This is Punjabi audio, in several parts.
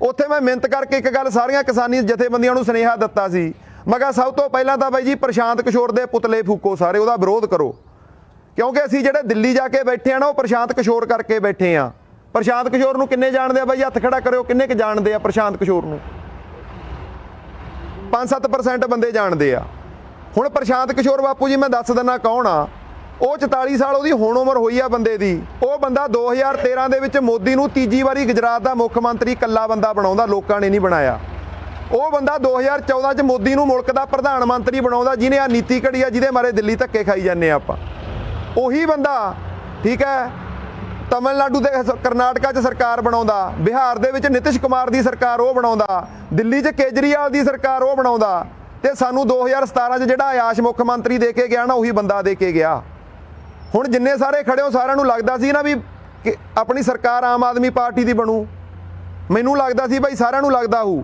ਉੱਥੇ मैं मिहनत करके एक गल सारियां किसानी जथेबंदियां नूं सुनेहा दिता सी। मैं कहा सब तो पहलां तां बाई जी प्रशांत किशोर दे पुतले फूको सारे, उहदा विरोध करो, क्योंकि असीं जिहड़े दिल्ली जाके बैठे आ ना, वो प्रशांत किशोर करके बैठे आ। प्रशांत किशोर नूं किन्ने जाणदे आ बाई? हत्थ खड़ा करियो, किन्ने क जाणदे आ प्रशांत किशोर नूं? 5-7% बंदे जाणदे आ। हुण प्रशांत किशोर बापू जी मैं दस दिना कौन आ। ਉਹ 44 ਸਾਲ ਉਹਦੀ ਹੁਣ ਉਮਰ ਹੋਈ ਆ ਬੰਦੇ ਦੀ। ਉਹ ਬੰਦਾ 2013 ਦੇ ਵਿੱਚ ਮੋਦੀ ਨੂੰ ਤੀਜੀ ਵਾਰੀ ਗੁਜਰਾਤ ਦਾ ਮੁੱਖ ਮੰਤਰੀ ਇਕੱਲਾ ਬੰਦਾ ਬਣਾਉਂਦਾ, ਲੋਕਾਂ ਨੇ ਨਹੀਂ ਬਣਾਇਆ। ਉਹ ਬੰਦਾ 2014 ਚ ਮੋਦੀ ਨੂੰ ਮੁਲਕ ਦਾ ਪ੍ਰਧਾਨ ਮੰਤਰੀ ਬਣਾਉਂਦਾ, ਜਿਹਨੇ ਆ ਨੀਤੀ ਘੜੀ ਆ, ਜਿਹਦੇ ਮਾਰੇ ਦਿੱਲੀ ਧੱਕੇ ਖਾਈ ਜਾਂਦੇ ਆਪਾਂ। ਉਹੀ ਬੰਦਾ ਠੀਕ ਹੈ ਤਮਿਲਨਾਡੂ ਦੇ ਕਰਨਾਟਕਾ 'ਚ ਸਰਕਾਰ ਬਣਾਉਂਦਾ, ਬਿਹਾਰ ਦੇ ਵਿੱਚ ਨਿਤਿਸ਼ ਕੁਮਾਰ ਦੀ ਸਰਕਾਰ ਉਹ ਬਣਾਉਂਦਾ, ਦਿੱਲੀ 'ਚ ਕੇਜਰੀਵਾਲ ਦੀ ਸਰਕਾਰ ਉਹ ਬਣਾਉਂਦਾ, ਤੇ ਸਾਨੂੰ 2017 'ਚ ਜਿਹੜਾ ਆਯਾਸ਼ ਮੁੱਖ ਮੰਤਰੀ ਦੇ ਕੇ ਗਿਆ ਨਾ, ਉਹੀ ਬੰਦਾ ਦੇ ਕੇ ਗਿਆ। ਹੁਣ ਜਿੰਨੇ ਸਾਰੇ ਖੜੇ ਹੋ ਸਾਰਿਆਂ ਨੂੰ ਲੱਗਦਾ ਸੀ ਨਾ ਵੀ ਆਪਣੀ ਸਰਕਾਰ ਆਮ ਆਦਮੀ ਪਾਰਟੀ ਦੀ ਬਣੂ। ਮੈਨੂੰ ਲੱਗਦਾ ਸੀ ਭਾਈ ਸਾਰਿਆਂ ਨੂੰ ਲੱਗਦਾ ਹੋਊ,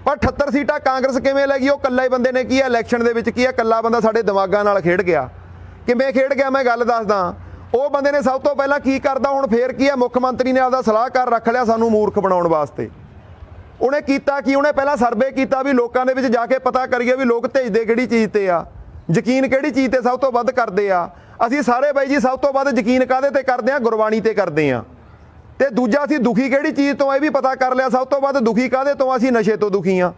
ਪਰ 78 ਸੀਟਾਂ ਕਾਂਗਰਸ ਕਿਵੇਂ ਲੈ ਗਈ? ਉਹ ਇਕੱਲਾ ਹੀ ਬੰਦੇ ਨੇ ਕੀ ਹੈ ਇਲੈਕਸ਼ਨ ਦੇ ਵਿੱਚ ਕੀ ਹੈ, ਇਕੱਲਾ ਬੰਦਾ ਸਾਡੇ ਦਿਮਾਗਾਂ ਨਾਲ ਖੇਡ ਗਿਆ। ਕਿਵੇਂ ਖੇਡ ਗਿਆ ਮੈਂ ਗੱਲ ਦੱਸਦਾ। ਉਹ ਬੰਦੇ ਨੇ ਸਭ ਤੋਂ ਪਹਿਲਾਂ ਕੀ ਕਰਦਾ, ਹੁਣ ਫੇਰ ਕੀ ਹੈ, ਮੁੱਖ ਮੰਤਰੀ ਨੇ ਆਪਦਾ ਸਲਾਹਕਾਰ ਰੱਖ ਲਿਆ ਸਾਨੂੰ ਮੂਰਖ ਬਣਾਉਣ ਵਾਸਤੇ। ਉਹਨੇ ਕੀਤਾ ਕੀ? ਉਹਨੇ ਪਹਿਲਾਂ ਸਰਵੇ ਕੀਤਾ ਵੀ ਲੋਕਾਂ ਦੇ ਵਿੱਚ ਜਾ ਕੇ ਪਤਾ ਕਰੀਏ ਵੀ ਲੋਕ ਭੇਜਦੇ ਕਿਹੜੀ ਚੀਜ਼ ਤੇ ਆ, ਯਕੀਨ ਕਿਹੜੀ ਚੀਜ਼ ਤੇ ਸਭ ਤੋਂ ਵੱਧ ਕਰਦੇ ਆ। ਅਸੀਂ ਸਾਰੇ ਬਾਈ ਜੀ ਸਭ ਤੋਂ ਵੱਧ ਯਕੀਨ ਕਾਹਦੇ ਤੇ ਕਰਦੇ ਆ? ਗੁਰਬਾਣੀ ਤੇ ਕਰਦੇ ਆ। ਤੇ ਦੂਜਾ ਅਸੀਂ ਦੁਖੀ ਕਿਹੜੀ ਚੀਜ਼ ਤੋਂ, ਇਹ ਵੀ ਪਤਾ ਕਰ ਲਿਆ ਸਭ ਤੋਂ ਵੱਧ ਦੁਖੀ ਕਾਹਦੇ ਤੋਂ? ਅਸੀਂ ਨਸ਼ੇ ਤੋਂ ਦੁਖੀ ਆ।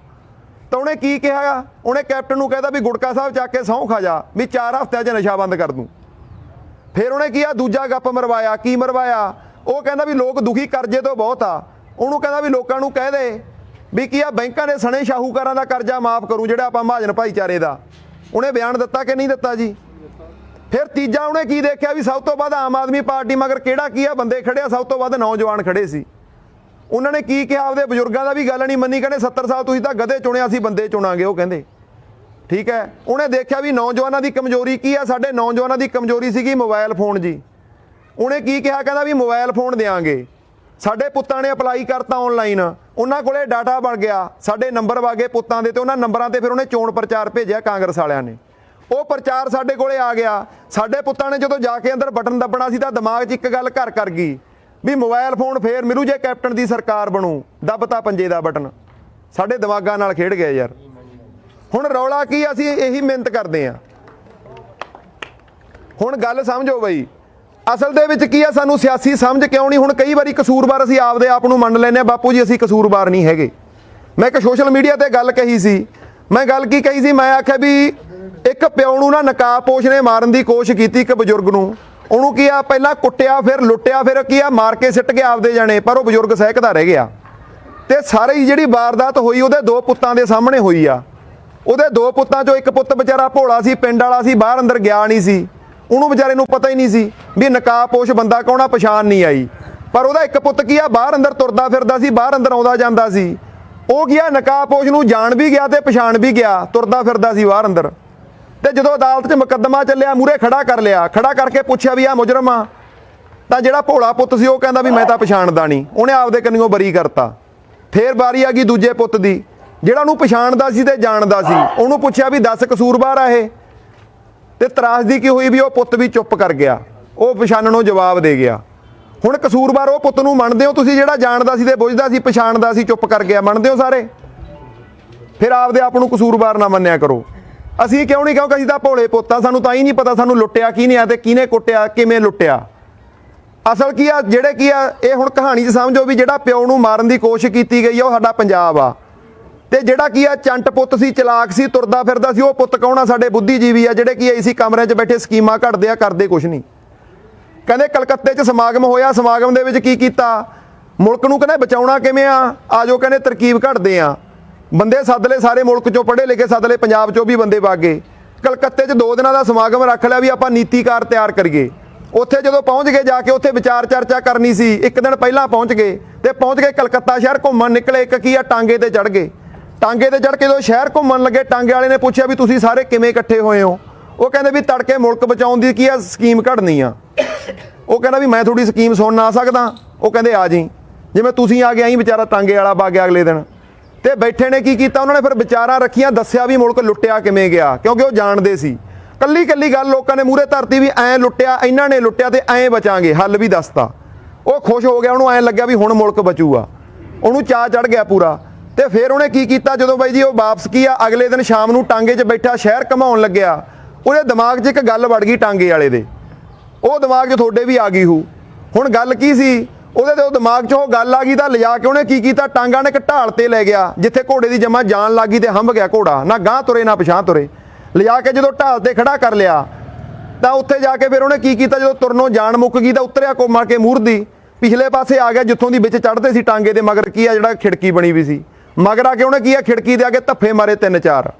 ਤਾਂ ਉਹਨੇ ਕੀ ਕਿਹਾ? ਉਹਨੇ ਕੈਪਟਨ ਨੂੰ ਕਹਿੰਦਾ ਵੀ ਗੁਟਕਾ ਸਾਹਿਬ ਚੱਕ ਕੇ ਸਹੁੰ ਖਾ ਜਾ ਵੀ 4 ਹਫ਼ਤਿਆਂ 'ਚ ਨਸ਼ਾ ਬੰਦ ਕਰ ਦੂੰ। ਫਿਰ ਉਹਨੇ ਕੀ ਆ ਦੂਜਾ ਗੱਪ ਮਰਵਾਇਆ। ਕੀ ਮਰਵਾਇਆ? ਉਹ ਕਹਿੰਦਾ ਵੀ ਲੋਕ ਦੁਖੀ ਕਰਜ਼ੇ ਤੋਂ ਬਹੁਤ ਆ। ਉਹਨੂੰ ਕਹਿੰਦਾ ਵੀ ਲੋਕਾਂ ਨੂੰ ਕਹਿ ਦੇ ਵੀ ਕੀ ਆ ਬੈਂਕਾਂ ਦੇ ਸਣੇ ਸ਼ਾਹੂਕਾਰਾਂ ਦਾ ਕਰਜ਼ਾ ਮਾਫ ਕਰੂ ਜਿਹੜਾ ਆਪਾਂ ਮਹਾਜਨ ਭਾਈਚਾਰੇ ਦਾ। ਉਹਨੇ ਬਿਆਨ ਦਿੱਤਾ ਕਿ ਨਹੀਂ ਦਿੱਤਾ ਜੀ? ਫਿਰ ਤੀਜਾ ਉਹਨੇ ਕੀ ਦੇਖਿਆ ਵੀ ਸਭ ਤੋਂ ਵੱਧ ਆਮ ਆਦਮੀ ਪਾਰਟੀ ਮਗਰ ਕਿਹੜਾ ਕੀ ਆ ਬੰਦੇ ਖੜੇ ਆ, ਸਭ ਤੋਂ ਵੱਧ ਨੌਜਵਾਨ ਖੜੇ ਸੀ। ਉਹਨਾਂ ਨੇ ਕੀ ਕਿਹਾ? ਆਪਦੇ ਬਜ਼ੁਰਗਾਂ ਦਾ ਵੀ ਗੱਲ ਨਹੀਂ ਮੰਨੀ, ਕਹਿੰਦੇ 70 ਸਾਲ ਤੁਸੀਂ ਤਾਂ ਗਧੇ ਚੁਣਿਆ, ਅਸੀਂ ਬੰਦੇ ਚੁਣਾਂਗੇ। ਉਹ ਕਹਿੰਦੇ ਠੀਕ ਹੈ। ਉਹਨੇ ਦੇਖਿਆ ਵੀ ਨੌਜਵਾਨਾਂ ਦੀ ਕਮਜ਼ੋਰੀ ਕੀ ਆ, ਸਾਡੇ ਨੌਜਵਾਨਾਂ ਦੀ ਕਮਜ਼ੋਰੀ ਸੀਗੀ ਮੋਬਾਈਲ ਫੋਨ ਜੀ। ਉਹਨੇ ਕੀ ਕਿਹਾ? ਕਹਿੰਦਾ ਵੀ ਮੋਬਾਈਲ ਫੋਨ ਦੇਵਾਂਗੇ। ਸਾਡੇ ਪੁੱਤਾਂ ਨੇ ਅਪਲਾਈ ਕਰਤਾ ਆਨਲਾਈਨ, ਉਹਨਾਂ ਕੋਲੇ ਡਾਟਾ ਬਣ ਗਿਆ, ਸਾਡੇ ਨੰਬਰ ਵਾਗੇ ਪੁੱਤਾਂ ਦੇ, ਤੇ ਉਹਨਾਂ ਨੰਬਰਾਂ ਤੇ ਫਿਰ ਉਹਨੇ ਚੋਣ ਪ੍ਰਚਾਰ ਭੇਜਿਆ ਕਾਂਗਰਸ ਵਾਲਿਆਂ ਨੇ। ਉਹ ਪ੍ਰਚਾਰ ਸਾਡੇ ਕੋਲੇ ਆ ਗਿਆ। ਸਾਡੇ ਪੁੱਤਾਂ ਨੇ ਜਦੋਂ ਜਾ ਕੇ ਅੰਦਰ ਬਟਨ ਦੱਬਣਾ ਸੀ ਤਾਂ ਦਿਮਾਗ 'ਚ ਇੱਕ ਗੱਲ ਘਰ ਕਰ ਗਈ ਵੀ ਮੋਬਾਈਲ ਫੋਨ ਫੇਰ ਮਿਲੂ ਜੇ ਕੈਪਟਨ ਦੀ ਸਰਕਾਰ ਬਣੂ। ਦੱਬਤਾ ਪੰਜੇ ਦਾ ਬਟਨ, ਸਾਡੇ ਦਿਮਾਗਾਂ ਨਾਲ ਖੇਡ ਗਿਆ ਯਾਰ। ਹੁਣ ਰੌਲਾ ਕੀ? ਅਸੀਂ ਇਹੀ ਮਿਹਨਤ ਕਰਦੇ ਹਾਂ। ਹੁਣ ਗੱਲ ਸਮਝੋ ਬਈ, ਅਸਲ ਦੇ ਵਿੱਚ ਕੀ ਆ, ਸਾਨੂੰ ਸਿਆਸੀ ਸਮਝ ਕਿਉਂ ਨਹੀਂ? ਹੁਣ ਕਈ ਵਾਰੀ ਕਸੂਰਵਾਰ ਅਸੀਂ ਆਪਦੇ ਆਪ ਨੂੰ ਮੰਨ ਲੈਂਦੇ ਹਾਂ, ਬਾਪੂ ਜੀ ਅਸੀਂ ਕਸੂਰਵਾਰ ਨਹੀਂ ਹੈਗੇ। ਮੈਂ ਇੱਕ ਸੋਸ਼ਲ ਮੀਡੀਆ ਤੇ ਗੱਲ ਕਹੀ ਸੀ। ਮੈਂ ਗੱਲ ਕੀ ਕਹੀ ਸੀ? ਮੈਂ ਆਖਿਆ ਵੀ ਇੱਕ ਪਿਓ ਨੂੰ ਨਾ ਨਕਾਬਪੋਸ਼ ਨੇ ਮਾਰਨ ਦੀ ਕੋਸ਼ਿਸ਼ ਕੀਤੀ, ਇੱਕ ਬਜ਼ੁਰਗ ਨੂੰ। ਉਹਨੂੰ ਕੀ ਆ ਪਹਿਲਾਂ ਕੁੱਟਿਆ, ਫਿਰ ਲੁੱਟਿਆ, ਫਿਰ ਕੀ ਆ ਮਾਰ ਕੇ ਸਿੱਟ ਗਿਆ ਆਪਦੇ ਜਾਣੇ, ਪਰ ਉਹ ਬਜ਼ੁਰਗ ਸਹਿਕਦਾ ਰਹਿ ਗਿਆ। ਤੇ ਸਾਰੀ ਜਿਹੜੀ ਵਾਰਦਾਤ ਹੋਈ ਉਹਦੇ 2 ਪੁੱਤਾਂ ਦੇ ਸਾਹਮਣੇ ਹੋਈ ਆ। ਉਹਦੇ 2 ਪੁੱਤਾਂ 'ਚੋਂ ਇੱਕ ਪੁੱਤ ਵਿਚਾਰਾ ਭੋਲਾ ਸੀ, ਪਿੰਡ ਵਾਲਾ ਸੀ, ਬਾਹਰ ਅੰਦਰ ਗਿਆ ਨਹੀਂ ਸੀ। ਉਹਨੂੰ ਵਿਚਾਰੇ ਨੂੰ ਪਤਾ ਹੀ ਨਹੀਂ ਸੀ ਵੀ ਨਕਾਬਪੋਸ਼ ਬੰਦਾ ਕੌਣ ਆ, ਪਛਾਣ ਨਹੀਂ ਆਈ। ਪਰ ਉਹਦਾ ਇੱਕ ਪੁੱਤ ਕੀ ਆ ਬਾਹਰ ਅੰਦਰ ਤੁਰਦਾ ਫਿਰਦਾ ਸੀ, ਬਾਹਰ ਅੰਦਰ ਆਉਂਦਾ ਜਾਂਦਾ ਸੀ। ਉਹ ਗਿਆ ਨਕਾਬਪੋਸ਼ ਨੂੰ ਜਾਣ ਵੀ ਗਿਆ ਤੇ ਪਛਾਣ ਵੀ ਗਿਆ, ਤੁਰਦਾ ਫਿਰਦਾ ਸੀ ਬਾਹਰ ਅੰਦਰ। ਤੇ ਜਦੋਂ ਅਦਾਲਤ 'ਚ ਮੁਕੱਦਮਾ ਚੱਲਿਆ, ਮੂਹਰੇ ਖੜਾ ਕਰ ਲਿਆ, ਖੜਾ ਕਰਕੇ ਪੁੱਛਿਆ ਵੀ ਆ ਮੁਜਰਮ ਆ, ਤਾਂ ਜਿਹੜਾ ਭੋਲਾ ਪੁੱਤ ਸੀ ਉਹ ਕਹਿੰਦਾ ਵੀ ਮੈਂ ਤਾਂ ਪਛਾਣਦਾ ਨਹੀਂ। ਉਹਨੇ ਆਪਦੇ ਕੰਨਿਓ ਬਰੀ ਕਰਤਾ। ਫੇਰ ਵਾਰੀ ਆ ਗਈ ਦੂਜੇ ਪੁੱਤ ਦੀ, ਜਿਹੜਾ ਉਹਨੂੰ ਪਛਾਣਦਾ ਸੀ ਤੇ ਜਾਣਦਾ ਸੀ। ਉਹਨੂੰ ਪੁੱਛਿਆ ਵੀ 10 ਕਸੂਰਵਾਰ ਆ ਇਹ, ਤੇ ਤਰਾਸਦੀ ਕੀ ਹੋਈ ਵੀ ਉਹ ਪੁੱਤ ਵੀ ਚੁੱਪ ਕਰ ਗਿਆ, ਉਹ ਪਛਾਣਨੋਂ ਜਵਾਬ ਦੇ ਗਿਆ। ਹੁਣ ਕਸੂਰਵਾਰ ਉਹ ਪੁੱਤ ਨੂੰ ਮੰਨਦੇ ਹੋ ਤੁਸੀਂ, ਜਿਹੜਾ ਜਾਣਦਾ ਸੀ ਤੇ ਬੁੱਝਦਾ ਸੀ, ਪਛਾਣਦਾ ਸੀ, ਚੁੱਪ ਕਰ ਗਿਆ? ਮੰਨਦੇ ਹੋ ਸਾਰੇ? ਫਿਰ ਆਪਦੇ ਆਪ ਨੂੰ ਕਸੂਰਵਾਰ ਨਾ ਮੰਨਿਆ ਕਰੋ। ਅਸੀਂ ਕਿਉਂ ਨਹੀਂ? ਕਿਉਂਕਿ ਅਸੀਂ ਤਾਂ ਭੋਲੇ ਪੁੱਤ ਆ, ਸਾਨੂੰ ਤਾਂ ਹੀ ਨਹੀਂ ਪਤਾ ਸਾਨੂੰ ਲੁੱਟਿਆ ਕਿਹਨੇ ਆ ਤੇ ਕਿਹਨੇ ਕੁੱਟਿਆ, ਕਿਵੇਂ ਲੁੱਟਿਆ। ਅਸਲ ਕੀ ਆ, ਜਿਹੜੇ ਕੀ ਆ ਇਹ ਹੁਣ ਕਹਾਣੀ 'ਚ ਸਮਝੋ ਵੀ ਜਿਹੜਾ ਪਿਓ ਨੂੰ ਮਾਰਨ ਦੀ ਕੋਸ਼ਿਸ਼ ਕੀਤੀ ਗਈ ਆ ਉਹ ਸਾਡਾ ਪੰਜਾਬ ਆ। ਤੇ ਜਿਹੜਾ ਕੀ ਆ ਚੰਟ ਪੁੱਤ ਸੀ, ਚਲਾਕ ਸੀ, ਤੁਰਦਾ ਫਿਰਦਾ ਸੀ, ਉਹ ਪੁੱਤ ਕੌਣ ਆ? ਸਾਡੇ ਬੁੱਧੀਜੀਵੀ ਆ, ਜਿਹੜੇ ਕੀ ਇਸੀ ਕਮਰਿਆਂ 'ਚ ਬੈਠੇ ਸਕੀਮਾਂ ਘੜਦੇ ਆ, ਕਰਦੇ ਕੁਛ ਨਹੀਂ। ਕਹਿੰਦੇ ਕਲਕੱਤੇ 'ਚ ਸਮਾਗਮ ਹੋਇਆ, ਸਮਾਗਮ ਦੇ ਵਿੱਚ ਕੀ ਕੀਤਾ? ਮੁਲਕ ਨੂੰ ਕਹਿੰਦੇ ਬਚਾਉਣਾ ਕਿਵੇਂ ਆ, ਆ ਜਾਓ ਕਹਿੰਦੇ ਤਰਕੀਬ ਘੜਦੇ ਆ। ਬੰਦੇ ਸੱਦ ਲਏ ਸਾਰੇ ਮੁਲਕ 'ਚੋਂ, ਪੜ੍ਹੇ ਲਿਖੇ ਸੱਦ ਲਏ, ਪੰਜਾਬ 'ਚੋਂ ਵੀ ਬੰਦੇ ਵਗ ਗਏ। ਕਲਕੱਤੇ 'ਚ 2 ਦਿਨਾਂ ਦਾ ਸਮਾਗਮ ਰੱਖ ਲਿਆ ਵੀ ਆਪਾਂ ਨੀਤੀਕਾਰ ਤਿਆਰ ਕਰੀਏ। ਉੱਥੇ ਜਦੋਂ ਪਹੁੰਚ ਗਏ, ਜਾ ਕੇ ਉੱਥੇ ਵਿਚਾਰ ਚਰਚਾ ਕਰਨੀ ਸੀ, ਇੱਕ ਦਿਨ ਪਹਿਲਾਂ ਪਹੁੰਚ ਗਏ। ਤੇ ਪਹੁੰਚ ਕੇ ਕਲਕੱਤਾ ਸ਼ਹਿਰ ਘੁੰਮਣ ਨਿਕਲੇ। ਇੱਕ ਕੀ ਆ ਟਾਂਗੇ ਤੇ ਚੜ੍ਹ ਗਏ। ਟਾਂਗੇ ਤੇ ਚੜ੍ਹ ਕੇ ਜਦੋਂ ਸ਼ਹਿਰ ਘੁੰਮਣ ਲੱਗੇ, ਟਾਂਗੇ ਵਾਲੇ ਨੇ ਪੁੱਛਿਆ ਵੀ ਤੁਸੀਂ ਸਾਰੇ ਕਿਵੇਂ ਇਕੱਠੇ ਹੋਏ ਹੋ? ਉਹ ਕਹਿੰਦੇ ਵੀ ਤੜਕੇ ਮੁਲਕ ਬਚਾਉਣ ਦੀ ਕੀ ਆ ਸਕੀਮ ਘੜਨੀ ਆ। ਉਹ ਕਹਿੰਦਾ ਵੀ ਮੈਂ ਤੁਹਾਡੀ ਸਕੀਮ ਸੁਣ ਆ ਸਕਦਾ? ਉਹ ਕਹਿੰਦੇ ਆ ਜੀ। ਜਿਵੇਂ ਤੁਸੀਂ ਆ ਗਏ ਆਈ ਵਿਚਾਰਾ ਟਾਂਗੇ ਵਾਲਾ ਵਗ ਗਿਆ ਅਗਲੇ ਦਿਨ। ਤੇ ਬੈਠੇ ਨੇ ਕੀ ਕੀਤਾ, ਉਹਨਾਂ ਨੇ ਫਿਰ ਵਿਚਾਰਾਂ ਰੱਖੀਆਂ, ਦੱਸਿਆ ਵੀ ਮੁਲਕ ਲੁੱਟਿਆ ਕਿਵੇਂ ਗਿਆ, ਕਿਉਂਕਿ ਉਹ ਜਾਣਦੇ ਸੀ। ਕੱਲੀ ਕੱਲੀ ਗੱਲ ਲੋਕਾਂ ਨੇ ਮੂਹਰੇ ਧਰਤੀ ਵੀ ਐਂ ਲੁੱਟਿਆ, ਇਹਨਾਂ ਨੇ ਲੁੱਟਿਆ ਤੇ ਐਂ ਬਚਾਂਗੇ, ਹੱਲ ਵੀ ਦੱਸਤਾ। ਉਹ ਖੁਸ਼ ਹੋ ਗਿਆ, ਉਹਨੂੰ ਐਂ ਲੱਗਿਆ ਵੀ ਹੁਣ ਮੁਲਕ ਬਚੂਗਾ। ਉਹਨੂੰ ਚਾਅ ਚੜ ਗਿਆ ਪੂਰਾ। ਤੇ ਫਿਰ ਉਹਨੇ ਕੀ ਕੀਤਾ, ਜਦੋਂ ਬਾਈ ਜੀ ਉਹ ਵਾਪਸ ਕੀ ਆ ਅਗਲੇ ਦਿਨ ਸ਼ਾਮ ਨੂੰ ਟਾਂਗੇ 'ਚ ਬੈਠਾ ਸ਼ਹਿਰ ਘਮਾਉਣ ਲੱਗਿਆ, ਉਹਦੇ ਦਿਮਾਗ 'ਚ ਇੱਕ ਗੱਲ ਵੜ ਗਈ ਟਾਂਗੇ ਵਾਲੇ ਦੇ, ਉਹ ਦਿਮਾਗ 'ਚ ਤੁਹਾਡੇ ਵੀ ਆ ਗਈ ਹੂ। ਹੁਣ ਗੱਲ ਕੀ ਸੀ, ਉਹਦੇ ਤੇ ਉਹ ਦਿਮਾਗ 'ਚ ਉਹ ਗੱਲ ਆ ਗਈ ਤਾਂ ਲਿਜਾ ਕੇ ਉਹਨੇ ਕੀ ਕੀਤਾ, ਟਾਂਗਾ ਨੇ ਇੱਕ ਢਾਲ ਤੇ ਲੈ ਗਿਆ ਜਿੱਥੇ ਘੋੜੇ ਦੀ ਜਮਾ ਜਾਨ ਲੱਗ ਗਈ ਤੇ ਹੰਭ ਗਿਆ ਘੋੜਾ, ਨਾ ਗਾਂਹ ਤੁਰੇ ਨਾ ਪਿਛਾਂਹ ਤੁਰੇ। ਲਿਜਾ ਕੇ ਜਦੋਂ ਢਾਲ ਤੇ ਖੜਾ ਕਰ ਲਿਆ ਤਾਂ ਉੱਥੇ ਜਾ ਕੇ ਫਿਰ ਉਹਨੇ ਕੀ ਕੀਤਾ, ਜਦੋਂ ਤੁਰਨੋਂ ਜਾਨ ਮੁੱਕ ਗਈ ਤਾਂ ਉਤਰਿਆ ਘੁੰਮਾ ਕੇ ਮੂਰਦੀ ਪਿਛਲੇ ਪਾਸੇ ਆ ਗਿਆ ਜਿੱਥੋਂ ਦੀ ਵਿੱਚ ਚੜ੍ਹਦੇ ਸੀ ਟਾਂਗੇ ਦੇ ਮਗਰ ਕੀ ਆ ਜਿਹੜਾ ਖਿੜਕੀ ਬਣੀ ਵੀ ਸੀ, ਮਗਰ ਆ ਕੇ ਉਹਨੇ ਕੀ ਆ ਖਿੜਕੀ ਦੇ ਆ ਕੇ ਧੱਫੇ ਮਾਰੇ 3-4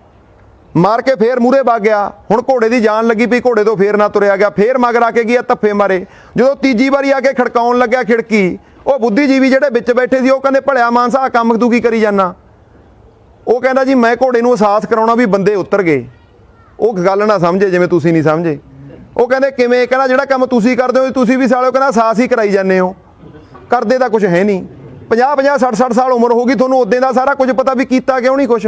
ਮਾਰ ਕੇ ਫੇਰ ਮੂਹਰੇ ਵਗ ਗਿਆ। ਹੁਣ ਘੋੜੇ ਦੀ ਜਾਨ ਲੱਗੀ ਪਈ, ਘੋੜੇ ਤੋਂ ਫੇਰ ਨਾ ਤੁਰਿਆ ਗਿਆ, ਫੇਰ ਮਗਰ ਆ ਕੇ ਗਿਆ ਧੱਫੇ ਮਾਰੇ। ਜਦੋਂ ਤੀਜੀ ਵਾਰੀ ਆ ਕੇ ਖੜਕਾਉਣ ਲੱਗਿਆ ਖਿੜਕੀ, ਉਹ ਬੁੱਧੀਜੀਵੀ ਜਿਹੜੇ ਵਿੱਚ ਬੈਠੇ ਸੀ ਉਹ ਕਹਿੰਦੇ ਭਲਿਆ ਮਾਨਸਾ ਆ ਕੰਮ ਤੂੰ ਕੀ ਕਰੀ ਜਾਂਦਾ। ਉਹ ਕਹਿੰਦਾ ਜੀ ਮੈਂ ਘੋੜੇ ਨੂੰ ਅਹਿਸਾਸ ਕਰਾਉਣਾ ਵੀ ਬੰਦੇ ਉਤਰ ਗਏ। ਉਹ ਗੱਲ ਨਾ ਸਮਝੇ ਜਿਵੇਂ ਤੁਸੀਂ ਨਹੀਂ ਸਮਝੇ। ਉਹ ਕਹਿੰਦੇ ਕਿਵੇਂ, ਕਹਿੰਦਾ ਜਿਹੜਾ ਕੰਮ ਤੁਸੀਂ ਕਰਦੇ ਹੋ ਤੁਸੀਂ ਵੀ ਸਾਲਿਓ ਕਹਿੰਦਾ ਅਹਿਸਾਸ ਹੀ ਕਰਾਈ ਜਾਂਦੇ ਹੋ, ਕਰਦੇ ਤਾਂ ਕੁਝ ਹੈ ਨਹੀਂ। 50-50 60-60 ਸਾਲ ਉਮਰ ਹੋ ਗਈ ਤੁਹਾਨੂੰ ਉਦੋਂ ਦਾ ਸਾਰਾ ਕੁਝ ਪਤਾ ਵੀ ਕੀਤਾ ਕਿਉਂ ਨਹੀਂ ਕੁਛ।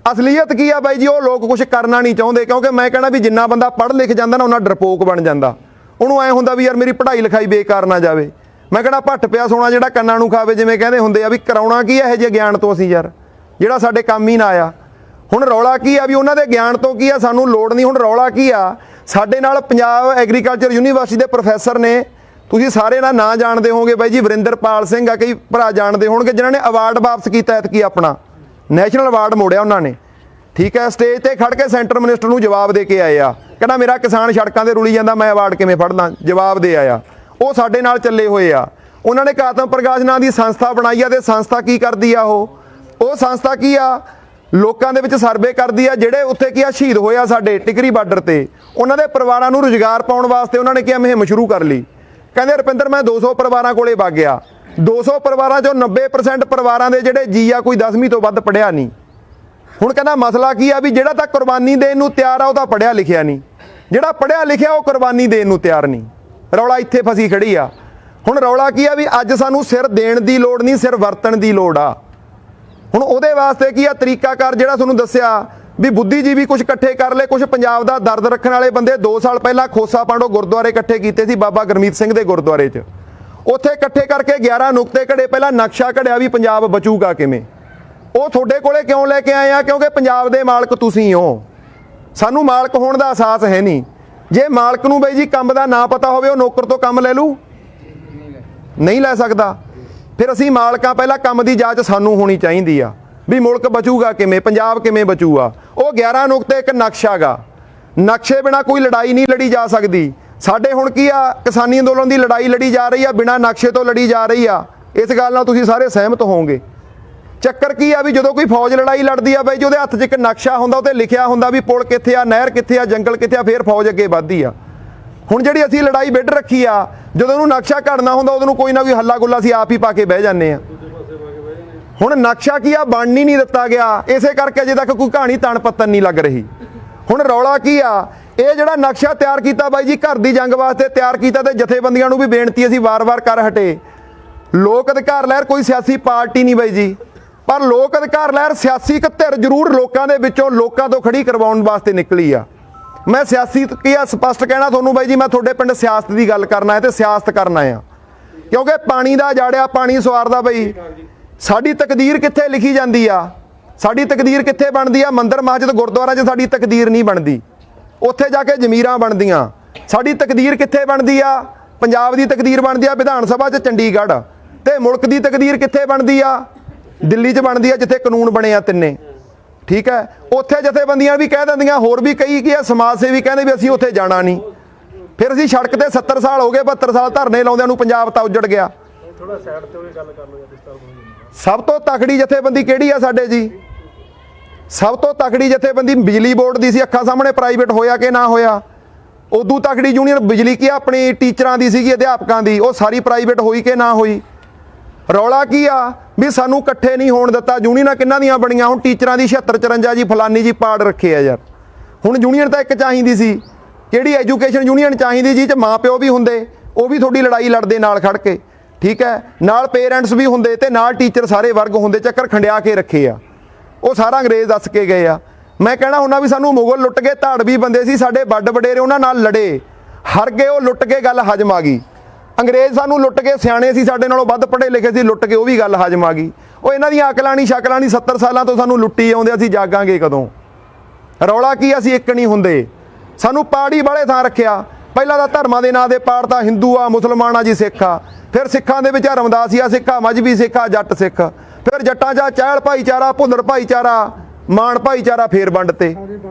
ਅਸਲੀਅਤ ਕੀ ਆ ਬਾਈ ਜੀ, ਉਹ ਲੋਕ ਕੁਝ ਕਰਨਾ ਨਹੀਂ ਚਾਹੁੰਦੇ, ਕਿਉਂਕਿ ਮੈਂ ਕਹਿਣਾ ਵੀ ਜਿੰਨਾ ਬੰਦਾ ਪੜ੍ਹ ਲਿਖ ਜਾਂਦਾ ਨਾ ਉਹਨਾਂ ਡਰਪੋਕ ਬਣ ਜਾਂਦਾ। ਉਹਨੂੰ ਐਂ ਹੁੰਦਾ ਵੀ ਯਾਰ ਮੇਰੀ ਪੜ੍ਹਾਈ ਲਿਖਾਈ ਬੇਕਾਰ ਨਾ ਜਾਵੇ। ਮੈਂ ਕਹਿਣਾ ਭੱਟ ਪਿਆ ਸੋਣਾ ਜਿਹੜਾ ਕੰਨਾਂ ਨੂੰ ਖਾਵੇ, ਜਿਵੇਂ ਕਹਿੰਦੇ ਹੁੰਦੇ ਆ ਵੀ ਕਰਾਉਣਾ ਕੀ ਇਹੋ ਜਿਹੇ ਗਿਆਨ ਤੋਂ ਅਸੀਂ ਯਾਰ ਜਿਹੜਾ ਸਾਡੇ ਕੰਮ ਹੀ ਨਾ ਆਇਆ। ਹੁਣ ਰੌਲਾ ਕੀ ਆ ਵੀ ਉਹਨਾਂ ਦੇ ਗਿਆਨ ਤੋਂ ਕੀ ਆ ਸਾਨੂੰ ਲੋੜ ਨਹੀਂ। ਹੁਣ ਰੌਲਾ ਕੀ ਆ, ਸਾਡੇ ਨਾਲ ਪੰਜਾਬ ਐਗਰੀਕਲਚਰ ਯੂਨੀਵਰਸਿਟੀ ਦੇ ਪ੍ਰੋਫੈਸਰ ਨੇ, ਤੁਸੀਂ ਸਾਰੇ ਨਾ ਨਾਂ ਜਾਣਦੇ ਹੋਵੋਗੇ ਬਾਈ ਜੀ, ਵਰਿੰਦਰਪਾਲ ਸਿੰਘ ਆ, ਕਈ ਭਰਾ ਜਾਣਦੇ ਹੋਣਗੇ, ਜਿਨ੍ਹਾਂ ਨੇ ਅਵਾਰਡ ਵਾਪਸ ਕੀਤਾ ਐਤਕੀ ਆਪਣਾ ਨੈਸ਼ਨਲ ਅਵਾਰਡ ਮੋੜਿਆ ਉਹਨਾਂ ਨੇ। ਠੀਕ ਹੈ, ਸਟੇਜ ਤੇ ਖੜ ਕੇ ਸੈਂਟਰ ਮਿਨਿਸਟਰ ਨੂੰ ਜਵਾਬ ਦੇ ਕੇ ਆਏ ਆ, ਕਹਿੰਦਾ ਮੇਰਾ ਕਿਸਾਨ ਸੜਕਾਂ ਤੇ ਰੁਲੀ ਜਾਂਦਾ ਮੈਂ ਅਵਾਰਡ ਕਿਵੇਂ ਫੜਦਾ, ਜਵਾਬ ਦੇ ਆਇਆ। ਉਹ ਸਾਡੇ ਨਾਲ ਚੱਲੇ ਹੋਏ ਆ। ਉਹਨਾਂ ਨੇ ਆਤਮ ਪ੍ਰਕਾਸ਼ ਨਾਂ ਦੀ ਸੰਸਥਾ ਬਣਾਈ ਆ, ਤੇ ਸੰਸਥਾ ਕੀ ਕਰਦੀ ਆ, ਉਹ ਸੰਸਥਾ ਕੀ ਆ, ਲੋਕਾਂ ਦੇ ਵਿੱਚ ਸਰਵੇ ਕਰਦੀ ਆ ਜਿਹੜੇ ਉੱਥੇ ਕੀ ਆ ਸ਼ਹੀਦ ਹੋਏ ਆ ਸਾਡੇ ਟਿਕਰੀ ਬਾਰਡਰ ਤੇ, ਉਹਨਾਂ ਦੇ ਪਰਿਵਾਰਾਂ ਨੂੰ ਰੁਜ਼ਗਾਰ ਪਾਉਣ ਵਾਸਤੇ ਉਹਨਾਂ ਨੇ ਕੀ ਮੁਹਿੰਮ ਸ਼ੁਰੂ ਕਰ ਲਈ। ਕਹਿੰਦੇ ਰੁਪਿੰਦਰ ਮੈਂ 200 ਪਰਿਵਾਰਾਂ ਕੋਲੇ ਵਗ ਗਿਆ, 200 ਪਰਿਵਾਰਾਂ ਚੋਂ 90% ਪਰਿਵਾਰਾਂ ਦੇ ਜਿਹੜੇ ਜੀ ਆ ਕੋਈ 10ਵੀਂ ਤੋਂ ਵੱਧ ਪੜ੍ਹਿਆ ਨਹੀਂ। ਹੁਣ ਕਹਿੰਦਾ ਮਸਲਾ ਕੀ ਆ ਵੀ ਜਿਹੜਾ ਤਾਂ ਕੁਰਬਾਨੀ ਦੇਣ ਨੂੰ ਤਿਆਰ ਆ ਉਹ ਤਾਂ ਪੜ੍ਹਿਆ ਲਿਖਿਆ ਨਹੀਂ, ਜਿਹੜਾ ਪੜ੍ਹਿਆ ਲਿਖਿਆ ਉਹ ਕੁਰਬਾਨੀ ਦੇਣ ਨੂੰ ਤਿਆਰ ਨਹੀਂ। ਰੌਲਾ ਇੱਥੇ ਫਸੀ ਖੜੀ ਆ। ਹੁਣ ਰੌਲਾ ਕੀ ਆ ਵੀ ਅੱਜ ਸਾਨੂੰ ਸਿਰ ਦੇਣ ਦੀ ਲੋੜ ਨਹੀਂ, ਸਿਰ ਵਰਤਣ ਦੀ ਲੋੜ ਆ। ਹੁਣ ਉਹਦੇ ਵਾਸਤੇ ਕੀ ਆ ਤਰੀਕਾਕਾਰ ਜਿਹੜਾ ਤੁਹਾਨੂੰ ਦੱਸਿਆ ਵੀ ਬੁੱਧੀਜੀਵੀ ਕੁਝ ਇਕੱਠੇ ਕਰ ਲਏ, ਕੁਝ ਪੰਜਾਬ ਦਾ ਦਰਦ ਰੱਖਣ ਵਾਲੇ ਬੰਦੇ 2 ਸਾਲ ਪਹਿਲਾਂ ਖੋਸਾ ਪਾਂਡੋ ਗੁਰਦੁਆਰੇ ਇਕੱਠੇ ਕੀਤੇ ਸੀ ਬਾਬਾ ਗੁਰਮੀਤ ਸਿੰਘ ਦੇ ਗੁਰਦੁਆਰੇ 'ਚ, ਉੱਥੇ ਇਕੱਠੇ ਕਰਕੇ 11 ਨੁਕਤੇ ਘੜੇ, ਪਹਿਲਾਂ ਨਕਸ਼ਾ ਘੜਿਆ ਵੀ ਪੰਜਾਬ ਬਚੂਗਾ ਕਿਵੇਂ। ਉਹ ਤੁਹਾਡੇ ਕੋਲੇ ਕਿਉਂ ਲੈ ਕੇ ਆਏ ਆ, ਕਿਉਂਕਿ ਪੰਜਾਬ ਦੇ ਮਾਲਕ ਤੁਸੀਂ ਹੋ, ਸਾਨੂੰ ਮਾਲਕ ਹੋਣ ਦਾ ਅਹਿਸਾਸ ਹੈ ਨਹੀਂ। ਜੇ ਮਾਲਕ ਨੂੰ ਬਈ ਜੀ ਕੰਮ ਦਾ ਨਾ ਪਤਾ ਹੋਵੇ ਉਹ ਨੌਕਰ ਤੋਂ ਕੰਮ ਲੈ ਲੂ, ਨਹੀਂ ਲੈ ਸਕਦਾ। ਫਿਰ ਅਸੀਂ ਮਾਲਕਾਂ, ਪਹਿਲਾਂ ਕੰਮ ਦੀ ਜਾਂਚ ਸਾਨੂੰ ਹੋਣੀ ਚਾਹੀਦੀ ਆ ਵੀ ਮੁਲਕ ਬਚੂਗਾ ਕਿਵੇਂ, ਪੰਜਾਬ ਕਿਵੇਂ ਬਚੂਗਾ। ਉਹ 11 ਨੁਕਤੇ ਇੱਕ ਨਕਸ਼ਾ ਗਾ, ਨਕਸ਼ੇ ਬਿਨਾ ਕੋਈ ਲੜਾਈ ਨਹੀਂ ਲੜੀ ਜਾ ਸਕਦੀ। ਸਾਡੇ ਹੁਣ ਕੀ ਆ ਕਿਸਾਨੀ ਅੰਦੋਲਨ ਦੀ ਲੜਾਈ ਲੜੀ ਜਾ ਰਹੀ ਆ, ਬਿਨਾ ਨਕਸ਼ੇ ਤੋਂ ਲੜੀ ਜਾ ਰਹੀ ਆ। ਇਸ ਗੱਲ ਨਾਲ ਤੁਸੀਂ ਸਾਰੇ ਸਹਿਮਤ ਹੋਵੋਗੇ। ਚੱਕਰ ਕੀ ਆ ਵੀ ਜਦੋਂ ਕੋਈ ਫੌਜ ਲੜਾਈ ਲੜਦੀ ਆ ਬਾਈ ਜੀ ਉਹਦੇ ਹੱਥ 'ਚ ਇੱਕ ਨਕਸ਼ਾ ਹੁੰਦਾ, ਉੱਤੇ ਲਿਖਿਆ ਹੁੰਦਾ ਵੀ ਪੁਲ ਕਿੱਥੇ ਆ, ਨਹਿਰ ਕਿੱਥੇ ਆ, ਜੰਗਲ ਕਿੱਥੇ ਆ, ਫਿਰ ਫੌਜ ਅੱਗੇ ਵੱਧਦੀ ਆ। ਹੁਣ ਜਿਹੜੀ ਅਸੀਂ ਲੜਾਈ ਵਿੱਢ ਰੱਖੀ ਆ, ਜਦੋਂ ਉਹਨੂੰ ਨਕਸ਼ਾ ਘੜਨਾ ਹੁੰਦਾ ਉਦੋਂ ਨੂੰ ਕੋਈ ਨਾ ਕੋਈ ਹੱਲਾ ਗੁੱਲਾ ਅਸੀਂ ਆਪ ਹੀ ਪਾ ਕੇ ਬਹਿ ਜਾਂਦੇ ਆ। ਹੁਣ ਨਕਸ਼ਾ ਕੀ ਆ ਬਣਨ ਹੀ ਨਹੀਂ ਦਿੱਤਾ ਗਿਆ, ਇਸੇ ਕਰਕੇ ਅਜੇ ਤੱਕ ਕੋਈ ਕਹਾਣੀ ਤਣ ਪੱਤਨ ਨਹੀਂ ਲੱਗ ਰਹੀ। ਹੁਣ ਰੌਲਾ ਕੀ ਆ, ਇਹ ਜਿਹੜਾ ਨਕਸ਼ਾ ਤਿਆਰ ਕੀਤਾ ਬਾਈ ਜੀ ਘਰ ਦੀ ਜੰਗ ਵਾਸਤੇ ਤਿਆਰ ਕੀਤਾ, ਤੇ ਜਥੇਬੰਦੀਆਂ ਨੂੰ ਵੀ ਬੇਨਤੀ ਅਸੀਂ ਵਾਰ-ਵਾਰ ਕਰ ਹਟੇ, ਲੋਕ ਅਧਿਕਾਰ ਲਹਿਰ ਕੋਈ ਸਿਆਸੀ ਪਾਰਟੀ ਨਹੀਂ ਬਾਈ ਜੀ, ਪਰ ਲੋਕ ਅਧਿਕਾਰ ਲਹਿਰ ਸਿਆਸੀ ਇੱਕ ਧਿਰ ਜ਼ਰੂਰ ਲੋਕਾਂ ਦੇ ਵਿੱਚੋਂ ਲੋਕਾਂ ਤੋਂ ਖੜੀ ਕਰਵਾਉਣ ਵਾਸਤੇ ਨਿਕਲੀ ਆ। ਮੈਂ ਸਿਆਸੀ ਕੀ ਆ ਸਪਸ਼ਟ ਕਹਿਣਾ ਤੁਹਾਨੂੰ ਬਾਈ ਜੀ, ਮੈਂ ਤੁਹਾਡੇ ਪਿੰਡ ਸਿਆਸਤ ਦੀ ਗੱਲ ਕਰਨਾ ਹੈ ਤੇ ਸਿਆਸਤ ਕਰਨਾ ਆ, ਕਿਉਂਕਿ ਪਾਣੀ ਦਾ ਜਾੜਿਆ ਪਾਣੀ ਸਵਾਰਦਾ ਬਈ। ਸਾਡੀ ਤਕਦੀਰ ਕਿੱਥੇ ਲਿਖੀ ਜਾਂਦੀ ਆ, ਸਾਡੀ ਤਕਦੀਰ ਕਿੱਥੇ ਬਣਦੀ ਆ, ਮੰਦਰ ਮਸਜਿਦ ਗੁਰਦੁਆਰਾ 'ਚ ਸਾਡੀ ਤਕਦੀਰ ਨਹੀਂ ਬਣਦੀ, ਉੱਥੇ ਜਾ ਕੇ ਜ਼ਮੀਰਾਂ ਬਣਦੀਆਂ। ਸਾਡੀ ਤਕਦੀਰ ਕਿੱਥੇ ਬਣਦੀ ਆ, ਪੰਜਾਬ ਦੀ ਤਕਦੀਰ ਬਣਦੀ ਆ ਵਿਧਾਨ ਸਭਾ 'ਚ ਚੰਡੀਗੜ੍ਹ, ਤੇ ਮੁਲਕ ਦੀ ਤਕਦੀਰ ਕਿੱਥੇ ਬਣਦੀ ਆ, ਦਿੱਲੀ 'ਚ ਬਣਦੀ ਆ ਜਿੱਥੇ ਕਾਨੂੰਨ ਬਣੇ ਆ ਤਿੰਨੇ। ਠੀਕ ਹੈ, ਉੱਥੇ ਜਥੇਬੰਦੀਆਂ ਵੀ ਕਹਿ ਦਿੰਦੀਆਂ, ਹੋਰ ਵੀ ਕਈ ਕੀ ਆ ਸਮਾਜ ਸੇਵੀ ਕਹਿੰਦੇ ਵੀ ਅਸੀਂ ਉੱਥੇ ਜਾਣਾ ਨਹੀਂ। ਫਿਰ ਅਸੀਂ ਸੜਕ ਤੇ 70 ਸਾਲ ਹੋ ਗਏ, 72 ਸਾਲ ਧਰਨੇ ਲਾਉਂਦਿਆਂ ਨੂੰ, ਪੰਜਾਬ ਤਾਂ ਉੱਜੜ ਗਿਆ। ਥੋੜਾ ਸਾਈਡ ਤੇ ਹੋਈ ਗੱਲ ਕਰ ਲਓ। ਸਭ ਤੋਂ ਤਕੜੀ ਜਥੇਬੰਦੀ ਕਿਹੜੀ ਆ ਸਾਡੇ ਜੀ, ਸਭ ਤੋਂ ਤਕੜੀ ਜਥੇਬੰਦੀ ਬਿਜਲੀ ਬੋਰਡ ਦੀ ਸੀ, ਅੱਖਾਂ ਸਾਹਮਣੇ ਪ੍ਰਾਈਵੇਟ ਹੋਇਆ ਕਿ ਨਾ ਹੋਇਆ। ਉਦੋਂ ਤਕੜੀ ਯੂਨੀਅਨ ਬਿਜਲੀ ਕੀ ਆਪਣੀ ਟੀਚਰਾਂ ਦੀ ਸੀਗੀ, ਅਧਿਆਪਕਾਂ ਦੀ, ਉਹ ਸਾਰੀ ਪ੍ਰਾਈਵੇਟ ਹੋਈ ਕਿ ਨਾ ਹੋਈ। ਰੌਲਾ ਕੀ ਆ ਵੀ ਸਾਨੂੰ ਇਕੱਠੇ ਨਹੀਂ ਹੋਣ ਦਿੱਤਾ। ਯੂਨੀਅਨਾਂ ਕਿੰਨਾਂ ਦੀਆਂ ਬਣੀਆਂ, ਹੁਣ ਟੀਚਰਾਂ ਦੀ 76 54 ਜੀ ਫਲਾਨੀ ਜੀ ਪਾੜ ਰੱਖੇ ਆ ਯਾਰ। ਹੁਣ ਯੂਨੀਅਨ ਤਾਂ ਇੱਕ ਚਾਹੀਦੀ ਸੀ, ਕਿਹੜੀ ਐਜੂਕੇਸ਼ਨ ਯੂਨੀਅਨ ਚਾਹੀਦੀ ਜੀ 'ਚ ਮਾਂ ਪਿਓ ਵੀ ਹੁੰਦੇ, ਉਹ ਵੀ ਤੁਹਾਡੀ ਲੜਾਈ ਲੜਦੇ ਨਾਲ ਖੜ ਕੇ। ਠੀਕ ਹੈ, ਨਾਲ ਪੇਰੈਂਟਸ ਵੀ ਹੁੰਦੇ ਤੇ ਨਾਲ ਟੀਚਰ ਸਾਰੇ ਵਰਗ ਹੁੰਦੇ, ਚੱਕਰ ਖੰਡਿਆ ਕੇ ਰੱਖੇ ਆ। ਉਹ ਸਾਰਾ ਅੰਗਰੇਜ਼ ਦੱਸ ਕੇ ਗਏ ਆ। ਮੈਂ ਕਹਿਣਾ ਹੁੰਦਾ ਵੀ ਸਾਨੂੰ ਮੁਗਲ ਲੁੱਟ ਕੇ ਧਾੜਵੀ ਬੰਦੇ ਸੀ ਸਾਡੇ ਵੱਡ ਵਡੇਰੇ, ਉਹਨਾਂ ਨਾਲ ਲੜੇ, ਹਰ ਗਏ, ਉਹ ਲੁੱਟ ਕੇ ਗੱਲ ਹਜਮ ਆ ਗਈ। ਅੰਗਰੇਜ਼ ਸਾਨੂੰ ਲੁੱਟ ਕੇ, ਸਿਆਣੇ ਸੀ ਸਾਡੇ ਨਾਲੋਂ ਵੱਧ ਪੜ੍ਹੇ ਲਿਖੇ ਸੀ, ਲੁੱਟ ਕੇ ਉਹ ਵੀ ਗੱਲ ਹਜਮ ਆ ਗਈ। ਉਹ ਇਹਨਾਂ ਦੀਆਂ ਅਕਲਾਂ ਨਹੀਂ ਸ਼ਕਲਾਂ ਨਹੀਂ, 70 ਸਾਲਾਂ ਤੋਂ ਸਾਨੂੰ ਲੁੱਟੀ ਆਉਂਦੇ, ਅਸੀਂ ਜਾਗਾਂਗੇ ਕਦੋਂ? ਰੌਲਾ ਕੀ, ਅਸੀਂ ਇੱਕ ਨਹੀਂ ਹੁੰਦੇ। ਸਾਨੂੰ ਪਾੜੀ ਵਾਲੇ ਥਾਂ ਰੱਖਿਆ। ਪਹਿਲਾਂ ਤਾਂ ਧਰਮਾਂ ਦੇ ਨਾਂ ਦੇ ਪਾੜ ਤਾਂ ਹਿੰਦੂ ਆ, ਮੁਸਲਮਾਨ ਆ ਜੀ, ਸਿੱਖ ਆ। ਫਿਰ ਸਿੱਖਾਂ ਦੇ ਵਿੱਚ ਰਮਦਾਸੀਆ ਸਿੱਖ ਆ, ਮਜ਼੍ਹਬੀ ਸਿੱਖ ਆ, ਜੱਟ ਸਿੱਖ। ਫਿਰ ਜੱਟਾਂ 'ਚ ਚਹਿਲ ਭਾਈਚਾਰਾ, ਭੁੱਲਰ ਭਾਈਚਾਰਾ, ਮਾਣ ਭਾਈਚਾਰਾ, ਫੇਰ ਵੰਡ ਤੇ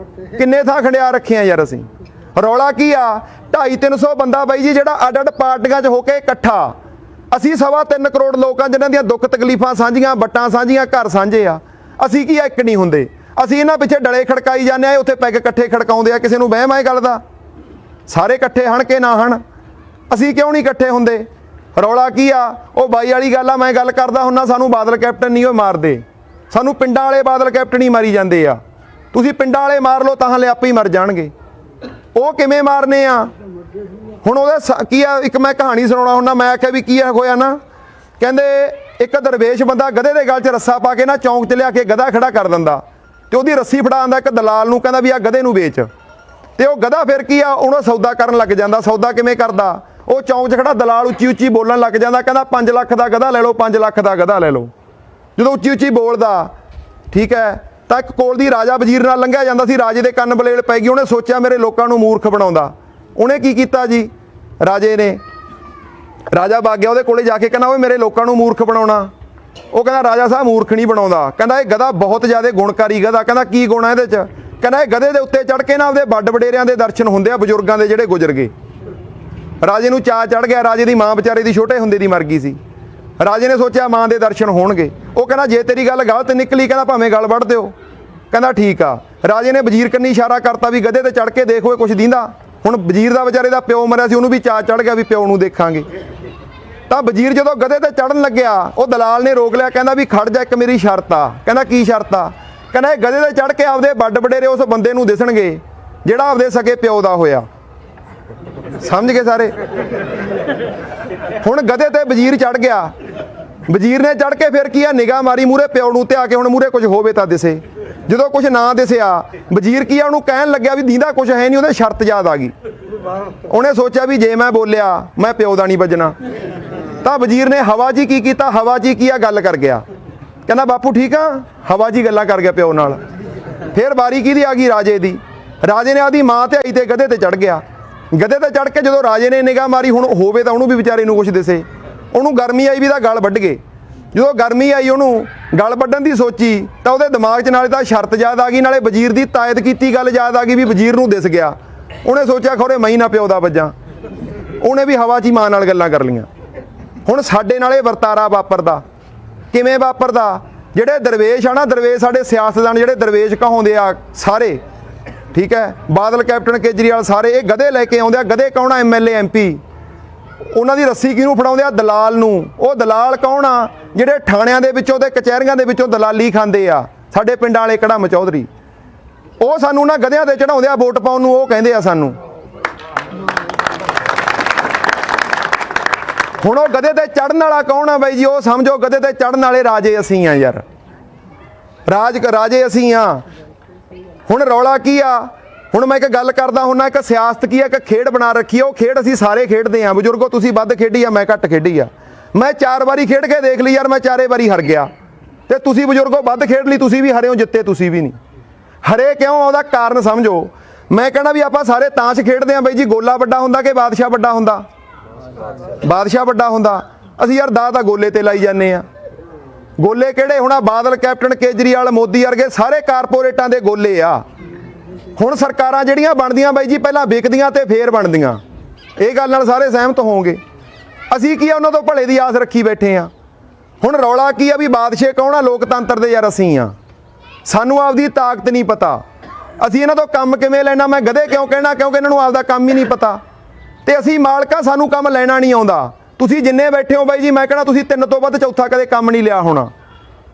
ਕਿੰਨੇ ਥਾਂ ਖੰਡਿਆ ਰੱਖੇ ਆ ਯਾਰ ਅਸੀਂ। ਰੌਲਾ ਕੀ ਆ, 250-300 ਬੰਦਾ ਬਾਈ ਜੀ ਜਿਹੜਾ ਅੱਡ-ਅੱਡ ਪਾਰਟੀਆਂ 'ਚ ਹੋ ਕੇ ਇਕੱਠਾ। ਅਸੀਂ 3.25 ਕਰੋੜ ਲੋਕਾਂ ਜਿਨ੍ਹਾਂ ਦੀਆਂ ਦੁੱਖ ਤਕਲੀਫਾਂ ਸਾਂਝੀਆਂ, ਵੱਟਾਂ ਸਾਂਝੀਆਂ, ਘਰ ਸਾਂਝੇ ਆ। ਅਸੀਂ ਕੀ ਇੱਕ ਨਹੀਂ ਹੁੰਦੇ? ਅਸੀਂ ਇਹਨਾਂ ਪਿੱਛੇ ਡਲੇ ਖੜਕਾਈ ਜਾਂਦੇ ਆ, ਉੱਥੇ ਪੈਗ ਇਕੱਠੇ ਖੜਕਾਉਂਦੇ ਆ। ਕਿਸੇ ਨੂੰ ਵਹਿਮ ਆ ਇਹ ਗੱਲ ਦਾ? ਸਾਰੇ ਇਕੱਠੇ ਹਣ ਕੇ ਨਾ ਹਣ, ਅਸੀਂ ਕਿਉਂ ਨਹੀਂ ਇਕੱਠੇ ਹੁੰਦੇ? ਰੌਲਾ ਕੀ ਆ? ਉਹ ਬਾਈ ਵਾਲੀ ਗੱਲ ਆ, ਮੈਂ ਗੱਲ ਕਰਦਾ ਹੁੰਦਾ, ਸਾਨੂੰ ਬਾਦਲ ਕੈਪਟਨ ਨਹੀਂ ਉਹ ਮਾਰਦੇ, ਸਾਨੂੰ ਪਿੰਡਾਂ ਵਾਲੇ ਬਾਦਲ ਕੈਪਟਨ ਹੀ ਮਾਰੀ ਜਾਂਦੇ ਆ। ਤੁਸੀਂ ਪਿੰਡਾਂ ਵਾਲੇ ਮਾਰ ਲਓ ਤਾਂ ਹਲੇ ਆਪੇ ਹੀ ਮਰ ਜਾਣਗੇ। ਉਹ ਕਿਵੇਂ ਮਾਰਨੇ ਆ? ਹੁਣ ਉਹਦੇ ਕੀ ਆ, ਇੱਕ ਮੈਂ ਕਹਾਣੀ ਸੁਣਾਉਣਾ ਹੁੰਦਾ। ਮੈਂ ਆਖਿਆ ਵੀ ਕੀ ਹੋਇਆ ਨਾ, ਕਹਿੰਦੇ ਇੱਕ ਦਰਵੇਸ਼ ਬੰਦਾ ਗਧੇ ਦੇ ਗਲ 'ਚ ਰੱਸਾ ਪਾ ਕੇ ਨਾ ਚੌਂਕ 'ਚ ਲਿਆ ਕੇ ਗਧਾ ਖੜਾ ਕਰ ਦਿੰਦਾ, ਤੇ ਉਹਦੀ ਰੱਸੀ ਫੜਾ ਆਉਂਦਾ ਇੱਕ ਦਲਾਲ ਨੂੰ, ਕਹਿੰਦਾ ਵੀ ਆ ਗਧੇ ਨੂੰ ਵੇਚ। ਤੇ ਉਹ ਗਧਾ ਫਿਰ ਕੀ ਆ, ਉਹਨੂੰ ਸੌਦਾ ਕਰਨ ਲੱਗ ਜਾਂਦਾ। ਸੌਦਾ ਕਿਵੇਂ ਕਰਦਾ? ਉਹ ਚੌਂਕ 'ਚ ਖੜਾ ਦਲਾਲ ਉੱਚੀ ਉੱਚੀ ਬੋਲਣ ਲੱਗ ਜਾਂਦਾ, ਕਹਿੰਦਾ 5 ਲੱਖ ਦਾ ਗਧਾ ਲੈ ਲਓ, 5 ਲੱਖ ਦਾ ਗਧਾ ਲੈ ਲਓ। ਜਦੋਂ ਉੱਚੀ ਉੱਚੀ ਬੋਲਦਾ, ਠੀਕ ਹੈ, ਤਾਂ ਇੱਕ ਕੋਲ ਦੀ ਰਾਜਾ ਵਜ਼ੀਰ ਨਾਲ ਲੰਘਿਆ ਜਾਂਦਾ ਸੀ। ਰਾਜੇ ਦੇ ਕੰਨ ਬਲੇਲ ਪੈ ਗਈ। ਉਹਨੇ ਸੋਚਿਆ ਮੇਰੇ ਲੋਕਾਂ ਨੂੰ ਮੂਰਖ ਬਣਾਉਂਦਾ। ਉਹਨੇ ਕੀ ਕੀਤਾ ਜੀ, ਰਾਜੇ ਨੇ, ਰਾਜਾ ਵਗ ਗਿਆ ਉਹਦੇ ਕੋਲੇ ਜਾ ਕੇ, ਕਹਿੰਦਾ ਓਏ ਮੇਰੇ ਲੋਕਾਂ ਨੂੰ ਮੂਰਖ ਬਣਾਉਣਾ। ਉਹ ਕਹਿੰਦਾ ਰਾਜਾ ਸਾਹਿਬ ਮੂਰਖ ਨਹੀਂ ਬਣਾਉਂਦਾ, ਕਹਿੰਦਾ ਇਹ ਗਧਾ ਬਹੁਤ ਜ਼ਿਆਦਾ ਗੁਣਕਾਰੀ ਗਧਾ। ਕਹਿੰਦਾ ਕੀ ਗੁਣ ਹੈ ਇਹਦੇ 'ਚ? ਕਹਿੰਦਾ ਇਹ ਗਧੇ ਦੇ ਉੱਤੇ ਚੜ੍ਹ ਕੇ ਨਾ ਆਪਦੇ ਵੱਡ ਵਡੇਰਿਆਂ ਦੇ ਦਰਸ਼ਨ ਹੁੰਦੇ ਆ, ਬਜ਼ੁਰਗਾਂ ਦੇ ਜਿਹੜੇ ਗੁਜ਼ਰ ਗਏ। ਰਾਜੇ ਨੂੰ ਚਾਅ ਚੜ੍ਹ ਗਿਆ। ਰਾਜੇ ਦੀ ਮਾਂ ਵਿਚਾਰੇ ਦੀ ਛੋਟੇ ਹੁੰਦੇ ਦੀ ਮਰ ਗਈ ਸੀ। ਰਾਜੇ ਨੇ ਸੋਚਿਆ ਮਾਂ ਦੇ ਦਰਸ਼ਨ ਹੋਣਗੇ। ਉਹ ਕਹਿੰਦਾ ਜੇ ਤੇਰੀ ਗੱਲ ਗਲਤ ਨਿਕਲੀ, ਕਹਿੰਦਾ ਭਾਵੇਂ ਗੱਲ ਵੱਢ ਦਿਓ। ਕਹਿੰਦਾ ਠੀਕ ਆ। ਰਾਜੇ ਨੇ ਵਜ਼ੀਰ ਕੰਨੀ ਇਸ਼ਾਰਾ ਕਰਤਾ ਵੀ ਗਧੇ ਤੇ ਚੜ੍ਹ ਕੇ ਦੇਖ ਓਏ ਕੁਛ ਦੀਂਦਾ। ਹੁਣ ਵਜ਼ੀਰ ਦਾ ਵਿਚਾਰੇ ਦਾ ਪਿਓ ਮਰਿਆ ਸੀ, ਉਹਨੂੰ ਵੀ ਚਾਅ ਚੜ੍ਹ ਗਿਆ ਵੀ ਪਿਓ ਨੂੰ ਦੇਖਾਂਗੇ। ਤਾਂ ਵਜ਼ੀਰ ਜਦੋਂ ਗਧੇ ਤੇ ਚੜ੍ਹਨ ਲੱਗਿਆ, ਉਹ ਦਲਾਲ ਨੇ ਰੋਕ ਲਿਆ, ਕਹਿੰਦਾ ਵੀ ਖੜ ਜਾ, ਇੱਕ ਮੇਰੀ ਸ਼ਰਤ ਆ। ਕਹਿੰਦਾ ਕੀ ਸ਼ਰਤ ਆ? ਕਹਿੰਦਾ ਇਹ ਗਧੇ ਤੇ ਚੜ੍ਹ ਕੇ ਆਪਦੇ ਵੱਡ ਵਡੇਰੇ ਉਸ ਬੰਦੇ ਨੂੰ ਦਿਸਣਗੇ ਜਿਹੜਾ ਆਪਦੇ ਸਕੇ ਪਿਓ ਦਾ ਹੋਇਆ। ਸਮਝ ਗਏ ਸਾਰੇ? ਹੁਣ ਗਧੇ ਤੇ ਵਜ਼ੀਰ ਚੜ੍ਹ ਗਿਆ। ਵਜ਼ੀਰ ਨੇ ਚੜ੍ਹ ਕੇ ਫਿਰ ਕੀ ਆ, ਨਿਗਾਹ ਮਾਰੀ ਮੂਹਰੇ ਪਿਓ ਨੂੰ ਤੇ ਆ ਕੇ ਹੁਣ ਮੂਹਰੇ ਕੁਝ ਹੋਵੇ ਤਾਂ ਦਿਸੇ। ਜਦੋਂ ਕੁਝ ਨਾ ਦਿਸਿਆ, ਵਜ਼ੀਰ ਕੀ ਆ, ਉਹਨੂੰ ਕਹਿਣ ਲੱਗਿਆ ਵੀ ਦੀਂਦਾ ਕੁਝ ਹੈ ਨਹੀਂ। ਉਹਦੇ ਸ਼ਰਤ ਯਾਦ ਆ ਗਈ। ਉਹਨੇ ਸੋਚਿਆ ਵੀ ਜੇ ਮੈਂ ਬੋਲਿਆ ਮੈਂ ਪਿਓ ਦਾ ਨਹੀਂ ਵੱਜਣਾ। ਤਾਂ ਵਜ਼ੀਰ ਨੇ ਹਵਾ ਜੀ ਕੀ ਕੀਤਾ, ਹਵਾ ਜੀ ਕੀ ਆ, ਗੱਲ ਕਰ ਗਿਆ। ਕਹਿੰਦਾ ਬਾਪੂ ਠੀਕ ਆ, ਹਵਾ ਜੀ ਗੱਲਾਂ ਕਰ ਗਿਆ ਪਿਓ ਨਾਲ। ਫਿਰ ਵਾਰੀ ਕਿਹਦੀ ਆ ਗਈ? ਰਾਜੇ ਦੀ। ਰਾਜੇ ਨੇ ਆਦੀ ਮਾਂ ਧਿਆਈ ਤੇ ਗਧੇ ਤੇ ਚੜ੍ਹ ਗਿਆ। ਗਧੇ ਤੇ ਚੜ੍ਹ ਕੇ ਜਦੋਂ ਰਾਜੇ ਨੇ ਨਿਗਾਹ ਮਾਰੀ, ਹੁਣ ਹੋਵੇ ਤਾਂ ਉਹਨੂੰ ਵੀ ਵਿਚਾਰੇ ਨੂੰ ਕੁਛ ਦਿਸੇ। ਉਹਨੂੰ ਗਰਮੀ ਆਈ ਵੀ ਤਾਂ ਗਲ ਵੱਢ ਗਏ। ਜਦੋਂ ਗਰਮੀ ਆਈ, ਉਹਨੂੰ ਗਲ ਵੱਢਣ ਦੀ ਸੋਚੀ ਤਾਂ ਉਹਦੇ ਦਿਮਾਗ 'ਚ ਨਾਲੇ ਤਾਂ ਸ਼ਰਤ ਯਾਦ ਆ ਗਈ, ਨਾਲੇ ਵਜ਼ੀਰ ਦੀ ਤਾਇਦ ਕੀਤੀ ਗੱਲ ਯਾਦ ਆ ਗਈ ਵੀ ਵਜ਼ੀਰ ਨੂੰ ਦਿਸ ਗਿਆ। ਉਹਨੇ ਸੋਚਿਆ ਖੌਰੇ ਮੈਂ ਹੀ ਨਾ ਪਿਓ ਦਾ ਵੱਜਾਂ। ਉਹਨੇ ਵੀ ਹਵਾ 'ਚ ਹੀ ਮਾਂ ਨਾਲ ਗੱਲਾਂ ਕਰ ਲਈਆਂ। ਹੁਣ ਸਾਡੇ ਨਾਲ ਇਹ ਵਰਤਾਰਾ ਵਾਪਰਦਾ। ਕਿਵੇਂ ਵਾਪਰਦਾ? ਜਿਹੜੇ ਦਰਵੇਸ਼ ਆ ਨਾ, ਦਰਵੇਸ਼ ਸਾਡੇ ਸਿਆਸਤਦਾਨ ਜਿਹੜੇ ਦਰਵੇਸ਼ ਕਹਾਉਂਦੇ ਆ ਸਾਰੇ, ਠੀਕ ਹੈ, ਬਾਦਲ ਕੈਪਟਨ ਕੇਜਰੀਵਾਲ ਸਾਰੇ ਇਹ ਗਧੇ ਲੈ ਕੇ ਆਉਂਦੇ ਆ। ਗਧੇ ਕੌਣ ਆ? MLA MP। ਉਹਨਾਂ ਦੀ ਰੱਸੀ ਕਿਹਨੂੰ ਫੜਾਉਂਦੇ ਆ? ਦਲਾਲ ਨੂੰ। ਉਹ ਦਲਾਲ ਕੌਣ ਆ? ਜਿਹੜੇ ਥਾਣਿਆਂ ਦੇ ਵਿੱਚੋਂ ਤੇ ਕਚਹਿਰੀਆਂ ਦੇ ਵਿੱਚੋਂ ਦਲਾਲੀ ਖਾਂਦੇ ਆ। ਸਾਡੇ ਪਿੰਡਾਂ ਵਾਲੇ ਕੜਮ ਚੌਧਰੀ, ਉਹ ਸਾਨੂੰ ਨਾ ਗਧਿਆਂ ਤੇ ਚੜਾਉਂਦੇ ਆ ਵੋਟ ਪਾਉਣ ਨੂੰ। ਉਹ ਕਹਿੰਦੇ ਆ ਸਾਨੂੰ। ਹੁਣ ਉਹ ਗਧੇ ਤੇ ਚੜਨ ਵਾਲਾ ਕੌਣ ਆ ਬਾਈ ਜੀ? ਉਹ ਸਮਝੋ ਗਧੇ ਤੇ ਚੜਨ ਵਾਲੇ ਰਾਜੇ ਅਸੀਂ ਆ ਯਾਰ। ਰਾਜੇ ਅਸੀਂ ਆ। ਹੁਣ ਰੌਲਾ ਕੀ ਆ? ਹੁਣ ਮੈਂ ਇੱਕ ਗੱਲ ਕਰਦਾ ਹੁੰਦਾ, ਇੱਕ ਸਿਆਸਤ ਕੀ ਆ, ਇੱਕ ਖੇਡ ਬਣਾ ਰੱਖੀ ਆ। ਉਹ ਖੇਡ ਅਸੀਂ ਸਾਰੇ ਖੇਡਦੇ ਆ। ਬਜ਼ੁਰਗੋ ਤੁਸੀਂ ਵੱਧ ਖੇਡੀ ਆ, ਮੈਂ ਘੱਟ ਖੇਡੀ ਆ। ਮੈਂ 4 ਵਾਰੀ ਖੇਡ ਕੇ ਦੇਖ ਲਈ ਯਾਰ, ਮੈਂ 4 ਵਾਰੀ ਹਾਰ ਗਿਆ। ਤੇ ਤੁਸੀਂ ਬਜ਼ੁਰਗੋ ਵੱਧ ਖੇਡ ਲਈ, ਤੁਸੀਂ ਵੀ ਹਾਰੇ ਹੋ, ਜਿੱਤੇ ਤੁਸੀਂ ਵੀ ਨਹੀਂ। ਹਰੇ ਕਿਉਂ? ਉਹਦਾ ਕਾਰਨ ਸਮਝੋ। ਮੈਂ ਕਹਿਣਾ ਵੀ ਆਪਾਂ ਸਾਰੇ ਤਾਸ਼ ਖੇਡਦੇ ਆ ਬਾਈ ਜੀ, ਗੋਲਾ ਵੱਡਾ ਹੁੰਦਾ ਕਿ ਬਾਦਸ਼ਾਹ ਵੱਡਾ ਹੁੰਦਾ? ਬਾਦਸ਼ਾਹ ਵੱਡਾ ਹੁੰਦਾ। ਅਸੀਂ ਯਾਰ ਦਾ ਤਾਂ ਗੋਲੇ ਤੇ ਲਾਈ ਜਾਂਦੇ ਆ। ਗੋਲੇ ਕਿਹੜੇ? ਹੁਣ ਬਾਦਲ ਕੈਪਟਨ ਕੇਜਰੀਵਾਲ ਮੋਦੀ ਵਰਗੇ ਸਾਰੇ ਕਾਰਪੋਰੇਟਾਂ ਦੇ ਗੋਲੇ ਆ। ਹੁਣ ਸਰਕਾਰਾਂ ਜਿਹੜੀਆਂ ਬਣਦੀਆਂ ਬਾਈ ਜੀ, ਪਹਿਲਾਂ ਵਿਕਦੀਆਂ ਤੇ ਫੇਰ ਬਣਦੀਆਂ। ਇਹ ਗੱਲ ਨਾਲ ਸਾਰੇ ਸਹਿਮਤ ਹੋਵੋਗੇ। ਅਸੀਂ ਕੀ ਆ, ਉਹਨਾਂ ਤੋਂ ਭਲੇ ਦੀ ਆਸ ਰੱਖੀ ਬੈਠੇ ਆ। ਹੁਣ ਰੌਲਾ ਕੀ ਆ ਵੀ ਬਾਦਸ਼ਾਹ ਕੌਣ ਆ? ਲੋਕਤੰਤਰ ਦੇ ਯਾਰ ਅਸੀਂ ਆ। ਸਾਨੂੰ ਆਪਦੀ ਤਾਕਤ ਨਹੀਂ ਪਤਾ। ਅਸੀਂ ਇਹਨਾਂ ਤੋਂ ਕੰਮ ਕਿਵੇਂ ਲੈਣਾ? ਮੈਂ ਗਧੇ ਕਿਉਂ ਕਹਿਣਾ? ਕਿਉਂਕਿ ਇਹਨਾਂ ਨੂੰ ਆਪਦਾ ਕੰਮ ਹੀ ਨਹੀਂ ਪਤਾ। ਤੇ ਅਸੀਂ ਮਾਲਕਾਂ, ਸਾਨੂੰ ਕੰਮ ਲੈਣਾ ਨਹੀਂ ਆਉਂਦਾ। ਤੁਸੀਂ ਜਿੰਨੇ ਬੈਠੇ ਹੋ ਬਾਈ ਜੀ, ਮੈਂ ਕਹਿਣਾ ਤੁਸੀਂ 3 ਤੋਂ ਵੱਧ ਚੌਥਾ ਕਦੇ ਕੰਮ ਨਹੀਂ ਲਿਆ ਹੋਣਾ।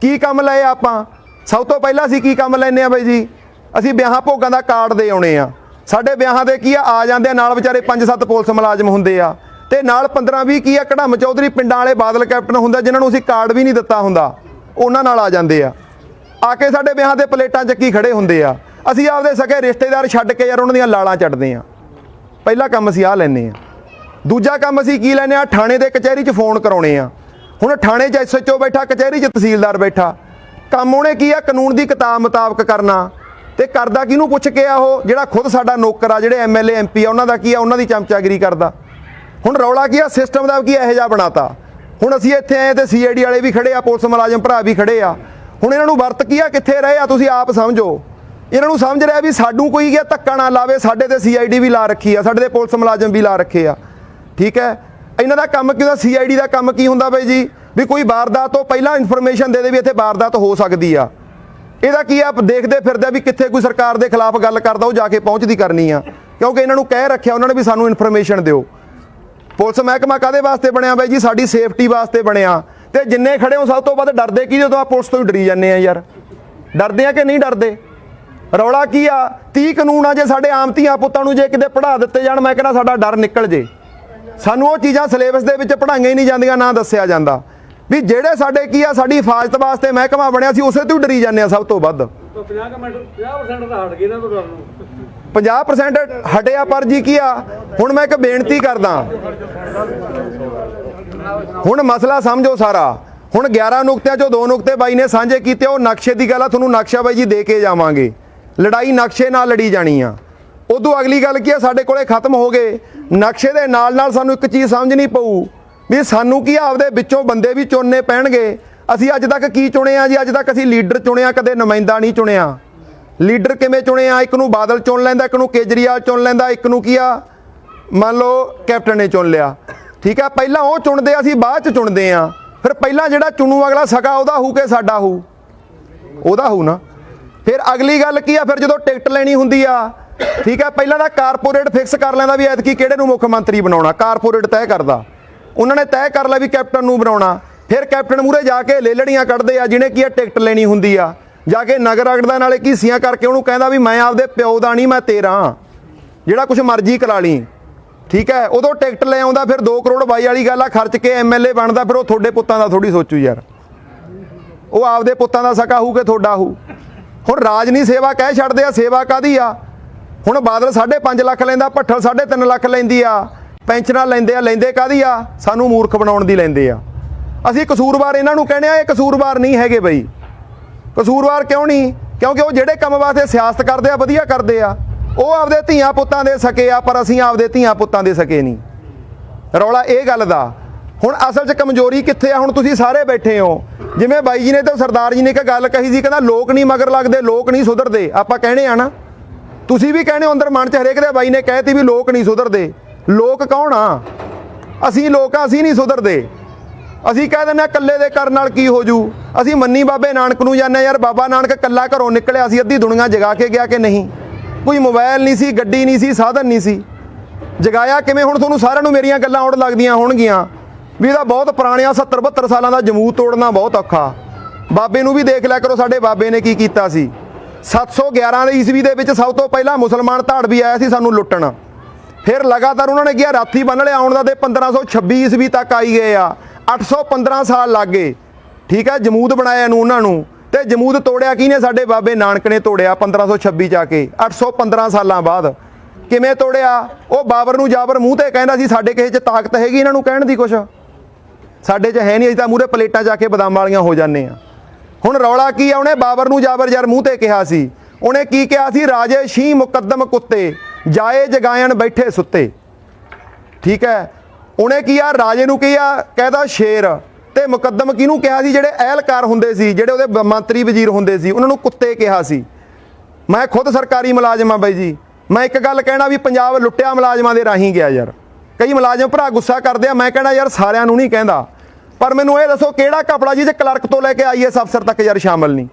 ਕੀ ਕੰਮ ਲਏ ਆਪਾਂ? ਸਭ ਤੋਂ ਪਹਿਲਾਂ ਅਸੀਂ ਕੀ ਕੰਮ ਲੈਂਦੇ ਆ ਬਾਈ ਜੀ? ਅਸੀਂ ਵਿਆਹਾਂ ਭੋਗਾਂ ਦਾ ਕਾਰਡ ਦੇ ਆਉਣੇ ਆ। ਸਾਡੇ ਵਿਆਹਾਂ ਦੇ ਕੀ ਆ ਜਾਂਦੇ ਆ ਨਾਲ ਵਿਚਾਰੇ 5-7 ਪੁਲਿਸ ਮੁਲਾਜ਼ਮ ਹੁੰਦੇ ਆ, ਤੇ ਨਾਲ 15-20 ਕੀ ਆ ਕੜਮ ਚੌਧਰੀ ਪਿੰਡਾਂ ਵਾਲੇ ਬਾਦਲ ਕੈਪਟਨ ਹੁੰਦਾ, ਜਿਨ੍ਹਾਂ ਨੂੰ ਅਸੀਂ ਕਾਰਡ ਵੀ ਨਹੀਂ ਦਿੱਤਾ ਹੁੰਦਾ। ਉਹਨਾਂ ਨਾਲ ਆ ਜਾਂਦੇ ਆ ਕੇ ਸਾਡੇ ਵਿਆਹਾਂ ਦੇ ਪਲੇਟਾਂ ਚੱਕੀ ਖੜੇ ਹੁੰਦੇ ਆ। ਅਸੀਂ ਆਪਦੇ ਸਕੇ ਰਿਸ਼ਤੇਦਾਰ ਛੱਡ ਕੇ ਯਾਰ ਉਹਨਾਂ ਦੀਆਂ ਲਾਲਾਂ ਚੱਟਦੇ ਆ। ਪਹਿਲਾ ਕੰਮ ਅਸੀਂ ਆਹ ਲੈਂਦੇ ਆ। ਦੂਜਾ ਕੰਮ ਅਸੀਂ ਕੀ ਲੈਂਦੇ ਆ, ਥਾਣੇ ਦੇ ਕਚਹਿਰੀ 'ਚ ਫੋਨ ਕਰਾਉਣੇ ਆ। ਹੁਣ ਥਾਣੇ 'ਚ SHO ਬੈਠਾ, ਕਚਹਿਰੀ 'ਚ ਤਹਿਸੀਲਦਾਰ ਬੈਠਾ, ਕੰਮ ਉਹਨੇ ਕੀ ਆ, ਕਾਨੂੰਨ ਦੀ ਕਿਤਾਬ ਮੁਤਾਬਕ ਕਰਨਾ। ਤੇ ਕਰਦਾ ਕਿਹਨੂੰ ਪੁੱਛ ਕੇ ਆ, ਉਹ ਜਿਹੜਾ ਖੁਦ ਸਾਡਾ ਨੌਕਰ ਆ, ਜਿਹੜੇ MLA MP ਆ, ਉਹਨਾਂ ਦਾ ਕੀ ਆ, ਉਹਨਾਂ ਦੀ ਚਮਚਾਗਿਰੀ ਕਰਦਾ। ਹੁਣ ਰੌਲਾ ਕੀ ਆ, ਸਿਸਟਮ ਦਾ ਕੀ ਇਹੋ ਜਿਹਾ ਬਣਾਤਾ। ਹੁਣ ਅਸੀਂ ਇੱਥੇ ਆਏ ਤੇ CID ਵਾਲੇ ਵੀ ਖੜੇ ਆ, ਪੁਲਿਸ ਮੁਲਾਜ਼ਮ ਭਰਾ ਵੀ ਖੜੇ ਆ। ਹੁਣ ਇਹਨਾਂ ਨੂੰ ਵਰਤ ਕੀ ਆ, ਕਿੱਥੇ ਰਹੇ ਆ, ਤੁਸੀਂ ਆਪ ਸਮਝੋ। ਇਹਨਾਂ ਨੂੰ ਸਮਝ ਰਿਹਾ ਵੀ ਸਾਨੂੰ ਕੋਈ ਗਿਆ ਧੱਕਾ ਨਾ ਲਾਵੇ, ਸਾਡੇ ਤੇ CID ਵੀ ਲਾ ਰੱਖੀ ਆ, ਸਾਡੇ ਤੇ ਪੁਲਿਸ ਮੁਲਾਜ਼ਮ ਵੀ ਲਾ ਰੱਖੇ ਆ। ਠੀਕ ਹੈ, ਇਹਨਾਂ ਦਾ ਕੰਮ ਕੀ ਹੁੰਦਾ, CID ਦਾ ਕੰਮ ਕੀ ਹੁੰਦਾ ਬਈ ਜੀ, ਵੀ ਕੋਈ ਵਾਰਦਾਤ ਤੋਂ ਪਹਿਲਾਂ ਇਨਫੋਰਮੇਸ਼ਨ ਦੇ ਦੇ ਵੀ ਇੱਥੇ ਵਾਰਦਾਤ ਹੋ ਸਕਦੀ ਆ। ਇਹਦਾ ਕੀ ਆ, ਦੇਖਦੇ ਫਿਰਦੇ ਵੀ ਕਿੱਥੇ ਕੋਈ ਸਰਕਾਰ ਦੇ ਖਿਲਾਫ ਗੱਲ ਕਰਦਾ ਉਹ ਜਾ ਕੇ ਪਹੁੰਚਦੀ ਕਰਨੀ ਆ, ਕਿਉਂਕਿ ਇਹਨਾਂ ਨੂੰ ਕਹਿ ਰੱਖਿਆ ਉਹਨਾਂ ਨੇ ਵੀ ਸਾਨੂੰ ਇਨਫੋਰਮੇਸ਼ਨ ਦਿਓ। ਪੁਲਿਸ ਮਹਿਕਮਾ ਕਾਹਦੇ ਵਾਸਤੇ ਬਣਿਆ ਬਈ ਜੀ, ਸਾਡੀ ਸੇਫਟੀ ਵਾਸਤੇ ਬਣਿਆ। ਤੇ ਜਿੰਨੇ ਖੜੇ ਹੋ ਸਭ ਤੋਂ ਵੱਧ ਡਰਦੇ ਕੀ, ਜਦੋਂ ਆ ਪੁਲਿਸ ਤੋਂ ਹੀ ਡਰੀ ਜਾਂਦੇ ਆ ਯਾਰ। ਡਰਦੇ ਆ ਕਿ ਨਹੀਂ ਡਰਦੇ? ਰੌਲਾ ਕੀ ਆ, 30 ਕਾਨੂੰਨ ਆ, ਜੇ ਸਾਡੇ ਆਮ ਧੀਆਂ ਪੁੱਤਾਂ ਨੂੰ ਜੇ ਕਿਤੇ ਪੜ੍ਹਾ ਦਿੱਤੇ ਜਾਣ, ਮੈਂ ਕਹਿੰਦਾ ਸਾਡਾ ਡਰ ਨਿਕਲ ਜੇ। ਸਾਨੂੰ ਉਹ ਚੀਜ਼ਾਂ ਸਿਲੇਬਸ ਦੇ ਵਿੱਚ ਪੜ੍ਹਾਈਆਂ ਹੀ ਨਹੀਂ ਜਾਂਦੀਆਂ, ਨਾ ਦੱਸਿਆ ਜਾਂਦਾ ਵੀ ਜਿਹੜੇ ਸਾਡੇ ਕੀ ਆ, ਸਾਡੀ ਹਿਫਾਜ਼ਤ ਵਾਸਤੇ ਮਹਿਕਮਾ ਬਣਿਆ ਸੀ, ਉਸੇ ਤੋਂ ਹੀ ਡਰੀ ਜਾਂਦੇ ਆ ਸਭ ਤੋਂ ਵੱਧ। 50% ਤਾਂ ਹਟ ਗਏ ਨਾ ਡਰ ਨੂੰ। 50% ਹਟਿਆ, ਪਰ ਜੀ ਕੀ ਆ, ਹੁਣ ਮੈਂ ਇੱਕ ਬੇਨਤੀ ਕਰਦਾ, ਹੁਣ ਮਸਲਾ ਸਮਝੋ ਸਾਰਾ। ਹੁਣ 11 ਨੁਕਤਿਆਂ ਚੋਂ 2 ਨੁਕਤੇ ਬਾਈ ਨੇ ਸਾਂਝੇ ਕੀਤੇ, ਉਹ ਨਕਸ਼ੇ ਦੀ ਗੱਲ ਆ, ਤੁਹਾਨੂੰ ਨਕਸ਼ਾ ਬਾਈ ਜੀ ਦੇ ਕੇ ਜਾਵਾਂਗੇ। ਲੜਾਈ ਨਕਸ਼ੇ ਨਾਲ ਲੜੀ ਜਾਣੀ ਆ। ਉਦੋਂ ਅਗਲੀ ਗੱਲ ਕੀ ਆ, ਸਾਡੇ ਕੋਲੇ ਖਤਮ ਹੋ ਗਏ ਨਕਸ਼ੇ ਦੇ ਨਾਲ ਨਾਲ ਸਾਨੂੰ ਇੱਕ ਚੀਜ਼ ਸਮਝਣੀ ਪਊ ਵੀ ਸਾਨੂੰ ਕੀ ਆਪਦੇ ਵਿੱਚੋਂ ਬੰਦੇ ਵੀ ਚੁਣਨੇ ਪੈਣਗੇ। ਅਸੀਂ ਅੱਜ ਤੱਕ ਕੀ ਚੁਣਿਆ ਜੀ, ਅੱਜ ਤੱਕ ਅਸੀਂ ਲੀਡਰ ਚੁਣਿਆ, ਕਦੇ ਨੁਮਾਇੰਦਾ ਨਹੀਂ ਚੁਣਿਆ। ਲੀਡਰ ਕਿਵੇਂ ਚੁਣਿਆ, ਇੱਕ ਨੂੰ ਬਾਦਲ ਚੁਣ ਲੈਂਦਾ, ਇੱਕ ਨੂੰ ਕੇਜਰੀਵਾਲ ਚੁਣ ਲੈਂਦਾ, ਇੱਕ ਨੂੰ ਕੀ ਆ ਮੰਨ ਲਓ ਕੈਪਟਨ ਨੇ ਚੁਣ ਲਿਆ। ਠੀਕ ਆ, ਪਹਿਲਾਂ ਉਹ ਚੁਣਦੇ, ਅਸੀਂ ਬਾਅਦ ਚ ਚੁਣਦੇ ਆ। ਫਿਰ ਪਹਿਲਾਂ ਜਿਹੜਾ ਚੁਣੂ ਅਗਲਾ ਸਕਾ ਉਹਦਾ ਹੋਊ ਕਿ ਸਾਡਾ ਹੋਊ, ਉਹਦਾ ਹੋਊ ਨਾ। ਫਿਰ ਅਗਲੀ ਗੱਲ ਕੀ ਆ, ਫਿਰ ਜਦੋਂ ਟਿਕਟ ਲੈਣੀ ਹੁੰਦੀ ਆ, ਠੀਕ ਆ, ਪਹਿਲਾਂ ਤਾਂ ਕਾਰਪੋਰੇਟ ਫਿਕਸ ਕਰ ਲੈਂਦਾ ਵੀ ਐਤਕੀ ਕਿਹੜੇ ਨੂੰ ਮੁੱਖ ਮੰਤਰੀ ਬਣਾਉਣਾ, ਕਾਰਪੋਰੇਟ ਤੈਅ ਕਰਦਾ। ਉਹਨਾਂ ਨੇ ਤੈਅ ਕਰ ਲਿਆ ਵੀ ਕੈਪਟਨ ਨੂੰ ਬਣਾਉਣਾ। ਫਿਰ ਕੈਪਟਨ ਮੂਹਰੇ ਜਾ ਕੇ ਲੇਲੜੀਆਂ ਕੱਢਦੇ ਆ, ਜਿਹਨੇ ਕੀ ਆ ਟਿਕਟ ਲੈਣੀ ਹੁੰਦੀ ਆ, ਜਾ ਕੇ ਨਗਰ ਅਗੜਦਾ ਨਾਲੇ ਘੀਸੀਆਂ ਕਰਕੇ ਉਹਨੂੰ ਕਹਿੰਦਾ ਵੀ ਮੈਂ ਆਪਦੇ ਪਿਓ ਦਾ ਨਹੀਂ, ਮੈਂ ਤੇਰਾ, ਜਿਹੜਾ ਕੁਛ ਮਰਜ਼ੀ ਕਰਾ ਲਈ। ਠੀਕ ਹੈ, ਉਦੋਂ ਟਿਕਟ ਲੈ ਆਉਂਦਾ, ਫਿਰ 2 ਕਰੋੜ ਬਾਈ ਵਾਲੀ ਗੱਲ ਆ, ਖਰਚ ਕੇ MLA ਬਣਦਾ। ਫਿਰ ਉਹ ਤੁਹਾਡੇ ਪੁੱਤਾਂ ਦਾ ਥੋੜੀ ਸੋਚੂ ਯਾਰ, ਉਹ ਆਪਦੇ ਪੁੱਤਾਂ ਦਾ ਸਕਾ ਹੋਊ ਕਿ ਤੁਹਾਡਾ ਹੋਊ। ਹੁਣ ਰਾਜ ਨਹੀਂ ਸੇਵਾ ਕਹਿ ਛੱਡਦੇ ਆ, ਸੇਵਾ ਕਾਹਦੀ ਆ। ਹੁਣ ਬਾਦਲ 5.5 ਲੱਖ ਲੈਂਦਾ, ਭੱਠਲ 3.5 ਲੱਖ ਲੈਂਦੀ ਆ, ਪੈਨਸ਼ਨਾਂ ਲੈਂਦੇ ਆ, ਲੈਂਦੇ ਕਾਹਦੀ ਆ, ਸਾਨੂੰ ਮੂਰਖ ਬਣਾਉਣ ਦੀ ਲੈਂਦੇ ਆ। ਅਸੀਂ ਕਸੂਰਵਾਰ ਇਹਨਾਂ ਨੂੰ ਕਹਿੰਦੇ ਆ, ਇਹ ਕਸੂਰਵਾਰ ਨਹੀਂ ਹੈਗੇ ਬਈ। ਕਸੂਰਵਾਰ ਕਿਉਂ ਨਹੀਂ? ਕਿਉਂਕਿ ਉਹ ਜਿਹੜੇ ਕੰਮ ਵਾਸਤੇ ਸਿਆਸਤ ਕਰਦੇ ਆ, ਵਧੀਆ ਕਰਦੇ ਆ, ਉਹ ਆਪਦੇ ਧੀਆਂ ਪੁੱਤਾਂ ਦੇ ਸਕੇ ਆ, ਪਰ ਅਸੀਂ ਆਪਦੇ ਧੀਆਂ ਪੁੱਤਾਂ ਦੇ ਸਕੇ ਨਹੀਂ। ਰੌਲਾ ਇਹ ਗੱਲ ਦਾ। ਹੁਣ ਅਸਲ 'ਚ ਕਮਜ਼ੋਰੀ ਕਿੱਥੇ ਆ? ਹੁਣ ਤੁਸੀਂ ਸਾਰੇ ਬੈਠੇ ਹੋ, ਜਿਵੇਂ ਬਾਈ ਜੀ ਨੇ ਤੇ ਸਰਦਾਰ ਜੀ ਨੇ ਇੱਕ ਗੱਲ ਕਹੀ ਸੀ, ਕਹਿੰਦਾ ਲੋਕ ਨਹੀਂ ਮਗਰ ਲੱਗਦੇ, ਲੋਕ ਨਹੀਂ ਸੁਧਰਦੇ। ਆਪਾਂ ਕਹਿੰਦੇ ਆ ਨਾ, ਤੁਸੀਂ ਵੀ ਕਹਿੰਦੇ ਹੋ ਅੰਦਰ ਮਨ 'ਚ, ਹਰੇਕ ਦੇ ਬਾਈ ਨੇ ਕਹਿਤੀ ਵੀ ਲੋਕ ਨਹੀਂ ਸੁਧਰਦੇ। ਲੋਕ ਕੌਣ ਆ? ਅਸੀਂ ਲੋਕ ਆ, ਅਸੀਂ ਨਹੀਂ ਸੁਧਰਦੇ। ਅਸੀਂ ਕਹਿ ਦਿੰਦੇ ਆ ਇਕੱਲੇ ਦੇ ਕਰਨ ਨਾਲ ਕੀ ਹੋ ਜੂ। ਅਸੀਂ ਮੰਨੀ ਬਾਬੇ ਨਾਨਕ ਨੂੰ ਜਾਂਦੇ ਯਾਰ, ਬਾਬਾ ਨਾਨਕ ਇਕੱਲਾ ਘਰੋਂ ਨਿਕਲਿਆ ਸੀ, ਅੱਧੀ ਦੁਨੀਆ ਜਗਾ ਕੇ ਗਿਆ ਕਿ ਨਹੀਂ? ਕੋਈ ਮੋਬਾਈਲ ਨਹੀਂ ਸੀ, ਗੱਡੀ ਨਹੀਂ ਸੀ, ਸਾਧਨ ਨਹੀਂ ਸੀ, ਜਗਾਇਆ ਕਿਵੇਂ? ਹੁਣ ਤੁਹਾਨੂੰ ਸਾਰਿਆਂ ਨੂੰ ਮੇਰੀਆਂ ਗੱਲਾਂ ਔੜ ਲੱਗਦੀਆਂ ਹੋਣਗੀਆਂ ਵੀ ਇਹਦਾ ਬਹੁਤ ਪੁਰਾਣਿਆ 70-72 ਸਾਲਾਂ ਦਾ ਜਮੂਦ ਤੋੜਨਾ ਬਹੁਤ ਔਖਾ। ਬਾਬੇ ਨੂੰ ਵੀ ਦੇਖ ਲਿਆ ਕਰੋ, ਸਾਡੇ ਬਾਬੇ ਨੇ ਕੀ ਕੀਤਾ ਸੀ। 711 ਦੇ ਈਸਵੀ ਦੇ ਵਿੱਚ ਸਭ ਤੋਂ ਪਹਿਲਾਂ ਮੁਸਲਮਾਨ ਧਾੜ ਵੀ ਆਇਆ ਸੀ ਸਾਨੂੰ ਲੁੱਟਣ। ਫਿਰ ਲਗਾਤਾਰ ਉਹਨਾਂ ਨੇ ਕਿਹਾ ਰਾਥੀ ਬੰਨ ਲਿਆ ਆਉਣ ਦਾ, ਤੇ 1526 ਈਸਵੀ ਤੱਕ ਆਈ ਗਏ ਆ। 815 ਸਾਲ ਲੱਗ ਗਏ। ਠੀਕ ਹੈ, ਜਮੂਦ ਬਣਾਇਆ ਨੂੰ ਉਹਨਾਂ ਨੂੰ। ਤੇ ਜਮੂਦ ਤੋੜਿਆ ਕਿਹਨੇ? ਸਾਡੇ ਬਾਬੇ ਨਾਨਕ ਨੇ ਤੋੜਿਆ 1526 ਚ ਆ ਕੇ, 815 ਸਾਲਾਂ ਬਾਅਦ। ਕਿਵੇਂ ਤੋੜਿਆ? ਉਹ ਬਾਬਰ ਨੂੰ ਜਾਬਰ ਮੂੰਹ ਤੇ ਕਹਿੰਦਾ ਸੀ ਸਾਡੇ ਕਿਸੇ 'ਚ ਤਾਕਤ ਹੈਗੀ ਇਹਨਾਂ ਨੂੰ ਕਹਿਣ ਦੀ, ਕੁਛ ਸਾਡੇ 'ਚ ਹੈ ਨਹੀਂ, ਅਸੀਂ ਤਾਂ ਮੂਹਰੇ ਪਲੇਟਾਂ ਜਾ ਕੇ ਬਦਾਮ ਵਾਲੀਆਂ ਹੋ ਜਾਂਦੇ ਆ। ਹੁਣ ਰੌਲਾ ਕੀ ਆ? ਉਹਨੇ ਬਾਬਰ ਨੂੰ ਜਾਬਰ ਯਾਰ ਮੂੰਹ ਤੇ ਕਿਹਾ ਸੀ। ਉਹਨੇ ਕੀ ਕਿਹਾ ਸੀ? ਰਾਜੇ ਸ਼ੀਂਹ ਮੁਕੱਦਮ ਕੁੱਤੇ, ਜਾਏ ਜਗਾਇਣ ਬੈਠੇ ਸੁੱਤੇ। ਠੀਕ ਹੈ, ਉਹਨੇ ਕੀ ਆ? ਰਾਜੇ ਨੂੰ ਕੀ ਆ ਕਹਿਦਾ ਸ਼ੇਰ, ਤੇ ਮੁਕੱਦਮ ਕਿਹਨੂੰ ਕਿਹਾ ਸੀ? ਜਿਹੜੇ ਅਹਿਲਕਾਰ ਹੁੰਦੇ ਸੀ, ਜਿਹੜੇ ਉਹਦੇ ਮੰਤਰੀ ਵਜ਼ੀਰ ਹੁੰਦੇ ਸੀ, ਉਹਨਾਂ ਨੂੰ ਕੁੱਤੇ ਕਿਹਾ ਸੀ। ਮੈਂ ਖੁਦ ਸਰਕਾਰੀ ਮੁਲਾਜ਼ਮ ਆ ਬਾਈ ਜੀ। ਮੈਂ ਇੱਕ ਗੱਲ ਕਹਿਣਾ ਵੀ ਪੰਜਾਬ ਲੁੱਟਿਆ ਮੁਲਾਜ਼ਮਾਂ ਦੇ ਰਾਹੀਂ ਗਿਆ ਯਾਰ। ਕਈ ਮੁਲਾਜ਼ਮ ਭਰਾ ਗੁੱਸਾ ਕਰਦੇ ਆ, ਮੈਂ ਕਹਿਣਾ ਯਾਰ ਸਾਰਿਆਂ ਨੂੰ ਨਹੀਂ ਕਹਿੰਦਾ, ਪਰ ਮੈਨੂੰ ਇਹ ਦੱਸੋ ਕਿਹੜਾ ਕਪੜਾ ਜਿਹਦੇ ਕਲਰਕ ਤੋਂ ਲੈ ਕੇ IAS ਅਫਸਰ ਤੱਕ ਯਾਰ ਸ਼ਾਮਲ ਨਹੀਂ।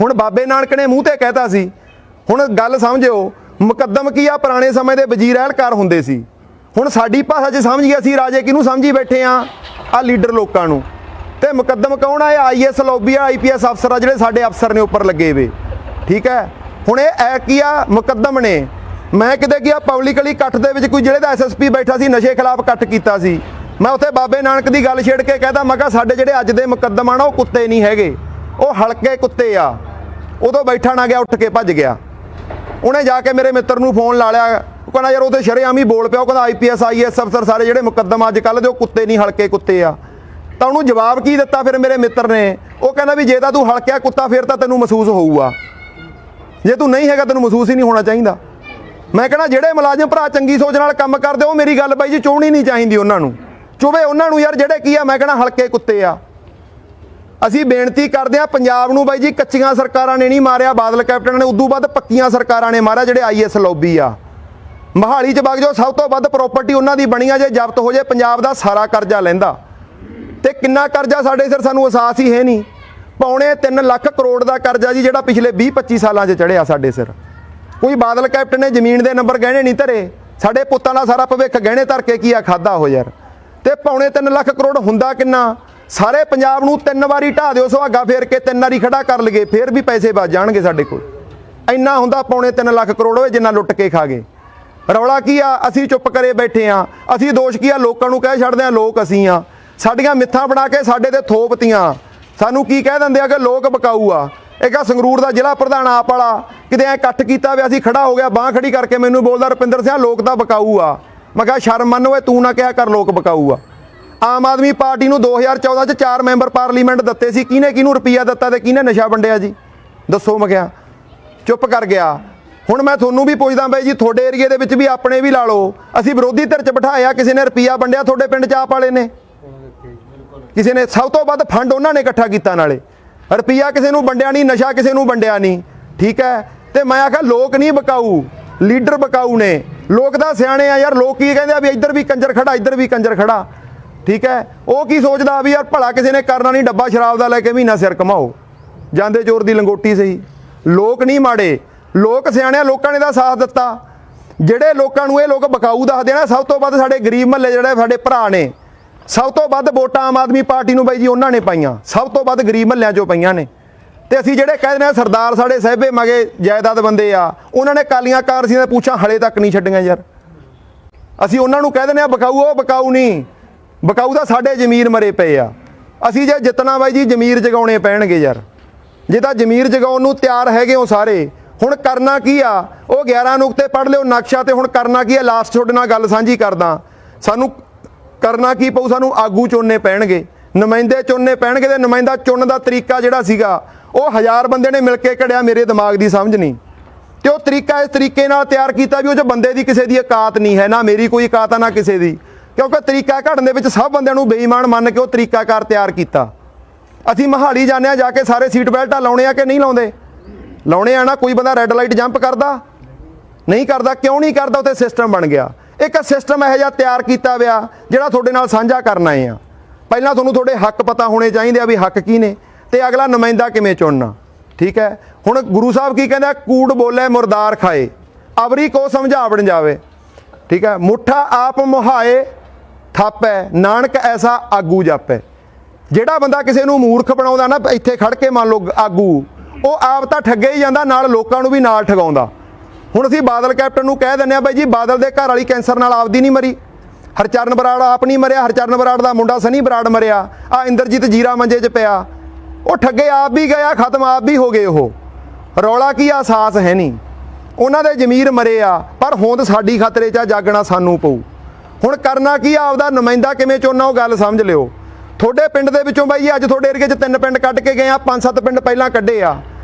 ਹੁਣ ਬਾਬੇ ਨਾਨਕ ਨੇ ਮੂੰਹ ਤੇ ਕਹਿਤਾ ਸੀ। ਹੁਣ ਗੱਲ ਸਮਝਿਓ, ਮੁਕੱਦਮ ਕੀ ਆ? ਪੁਰਾਣੇ ਸਮੇਂ ਦੇ ਵਜ਼ੀਰ ਅਹਿਲਕਾਰ ਹੁੰਦੇ ਸੀ। ਹੁਣ ਸਾਡੀ ਭਾਸ਼ਾ 'ਚ ਸਮਝ ਗਏ ਅਸੀਂ ਰਾਜੇ ਕਿਹਨੂੰ ਸਮਝੀ ਬੈਠੇ ਆ ਲੀਡਰ ਲੋਕਾਂ ਨੂੰ। ਤੇ ਮੁਕੱਦਮ ਕੌਣ ਆ? ਇਹ IAS ਲੌਬੀ ਆ, IPS ਅਫਸਰ ਆ, ਜਿਹੜੇ ਸਾਡੇ ਅਫਸਰ ਨੇ ਉੱਪਰ ਲੱਗੇ ਵੇ। ਠੀਕ ਹੈ, ਹੁਣ ਇਹ ਕੀ ਆ? ਮੁਕੱਦਮ ਨੇ। ਮੈਂ ਕਿਤੇ ਗਿਆ ਪਬਲਿਕਲੀ ਇਕੱਠ ਦੇ ਵਿੱਚ, ਕੋਈ ਜਿਹੜੇ ਦਾ SSP ਬੈਠਾ ਸੀ, ਨਸ਼ੇ ਖਿਲਾਫ ਇਕੱਠ ਕੀਤਾ ਸੀ, ਮੈਂ ਉੱਥੇ ਬਾਬੇ ਨਾਨਕ ਦੀ ਗੱਲ ਛੇੜ ਕੇ ਕਹਿੰਦਾ, ਮੈਂ ਕਿਹਾ ਸਾਡੇ ਜਿਹੜੇ ਅੱਜ ਦੇ ਮੁਕੱਦਮ ਆ ਨਾ, ਉਹ ਕੁੱਤੇ ਨਹੀਂ ਹੈਗੇ, ਉਹ ਹਲਕੇ ਕੁੱਤੇ ਆ। ਉਦੋਂ ਬੈਠਾ ਨਾ ਗਿਆ, ਉੱਠ ਕੇ ਭੱਜ ਗਿਆ। ਉਹਨੇ ਜਾ ਕੇ ਮੇਰੇ ਮਿੱਤਰ ਨੂੰ ਫੋਨ ਲਾ ਲਿਆ, ਲੋਕਾਂ ਨਾਲ ਯਾਰ ਉਹ ਤੇ ਸ਼ਰੇਆਮ ਹੀ ਬੋਲ ਪਿਆ, ਉਹ ਕਹਿੰਦਾ IPS IAS ਅਫਸਰ ਸਾਰੇ ਜਿਹੜੇ ਮੁਕੱਦਮ ਅੱਜ ਕੱਲ੍ਹ ਦੇ ਉਹ ਕੁੱਤੇ ਨਹੀਂ ਹਲਕੇ ਕੁੱਤੇ ਆ। ਤਾਂ ਉਹਨੂੰ ਜਵਾਬ ਕੀ ਦਿੱਤਾ ਫਿਰ ਮੇਰੇ ਮਿੱਤਰ ਨੇ? ਉਹ ਕਹਿੰਦਾ ਵੀ ਜੇ ਤਾਂ ਤੂੰ ਹਲਕਿਆ ਕੁੱਤਾ ਫਿਰ ਤਾਂ ਤੈਨੂੰ ਮਹਿਸੂਸ ਹੋਊਗਾ, ਜੇ ਤੂੰ ਨਹੀਂ ਹੈਗਾ ਤੈਨੂੰ ਮਹਿਸੂਸ ਹੀ ਨਹੀਂ ਹੋਣਾ ਚਾਹੀਦਾ। ਮੈਂ ਕਹਿੰਦਾ ਜਿਹੜੇ ਮੁਲਾਜ਼ਮ ਭਰਾ ਚੰਗੀ ਸੋਚ ਨਾਲ ਕੰਮ ਕਰਦੇ ਉਹ ਮੇਰੀ ਗੱਲ ਬਾਈ ਜੀ ਚੋਣੀ ਨਹੀਂ ਚਾਹੀਦੀ, ਉਹਨਾਂ ਨੂੰ ਚੁਵੇ ਉਹਨਾਂ ਨੂੰ ਯਾਰ ਜਿਹੜੇ ਕੀ ਆ ਮੈਂ ਕਹਿੰਦਾ ਹਲਕੇ ਕੁੱਤੇ ਆ। ਅਸੀਂ ਬੇਨਤੀ ਕਰਦੇ ਆ ਪੰਜਾਬ ਨੂੰ ਬਾਈ ਜੀ ਕੱਚੀਆਂ ਸਰਕਾਰਾਂ ਨੇ ਨਹੀਂ ਮਾਰਿਆ, ਬਾਦਲ ਕੈਪਟਨ ਨੇ, ਉਦੋਂ ਬਾਅਦ ਪੱਕੀਆਂ ਸਰਕਾਰਾਂ ਨੇ ਮਾਰਿਆ ਜਿਹੜੇ IAS ਲੌਬੀ ਆ। ਮਹਾਲੀ 'ਚ ਵਗ ਜਾਓ, ਸਭ ਤੋਂ ਵੱਧ ਪ੍ਰਾਪਰਟੀ ਉਹਨਾਂ ਦੀ ਬਣੀ ਆ, ਜੇ ਜ਼ਬਤ ਹੋ ਜੇ ਪੰਜਾਬ ਦਾ ਸਾਰਾ ਕਰਜ਼ਾ ਲੈਂਦਾ। ਤੇ ਕਿੰਨਾ ਕਰਜ਼ਾ ਸਾਡੇ ਸਿਰ ਸਾਨੂੰ ਅਹਿਸਾਸ ਹੀ ਹੈ ਨਹੀਂ। ਪੌਣੇ 3 ਲੱਖ ਕਰੋੜ ਦਾ ਕਰਜ਼ਾ ਜੀ ਜਿਹੜਾ ਪਿਛਲੇ 20-25 ਸਾਲਾਂ 'ਚ ਚੜ੍ਹਿਆ ਸਾਡੇ ਸਿਰ। ਕੋਈ ਬਾਦਲ ਕੈਪਟਨ ਨੇ ਜ਼ਮੀਨ ਦੇ ਨੰਬਰ ਗਹਿਣੇ ਨਹੀਂ ਧਰੇ, ਸਾਡੇ ਪੁੱਤਾਂ ਦਾ ਸਾਰਾ ਭਵਿੱਖ ਗਹਿਣੇ ਧਰ ਕੇ ਕੀ ਆ ਖਾਦਾ ਹੋ ਯਾਰ। ਤੇ ਪੌਣੇ 3 ਲੱਖ ਕਰੋੜ ਹੁੰਦਾ ਕਿੰਨਾ? ਸਾਰੇ ਪੰਜਾਬ ਨੂੰ 3 ਵਾਰੀ ਢਾਹ ਦਿਓ ਸੁਹਾਗਾ ਫੇਰ ਕੇ 3 ਵਾਰੀ ਖੜਾ ਕਰ ਲਈਏ ਫੇਰ ਵੀ ਪੈਸੇ ਬਚ ਜਾਣਗੇ ਸਾਡੇ ਕੋਲ। ਇੰਨਾ ਹੁੰਦਾ ਪੌਣੇ 3 ਲੱਖ ਕਰੋੜ ਹੋਏ ਜਿੰਨਾ ਲੁੱਟ ਕੇ ਖਾ ਗਏ। ਰੌਲਾ ਕੀ ਆ? ਅਸੀਂ ਚੁੱਪ ਕਰੇ ਬੈਠੇ ਆ। ਅਸੀਂ ਦੋਸ਼ ਕੀ ਆ? ਲੋਕਾਂ ਨੂੰ ਕਹਿ ਛੱਡਦੇ ਆ ਲੋਕ ਅਸੀਂ ਆ। ਸਾਡੀਆਂ ਮਿੱਥਾਂ ਬਣਾ ਕੇ ਸਾਡੇ ਤੇ ਥੋਪਤੀਆਂ। ਸਾਨੂੰ ਕੀ ਕਹਿ ਦਿੰਦੇ ਆ ਕਿ ਲੋਕ ਬਕਾਊ ਆ। ਇੱਕ ਆ ਸੰਗਰੂਰ ਦਾ ਜ਼ਿਲ੍ਹਾ ਪ੍ਰਧਾਨ ਆਪ ਵਾਲਾ ਕਿਤੇ ਐ ਇਕੱਠ ਕੀਤਾ ਵੀ ਅਸੀਂ ਖੜਾ ਹੋ ਗਿਆ, ਬਾਂਹ ਖੜੀ ਕਰਕੇ ਮੈਨੂੰ ਬੋਲਦਾ ਰੁਪਿੰਦਰ ਸਿੰਘ ਲੋਕ ਤਾਂ ਬਕਾਊ ਆ। ਮੈਂ ਕਿਹਾ ਸ਼ਰਮ ਮੰਨ ਓਏ, ਤੂੰ ਨਾ ਕਿਹਾ ਕਰ ਲੋਕ ਬਕਾਊ ਆ। ਆਮ ਆਦਮੀ ਪਾਰਟੀ ਨੂੰ 2014 'ਚ 4 ਮੈਂਬਰ ਪਾਰਲੀਮੈਂਟ ਦਿੱਤੇ ਸੀ, ਕਿਹਨੇ ਕਿਹਨੂੰ ਰੁਪਈਆ ਦਿੱਤਾ ਤੇ ਕਿਹਨੇ ਨਸ਼ਾ ਵੰਡਿਆ ਜੀ? ਦੱਸੋ। ਮੈਂ ਕਿਹਾ ਚੁੱਪ ਕਰ ਗਿਆ। ਹੁਣ ਮੈਂ ਤੁਹਾਨੂੰ ਵੀ ਪੁੱਛਦਾ ਬਾਈ ਜੀ, ਤੁਹਾਡੇ ਏਰੀਏ ਦੇ ਵਿੱਚ ਵੀ ਆਪਣੇ ਵੀ ਲਾ ਲਓ, ਅਸੀਂ ਵਿਰੋਧੀ ਧਿਰ 'ਚ ਬਿਠਾਇਆ, ਕਿਸੇ ਨੇ ਰੁਪਈਆ ਵੰਡਿਆ ਤੁਹਾਡੇ ਪਿੰਡ 'ਚ ਆਪ ਵਾਲੇ ਨੇ? ਕਿਸੇ ਨੇ? ਸਭ ਤੋਂ ਵੱਧ ਫੰਡ ਉਹਨਾਂ ਨੇ ਇਕੱਠਾ ਕੀਤਾ, ਨਾਲੇ ਰੁਪਈਆ ਕਿਸੇ ਨੂੰ ਵੰਡਿਆ ਨਹੀਂ, ਨਸ਼ਾ ਕਿਸੇ ਨੂੰ ਵੰਡਿਆ ਨਹੀਂ। ਠੀਕ ਹੈ। ਤੇ ਮੈਂ ਆਖਿਆ ਲੋਕ ਨਹੀਂ ਬਕਾਊ, ਲੀਡਰ ਬਕਾਊ ਨੇ। ਲੋਕ ਤਾਂ ਸਿਆਣੇ ਆ ਯਾਰ। ਲੋਕ ਕੀ ਕਹਿੰਦੇ ਆ ਵੀ ਇੱਧਰ ਵੀ ਕੰਜਰ ਖੜਾ, ਇੱਧਰ ਵੀ ਕੰਜਰ ਖੜਾ। ਠੀਕ ਹੈ। ਉਹ ਕੀ ਸੋਚਦਾ ਵੀ ਯਾਰ ਭਲਾ ਕਿਸੇ ਨੇ ਕਰਨਾ ਨਹੀਂ, ਡੱਬਾ ਸ਼ਰਾਬ ਦਾ ਲੈ ਕੇ ਮਹੀਨਾ ਸਿਰ ਕਮਾਓ, ਜਾਂਦੇ ਚੋਰ ਦੀ ਲੰਗੋਟੀ ਸਹੀ। ਲੋਕ ਨਹੀਂ ਮਾੜੇ, ਲੋਕ ਸਿਆਣੇ ਆ, ਲੋਕਾਂ ਨੇ ਦਾ ਸਾਥ ਦਿੱਤਾ। ਜਿਹੜੇ ਲੋਕਾਂ ਨੂੰ ਇਹ ਲੋਕ ਬਕਾਊ ਦੱਸਦੇ ਨੇ, ਸਭ ਤੋਂ ਵੱਧ ਸਾਡੇ ਗਰੀਬ ਮਹੱਲੇ ਜਿਹੜੇ ਸਾਡੇ ਭਰਾ ਨੇ, ਸਭ ਤੋਂ ਵੱਧ ਵੋਟਾਂ ਆਮ ਆਦਮੀ ਪਾਰਟੀ ਨੂੰ ਬਾਈ ਜੀ ਉਹਨਾਂ ਨੇ ਪਾਈਆਂ, ਸਭ ਤੋਂ ਵੱਧ ਗਰੀਬ ਮਹੱਲਿਆਂ 'ਚੋਂ ਪਈਆਂ ਨੇ। ਤੇ ਅਸੀਂ ਜਿਹੜੇ ਕਹਿੰਦੇ ਨੇ ਸਰਦਾਰ ਸਾਡੇ ਸਾਹਿਬੇ ਮਗੇ ਜਾਇਦਾਦ ਬੰਦੇ ਆ, ਉਹਨਾਂ ਨੇ ਕਾਲੀਆਂ ਕਾਰਸੀਆਂ ਦੇ ਪੁੱਛਾਂ ਹਲੇ ਤੱਕ ਨਹੀਂ ਛੱਡੀਆਂ ਯਾਰ। ਅਸੀਂ ਉਹਨਾਂ ਨੂੰ ਕਹਿ ਦਿੰਦੇ ਆ ਬਕਾਊ, ਉਹ ਬਕਾਊ ਨਹੀਂ। ਬਕਾਊ ਤਾਂ ਸਾਡੇ ਜ਼ਮੀਰ ਮਰੇ ਪਏ ਆ। ਅਸੀਂ ਜੇ ਜਿੱਤਣਾ ਬਾਈ ਜੀ ਜ਼ਮੀਰ ਜਗਾਉਣੇ ਪੈਣਗੇ ਯਾਰ। ਜੇ ਤਾਂ ਜ਼ਮੀਰ ਜਗਾਉਣ ਨੂੰ ਤਿਆਰ ਹੈਗੇ ਹੋ ਸਾਰੇ, ਹੁਣ ਕਰਨਾ ਕੀ ਆ? ਉਹ 11 ਨੁਕਤੇ ਪੜ੍ਹ ਲਿਓ ਨਕਸ਼ਾ, ਤੇ ਹੁਣ ਕਰਨਾ ਕੀ ਆ? ਲਾਸਟ ਤੁਹਾਡੇ ਨਾਲ ਗੱਲ ਸਾਂਝੀ ਕਰਦਾ। ਸਾਨੂੰ ਕਰਨਾ ਕੀ ਪਊ? ਸਾਨੂੰ ਆਗੂ ਚੁਣਨੇ ਪੈਣਗੇ, ਨੁਮਾਇੰਦੇ ਚੁਣਨੇ ਪੈਣਗੇ। ਤੇ ਨੁਮਾਇੰਦਾ ਚੁਣਨ ਦਾ ਤਰੀਕਾ ਜਿਹੜਾ ਸੀਗਾ ਉਹ 1000 ਬੰਦੇ ਨੇ ਮਿਲ ਕੇ ਘੜਿਆ, ਮੇਰੇ ਦਿਮਾਗ ਦੀ ਸਮਝ ਨਹੀਂ। ਤੇ ਉਹ ਤਰੀਕਾ ਇਸ ਤਰੀਕੇ ਨਾਲ ਤਿਆਰ ਕੀਤਾ ਵੀ ਉਹ 'ਚ ਬੰਦੇ ਦੀ ਕਿਸੇ ਦੀ ਔਕਾਤ ਨਹੀਂ ਹੈ, ਨਾ ਮੇਰੀ ਕੋਈ ਔਕਾਤ ਆ ਨਾ ਕਿਸੇ ਦੀ। ਕਿਉਂਕਿ ਤਰੀਕਾ ਘੜਨ ਦੇ ਵਿੱਚ ਸਭ ਬੰਦਿਆਂ ਨੂੰ ਬੇਈਮਾਨ ਮੰਨ ਕੇ ਉਹ ਤਰੀਕਾਕਾਰ ਤਿਆਰ ਕੀਤਾ। ਅਸੀਂ ਮਹਾਲੀ ਜਾਂਦੇ ਆ, ਜਾ ਕੇ ਸਾਰੇ ਸੀਟ ਬੈਲਟਾਂ ਲਾਉਣੇ ਆ ਕਿ ਨਹੀਂ ਲਾਉਂਦੇ? ਲਾਉਣੇ ਆ ਨਾ। ਕੋਈ ਬੰਦਾ ਰੈੱਡ ਲਾਈਟ ਜੰਪ ਕਰਦਾ ਨਹੀਂ ਕਰਦਾ? ਕਿਉਂ ਨਹੀਂ ਕਰਦਾ? ਉੱਥੇ ਸਿਸਟਮ ਬਣ ਗਿਆ। ਇੱਕ ਸਿਸਟਮ ਇਹੋ ਜਿਹਾ ਤਿਆਰ ਕੀਤਾ ਵਿਆ ਜਿਹੜਾ ਤੁਹਾਡੇ ਨਾਲ ਸਾਂਝਾ ਕਰਨ ਆਏ ਆ। ਪਹਿਲਾਂ ਤੁਹਾਨੂੰ ਤੁਹਾਡੇ ਹੱਕ ਪਤਾ ਹੋਣੇ ਚਾਹੀਦੇ ਆ ਵੀ ਹੱਕ ਕੀ ਨੇ, ਤੇ ਅਗਲਾ ਨੁਮਾਇੰਦਾ ਕਿਵੇਂ ਚੁਣਨਾ। ਠੀਕ ਹੈ। ਹੁਣ ਗੁਰੂ ਸਾਹਿਬ ਕੀ ਕਹਿੰਦਾ? ਕੂੜ ਬੋਲੇ ਮੁਰਦਾਰ ਖਾਏ, ਅਵਰੀ ਕੋ ਸਮਝਾਵਣ ਜਾਵੇ। ਠੀਕ ਹੈ। ਮੁੱਠਾ ਆਪ ਮੁਹਾਏ ਥਾਪੈ, ਨਾਨਕ ਐਸਾ ਆਗੂ ਜਾਪੈ। ਜਿਹੜਾ ਬੰਦਾ ਕਿਸੇ ਨੂੰ ਮੂਰਖ ਬਣਾਉਂਦਾ ਨਾ ਇੱਥੇ ਖੜ ਕੇ, ਮੰਨ ਲਓ ਆਗੂ, ਉਹ ਆਪ ਤਾਂ ਠੱਗੇ ਹੀ ਜਾਂਦਾ, ਨਾਲ ਲੋਕਾਂ ਨੂੰ ਵੀ ਨਾਲ ਠਗਾਉਂਦਾ। ਹੁਣ ਅਸੀਂ ਬਾਦਲ ਕੈਪਟਨ ਨੂੰ ਕਹਿ ਦਿੰਦੇ ਆ ਬਾਈ ਜੀ ਬਾਦਲ ਦੇ ਘਰ ਵਾਲੀ ਕੈਂਸਰ ਨਾਲ ਆਪਦੀ ਨਹੀਂ ਮਰੀ, ਹਰਚਰਨ ਬਰਾੜ ਆਪ ਨਹੀਂ ਮਰਿਆ, ਹਰਚਰਨ ਬਰਾੜ ਦਾ ਮੁੰਡਾ ਸਨੀ ਬਰਾੜ ਮਰਿਆ, ਆ ਇੰਦਰਜੀਤ ਜੀਰਾ ਮੰਜੇ 'ਚ ਪਿਆ। ਉਹ ਠੱਗੇ ਆਪ ਵੀ ਗਿਆ, ਖਤਮ ਆਪ ਵੀ ਹੋ ਗਏ। ਉਹ ਰੌਲਾ ਕੀ ਆ? ਅਹਿਸਾਸ ਹੈ ਨਹੀਂ। ਉਹਨਾਂ ਦੇ ਜ਼ਮੀਰ ਮਰੇ ਆ, ਪਰ ਹੋਂਦ ਸਾਡੀ ਖਤਰੇ 'ਚ ਜਾਗਣਾ ਸਾਨੂੰ ਪਊ। ਹੁਣ ਕਰਨਾ ਕੀ ਆ? ਆਪਦਾ ਨੁਮਾਇੰਦਾ ਕਿਵੇਂ ਚੁਣਨਾ ਉਹ ਗੱਲ ਸਮਝ ਲਿਓ। ਤੁਹਾਡੇ ਪਿੰਡ ਦੇ ਵਿੱਚੋਂ ਬਾਈ ਜੀ ਅੱਜ ਤੁਹਾਡੇ ਏਰੀਏ 'ਚ 3 ਪਿੰਡ ਕੱਢ ਕੇ ਗਏ ਆ, 5-7 ਪਿੰਡ ਪਹਿਲਾਂ ਕੱਢੇ ਆ।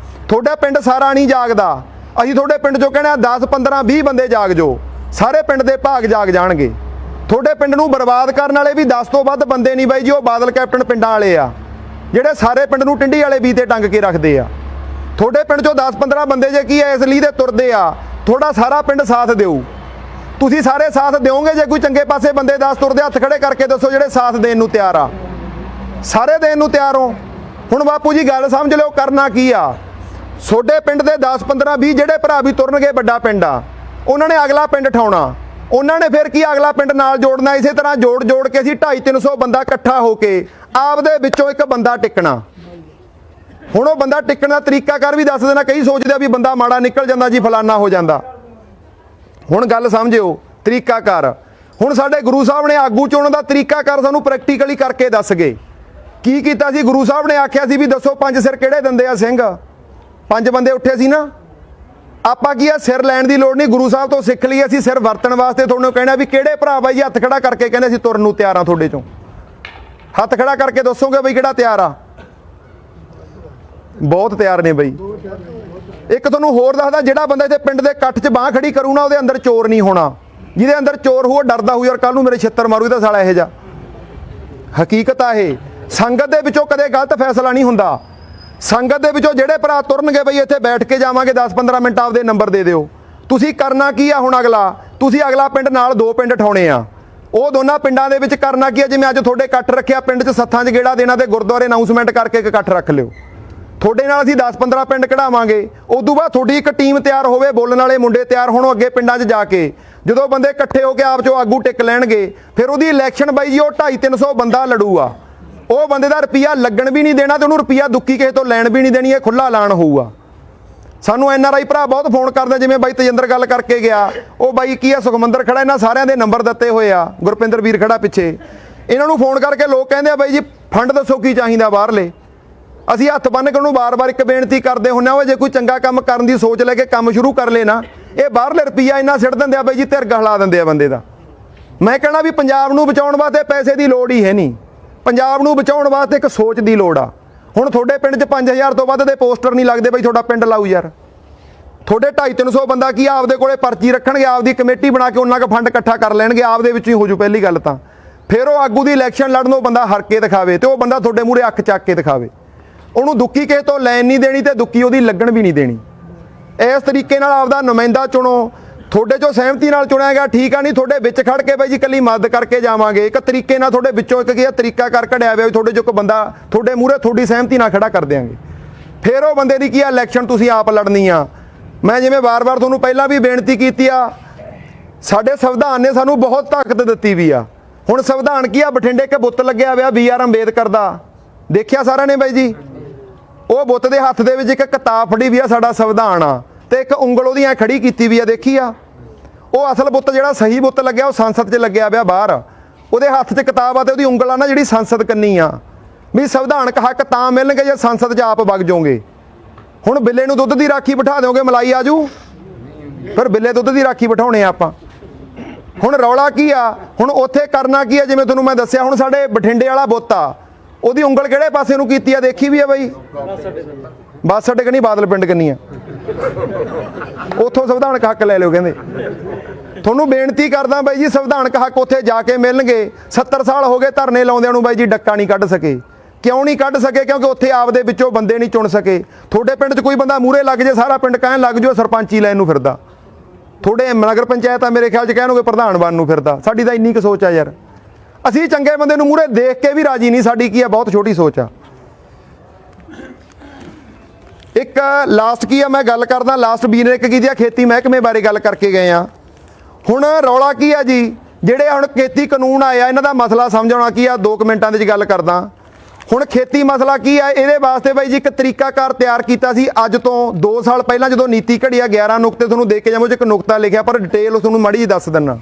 ਤੁਹਾਡਾ ਪਿੰਡ ਸਾਰਾ ਨਹੀਂ ਜਾਗਦਾ। ਅਸੀਂ ਤੁਹਾਡੇ ਪਿੰਡ 'ਚੋਂ ਕਹਿੰਦੇ ਆ 10, 15, 20 ਬੰਦੇ ਜਾਗ ਜਾਓ, ਸਾਰੇ ਪਿੰਡ ਦੇ ਭਾਗ ਜਾਗ ਜਾਣਗੇ। ਤੁਹਾਡੇ ਪਿੰਡ ਨੂੰ ਬਰਬਾਦ ਕਰਨ ਵਾਲੇ ਵੀ 10 ਤੋਂ ਵੱਧ ਬੰਦੇ ਨਹੀਂ ਬਾਈ ਜੀ, ਉਹ ਬਾਦਲ ਕੈਪਟਨ ਪਿੰਡਾਂ ਵਾਲੇ ਆ ਜਿਹੜੇ ਸਾਰੇ ਪਿੰਡ ਨੂੰ ਟਿੰਡੀ ਵਾਲੇ ਵੀ ਤੇ ਟੰਗ ਕੇ ਰੱਖਦੇ ਆ। ਤੁਹਾਡੇ ਪਿੰਡ 'ਚੋਂ 10-15 ਬੰਦੇ ਜੇ ਕੀ ਹੈ ਇਸ ਲਈ ਦੇ ਤੁਰਦੇ ਆ, ਤੁਹਾਡਾ ਸਾਰਾ ਪਿੰਡ ਸਾਥ ਦਿਓ। ਤੁਸੀਂ ਸਾਰੇ ਸਾਥ ਦਿਓਗੇ ਜੇ ਕੋਈ ਚੰਗੇ ਪਾਸੇ ਬੰਦੇ 10 ਤੁਰਦੇ? ਹੱਥ ਖੜੇ ਕਰਕੇ ਦੱਸੋ ਜਿਹੜੇ ਸਾਥ ਦੇਣ ਨੂੰ ਤਿਆਰ ਆ। ਸਾਰੇ ਦੇਣ ਨੂੰ ਤਿਆਰ ਹੋ। ਹੁਣ ਬਾਪੂ ਜੀ ਗੱਲ ਸਮਝ ਲਿਓ, ਕਰਨਾ ਕੀ ਆ? ਤੁਹਾਡੇ ਪਿੰਡ ਦੇ 10, 15, 20 ਜਿਹੜੇ ਭਰਾ ਵੀ ਤੁਰਨਗੇ, ਵੱਡਾ ਪਿੰਡ ਆ, ਉਹਨਾਂ ਨੇ ਅਗਲਾ ਪਿੰਡ ਠਾਉਣਾ। ਉਹਨਾਂ ਨੇ ਫਿਰ ਕੀ ਅਗਲਾ ਪਿੰਡ ਨਾਲ ਜੋੜਨਾ। ਇਸੇ ਤਰ੍ਹਾਂ ਜੋੜ ਕੇ ਅਸੀਂ 250-300 ਬੰਦਾ ਇਕੱਠਾ ਹੋ ਕੇ ਆਪਦੇ ਵਿੱਚੋਂ ਇੱਕ ਬੰਦਾ ਟਿਕਣਾ। ਹੁਣ ਉਹ ਬੰਦਾ ਟਿਕਣ ਦਾ ਤਰੀਕਾਕਾਰ ਵੀ ਦੱਸ ਦੇਣਾ। ਕਈ ਸੋਚਦੇ ਆ ਵੀ ਬੰਦਾ ਮਾੜਾ ਨਿਕਲ ਜਾਂਦਾ ਜੀ, ਫਲਾਨਾ ਹੋ ਜਾਂਦਾ। ਹੁਣ ਗੱਲ ਸਮਝਿਓ, ਤਰੀਕਾਕਾਰ। ਹੁਣ ਸਾਡੇ ਗੁਰੂ ਸਾਹਿਬ ਨੇ ਆਗੂ ਚੁਣਨ ਦਾ ਤਰੀਕਾਕਾਰ ਸਾਨੂੰ ਪ੍ਰੈਕਟੀਕਲੀ ਕਰਕੇ ਦੱਸ ਗਏ। ਕੀ ਕੀਤਾ ਸੀ? ਗੁਰੂ ਸਾਹਿਬ ਨੇ ਆਖਿਆ ਸੀ ਵੀ ਦੱਸੋ 5 ਸਿਰ ਕਿਹੜੇ ਦਿੰਦੇ ਆ ਸਿੰਘ? 5 ਬੰਦੇ ਉੱਠੇ ਸੀ ਨਾ। ਆਪਾਂ ਕੀ ਆ ਸਿਰ ਲੈਣ ਦੀ ਲੋੜ ਨਹੀਂ, ਗੁਰੂ ਸਾਹਿਬ ਤੋਂ ਸਿੱਖ ਲਈ। ਅਸੀਂ ਸਿਰ ਵਰਤਣ ਵਾਸਤੇ ਤੁਹਾਨੂੰ ਕਹਿਣਾ ਵੀ ਕਿਹੜੇ ਭਰਾ ਬਾਈ ਜੀ ਹੱਥ ਖੜਾ ਕਰਕੇ ਕਹਿੰਦੇ ਅਸੀਂ ਤੁਰਨ ਨੂੰ ਤਿਆਰ ਆ ਤੁਹਾਡੇ ਚੋਂ? ਹੱਥ ਖੜਾ ਕਰਕੇ ਦੱਸੋਗੇ ਬਈ ਕਿਹੜਾ ਤਿਆਰ ਆ? ਬਹੁਤ ਤਿਆਰ ਨੇ ਬਈ। ਇੱਕ ਤੁਹਾਨੂੰ ਹੋਰ ਦੱਸਦਾ, ਜਿਹੜਾ ਬੰਦਾ ਇੱਥੇ ਪਿੰਡ ਦੇ ਇਕੱਠ 'ਚ ਬਾਂਹ ਖੜੀ ਕਰੂ ਨਾ, ਉਹਦੇ ਅੰਦਰ ਚੋਰ ਨਹੀਂ ਹੋਣਾ। ਜਿਹਦੇ ਅੰਦਰ ਚੋਰ ਹੋਊ ਡਰਦਾ ਹੋਊ ਯਾਰ ਕੱਲ ਨੂੰ ਮੇਰੇ ਛਿੱਤਰ ਮਾਰੂ ਇਹਦਾ ਸਾਲਾ ਇਹੋ ਜਿਹਾ। ਹਕੀਕਤ ਆ ਇਹ। ਸੰਗਤ ਦੇ ਵਿੱਚੋਂ ਕਦੇ ਗਲਤ ਫੈਸਲਾ ਨਹੀਂ ਹੁੰਦਾ। ਸੰਗਤ ਦੇ ਵਿੱਚੋਂ ਜਿਹੜੇ ਭਰਾ ਤੁਰਨਗੇ ਬਈ ਇੱਥੇ ਬੈਠ ਕੇ ਜਾਵਾਂਗੇ 10-15 ਮਿੰਟ ਆਪਦੇ ਨੰਬਰ ਦੇ ਦਿਓ। ਤੁਸੀਂ ਕਰਨਾ ਕੀ ਆ ਹੁਣ? ਤੁਸੀਂ ਅਗਲਾ ਪਿੰਡ ਨਾਲ 2 ਪਿੰਡ ਠਾਉਣੇ ਆ। ਉਹ ਦੋਨਾਂ ਪਿੰਡਾਂ ਦੇ ਵਿੱਚ ਕਰਨਾ ਕੀ ਆ? ਜਿਵੇਂ ਅੱਜ ਤੁਹਾਡੇ ਇਕੱਠ ਰੱਖਿਆ ਪਿੰਡ 'ਚ ਸੱਥਾਂ 'ਚ ਗੇੜਾ ਦੇਣਾ ਤੇ ਗੁਰਦੁਆਰੇ ਅਨਾਉਂਸਮੈਂਟ ਕਰਕੇ ਇੱਕ ਇਕੱਠ ਰੱਖ ਲਿਓ। ਤੁਹਾਡੇ ਨਾਲ ਅਸੀਂ 10-15 ਪਿੰਡ ਕਢਾਵਾਂਗੇ। ਉਦੋਂ ਬਾਅਦ ਤੁਹਾਡੀ ਇੱਕ ਟੀਮ ਤਿਆਰ ਹੋਵੇ, ਬੋਲਣ ਵਾਲੇ ਮੁੰਡੇ ਤਿਆਰ ਹੋਣ ਅੱਗੇ ਪਿੰਡਾਂ 'ਚ ਜਾ ਕੇ। ਜਦੋਂ ਬੰਦੇ ਇਕੱਠੇ ਹੋ ਕੇ ਆਪ 'ਚੋਂ ਆਗੂ ਟਿਕ ਲੈਣਗੇ, ਫਿਰ ਉਹਦੀ ਇਲੈਕਸ਼ਨ ਬਾਈ ਜੀ ਉਹ 250-300 ਬੰਦਾ ਲੜੂਗਾ। ਉਹ ਬੰਦੇ ਦਾ ਰੁਪਈਆ ਲੱਗਣ ਵੀ ਨਹੀਂ ਦੇਣਾ ਤੇ ਉਹਨੂੰ ਰੁਪਈਆ ਦੁੱਕੀ ਕਿਸੇ ਤੋਂ ਲੈਣ ਵੀ ਨਹੀਂ ਦੇਣੀ। ਇਹ ਖੁੱਲਾ ਐਲਾਨ ਹੋਊਗਾ। ਸਾਨੂੰ NRI ਭਰਾ ਬਹੁਤ ਫੋਨ ਕਰਦੇ, ਜਿਵੇਂ ਬਾਈ ਤੇਜਿੰਦਰ ਗੱਲ ਕਰਕੇ ਗਿਆ। ਉਹ ਬਾਈ ਕੀ ਆ ਸੁਖਮੰਦਰ ਖੜਾ, ਇਹਨਾਂ ਸਾਰਿਆਂ ਦੇ ਨੰਬਰ ਦਿੱਤੇ ਹੋਏ ਆ, ਗੁਰਪਿੰਦਰ ਵੀਰ ਖੜਾ ਪਿੱਛੇ। ਇਹਨਾਂ ਨੂੰ ਫੋਨ ਕਰਕੇ ਲੋਕ ਕਹਿੰਦੇ ਆ ਬਾਈ ਜੀ ਫੰਡ ਦੱਸੋ ਕੀ ਚਾਹੀਦਾ ਬਾਹਰਲੇ। ਅਸੀਂ ਹੱਥ ਬੰਨ੍ਹ ਕੇ ਉਹਨੂੰ ਵਾਰ-ਵਾਰ ਇੱਕ ਬੇਨਤੀ ਕਰਦੇ ਹੁੰਦੇ ਆ, ਉਹ ਜੇ ਕੋਈ ਚੰਗਾ ਕੰਮ ਕਰਨ ਦੀ ਸੋਚ ਲੈ ਕੇ ਕੰਮ ਸ਼ੁਰੂ ਕਰ ਲੈ ਨਾ, ਇਹ ਬਾਹਰਲੇ ਰੁਪਈਆ ਇੰਨਾ ਸਿੱਟ ਦਿੰਦੇ ਆ ਬਾਈ ਜੀ, ਧਿਰਗ ਹਿਲਾ ਦਿੰਦੇ ਆ ਬੰਦੇ ਦਾ। ਮੈਂ ਕਹਿਣਾ ਵੀ ਪੰਜਾਬ ਨੂੰ ਬਚਾਉਣ ਵਾਸਤੇ ਪੈਸੇ ਦੀ ਲੋੜ ਹੀ ਹੈ ਨਹੀਂ। ਪੰਜਾਬ ਨੂੰ ਬਚਾਉਣ ਵਾਸਤੇ ਇੱਕ ਸੋਚ ਦੀ ਲੋੜ ਆ। ਹੁਣ ਤੁਹਾਡੇ ਪਿੰਡ 'ਚ 5000 ਤੋਂ ਵੱਧ ਦੇ ਪੋਸਟਰ ਨਹੀਂ ਲੱਗਦੇ ਬਈ, ਤੁਹਾਡਾ ਪਿੰਡ ਲਾਊ ਯਾਰ। ਤੁਹਾਡੇ 250-300 ਬੰਦਾ ਕੀ ਆਪਦੇ ਕੋਲੇ ਪਰਚੀ ਰੱਖਣਗੇ, ਆਪਦੀ ਕਮੇਟੀ ਬਣਾ ਕੇ ਉਹਨਾਂ ਕੁ ਫੰਡ ਇਕੱਠਾ ਕਰ ਲੈਣਗੇ, ਆਪਦੇ ਵਿੱਚ ਹੀ ਹੋ ਜੂ ਪਹਿਲੀ ਗੱਲ ਤਾਂ। ਫਿਰ ਉਹ ਆਗੂ ਦੀ ਇਲੈਕਸ਼ਨ ਲੜਨ, ਉਹ ਬੰਦਾ ਹਰ ਕੇ ਦਿਖਾਵੇ ਤੇ ਉਹ ਬੰਦਾ ਤੁਹਾਡੇ ਮੂਹਰੇ ਅੱਖ ਚੱਕ ਕੇ ਦਿਖਾਵੇ। ਉਹਨੂੰ ਦੁੱਕੀ ਕਿਸੇ ਤੋਂ ਲੈਣ ਨਹੀਂ ਦੇਣੀ ਤੇ ਦੁੱਕੀ ਉਹਦੀ ਲੱਗਣ ਵੀ ਨਹੀਂ ਦੇਣੀ। ਇਸ ਤਰੀਕੇ ਨਾਲ ਆਪਦਾ ਨੁਮਾਇੰਦਾ ਚੁਣੋ। ਤੁਹਾਡੇ ਚੋਂ ਸਹਿਮਤੀ ਨਾਲ ਚੁਣਿਆ ਗਿਆ ਠੀਕ ਆ, ਨਹੀਂ ਤੁਹਾਡੇ ਵਿੱਚ ਖੜ ਕੇ ਬਾਈ ਜੀ ਇਕੱਲੀ ਮਦਦ ਕਰਕੇ ਜਾਵਾਂਗੇ। ਇੱਕ ਤਰੀਕੇ ਨਾਲ ਤੁਹਾਡੇ ਵਿੱਚੋਂ ਇੱਕ ਕੀ ਤਰੀਕਾ ਕਰ ਕਢਿਆ ਹੋਇਆ, ਤੁਹਾਡੇ ਚੋਂ ਇੱਕ ਬੰਦਾ ਤੁਹਾਡੇ ਮੂਹਰੇ ਤੁਹਾਡੀ ਸਹਿਮਤੀ ਨਾਲ ਖੜਾ ਕਰ ਦਿਆਂਗੇ। ਫਿਰ ਉਹ ਬੰਦੇ ਦੀ ਕੀ ਆ ਇਲੈਕਸ਼ਨ ਤੁਸੀਂ ਆਪ ਲੜਨੀ ਆ। ਮੈਂ ਜਿਵੇਂ ਵਾਰ-ਵਾਰ ਤੁਹਾਨੂੰ ਪਹਿਲਾਂ ਵੀ ਬੇਨਤੀ ਕੀਤੀ ਆ, ਸਾਡੇ ਸੰਵਿਧਾਨ ਨੇ ਸਾਨੂੰ ਬਹੁਤ ਤਾਕਤ ਦਿੱਤੀ ਵੀ ਆ। ਹੁਣ ਸੰਵਿਧਾਨ ਕੀ ਆ, ਬਠਿੰਡੇ ਕੇ ਬੁੱਤ ਲੱਗਿਆ ਹੋਇਆ BR ਅੰਬੇਦਕਰ ਦਾ, ਦੇਖਿਆ ਸਾਰਿਆਂ ਨੇ ਬਾਈ ਜੀ। ਉਹ ਬੁੱਤ ਦੇ ਹੱਥ ਦੇ ਵਿੱਚ ਇੱਕ ਕਿਤਾਬ ਫੜੀ ਵੀ ਆ, ਸਾਡਾ ਸੰਵਿਧਾਨ ਆ, ਤੇ ਇੱਕ ਉਂਗਲ ਉਹਦੀ ਐ ਖੜੀ ਕੀਤੀ ਵੀ ਆ, ਦੇਖੀ ਆ। ਉਹ ਅਸਲ ਬੁੱਤ ਜਿਹੜਾ ਸਹੀ ਬੁੱਤ ਲੱਗਿਆ ਉਹ ਸੰਸਦ 'ਚ ਲੱਗਿਆ ਪਿਆ ਬਾਹਰ। ਉਹਦੇ ਹੱਥ 'ਚ ਕਿਤਾਬ ਆ ਤੇ ਉਹਦੀ ਉਂਗਲ ਆ ਨਾ ਜਿਹੜੀ ਸੰਸਦ ਕੰਨੀ ਆ। ਵੀ ਸੰਵਿਧਾਨਕ ਹੱਕ ਤਾਂ ਮਿਲਣਗੇ ਜੇ ਸੰਸਦ 'ਚ ਆਪ ਵਗ ਜਾਓਗੇ। ਹੁਣ ਬਿੱਲੇ ਨੂੰ ਦੁੱਧ ਦੀ ਰਾਖੀ ਬਿਠਾ ਦਿਓਗੇ, ਮਲਾਈ ਆਜੂ? ਫਿਰ ਬਿੱਲੇ ਦੁੱਧ ਦੀ ਰਾਖੀ ਬਿਠਾਉਣੇ ਆ ਆਪਾਂ। ਹੁਣ ਰੌਲਾ ਕੀ ਆ? ਹੁਣ ਉੱਥੇ ਕਰਨਾ ਕੀ ਆ? ਜਿਵੇਂ ਤੁਹਾਨੂੰ ਮੈਂ ਦੱਸਿਆ, ਹੁਣ ਸਾਡੇ ਬਠਿੰਡੇ ਵਾਲਾ ਬੁੱਤ ਆ, ਉਹਦੀ ਉਂਗਲ ਕਿਹੜੇ ਪਾਸੇ ਨੂੰ ਕੀਤੀ ਆ ਦੇਖੀ ਵੀ ਆ ਬਾਈ? ਬੱਸ ਅੱਡੇ ਕੰਨੀ, ਬਾਦਲ ਪਿੰਡ ਕੰਨੀ ਆ। ਉੱਥੋਂ ਸੰਵਿਧਾਨਕ ਹੱਕ ਲੈ ਲਿਓ ਕਹਿੰਦੇ। ਤੁਹਾਨੂੰ ਬੇਨਤੀ ਕਰਦਾ ਬਾਈ ਜੀ, ਸੰਵਿਧਾਨਕ ਹੱਕ ਉੱਥੇ ਜਾ ਕੇ ਮਿਲਣਗੇ। 70 ਸਾਲ ਹੋ ਗਏ ਧਰਨੇ ਲਾਉਂਦਿਆਂ ਨੂੰ ਬਾਈ ਜੀ, ਡੱਕਾ ਨਹੀਂ ਕੱਢ ਸਕੇ। ਕਿਉਂ ਨਹੀਂ ਕੱਢ ਸਕੇ? ਕਿਉਂਕਿ ਉੱਥੇ ਆਪਦੇ ਵਿੱਚੋਂ ਬੰਦੇ ਨਹੀਂ ਚੁਣ ਸਕੇ। ਤੁਹਾਡੇ ਪਿੰਡ 'ਚ ਕੋਈ ਬੰਦਾ ਮੂਹਰੇ ਲੱਗ ਜੇ, ਸਾਰਾ ਪਿੰਡ ਕਹਿਣ ਲੱਗ ਜਾਓ ਸਰਪੰਚੀ ਲੈਣ ਨੂੰ ਫਿਰਦਾ। ਤੁਹਾਡੇ ਨਗਰ ਪੰਚਾਇਤ ਆ ਮੇਰੇ ਖਿਆਲ 'ਚ ਕਹਿਣਗੇ ਪ੍ਰਧਾਨ ਬਣਨ ਨੂੰ ਫਿਰਦਾ। ਸਾਡੀ ਤਾਂ ਇੰਨੀ ਕੁ ਸੋਚ ਆ ਯਾਰ। ਅਸੀਂ ਚੰਗੇ ਬੰਦੇ ਨੂੰ ਮੂਹਰੇ ਦੇਖ ਕੇ ਵੀ ਰਾਜੀ ਨਹੀਂ। ਸਾਡੀ ਕੀ ਆ, ਬਹੁਤ ਛੋਟੀ ਸੋਚ ਆ। ਇੱਕ ਲਾਸਟ ਕੀ ਆ, ਮੈਂ ਗੱਲ ਕਰਦਾ ਲਾਸਟ ਵੀਰ ਇੱਕ ਕੀ ਆ, ਖੇਤੀ ਮਹਿਕਮੇ ਬਾਰੇ ਗੱਲ ਕਰਕੇ ਗਏ ਆ। ਹੁਣ ਰੌਲਾ ਕੀ ਆ ਜੀ, ਜਿਹੜੇ ਹੁਣ ਖੇਤੀ ਕਾਨੂੰਨ ਆਇਆ ਇਹਨਾਂ ਦਾ ਮਸਲਾ ਸਮਝਾਉਣਾ ਕੀ ਆ, 2 ਮਿੰਟਾਂ ਦੇ ਵਿੱਚ ਗੱਲ ਕਰਦਾ। ਹੁਣ ਖੇਤੀ ਮਸਲਾ ਕੀ ਆ, ਇਹਦੇ ਵਾਸਤੇ ਬਾਈ ਜੀ ਇੱਕ ਤਰੀਕਾਕਾਰ ਤਿਆਰ ਕੀਤਾ ਸੀ ਅੱਜ ਤੋਂ 2 ਸਾਲ ਪਹਿਲਾਂ, ਜਦੋਂ ਨੀਤੀ ਘੜੀ ਆ। 11 ਨੁਕਤੇ ਤੁਹਾਨੂੰ ਦੇ ਕੇ ਜਾਵਾਂ, ਇੱਕ ਨੁਕਤਾ ਲਿਖਿਆ ਪਰ ਡਿਟੇਲ ਤੁਹਾਨੂੰ ਮਾੜੀ ਜਿਹੀ ਦੱਸ ਦਿੰਦਾ।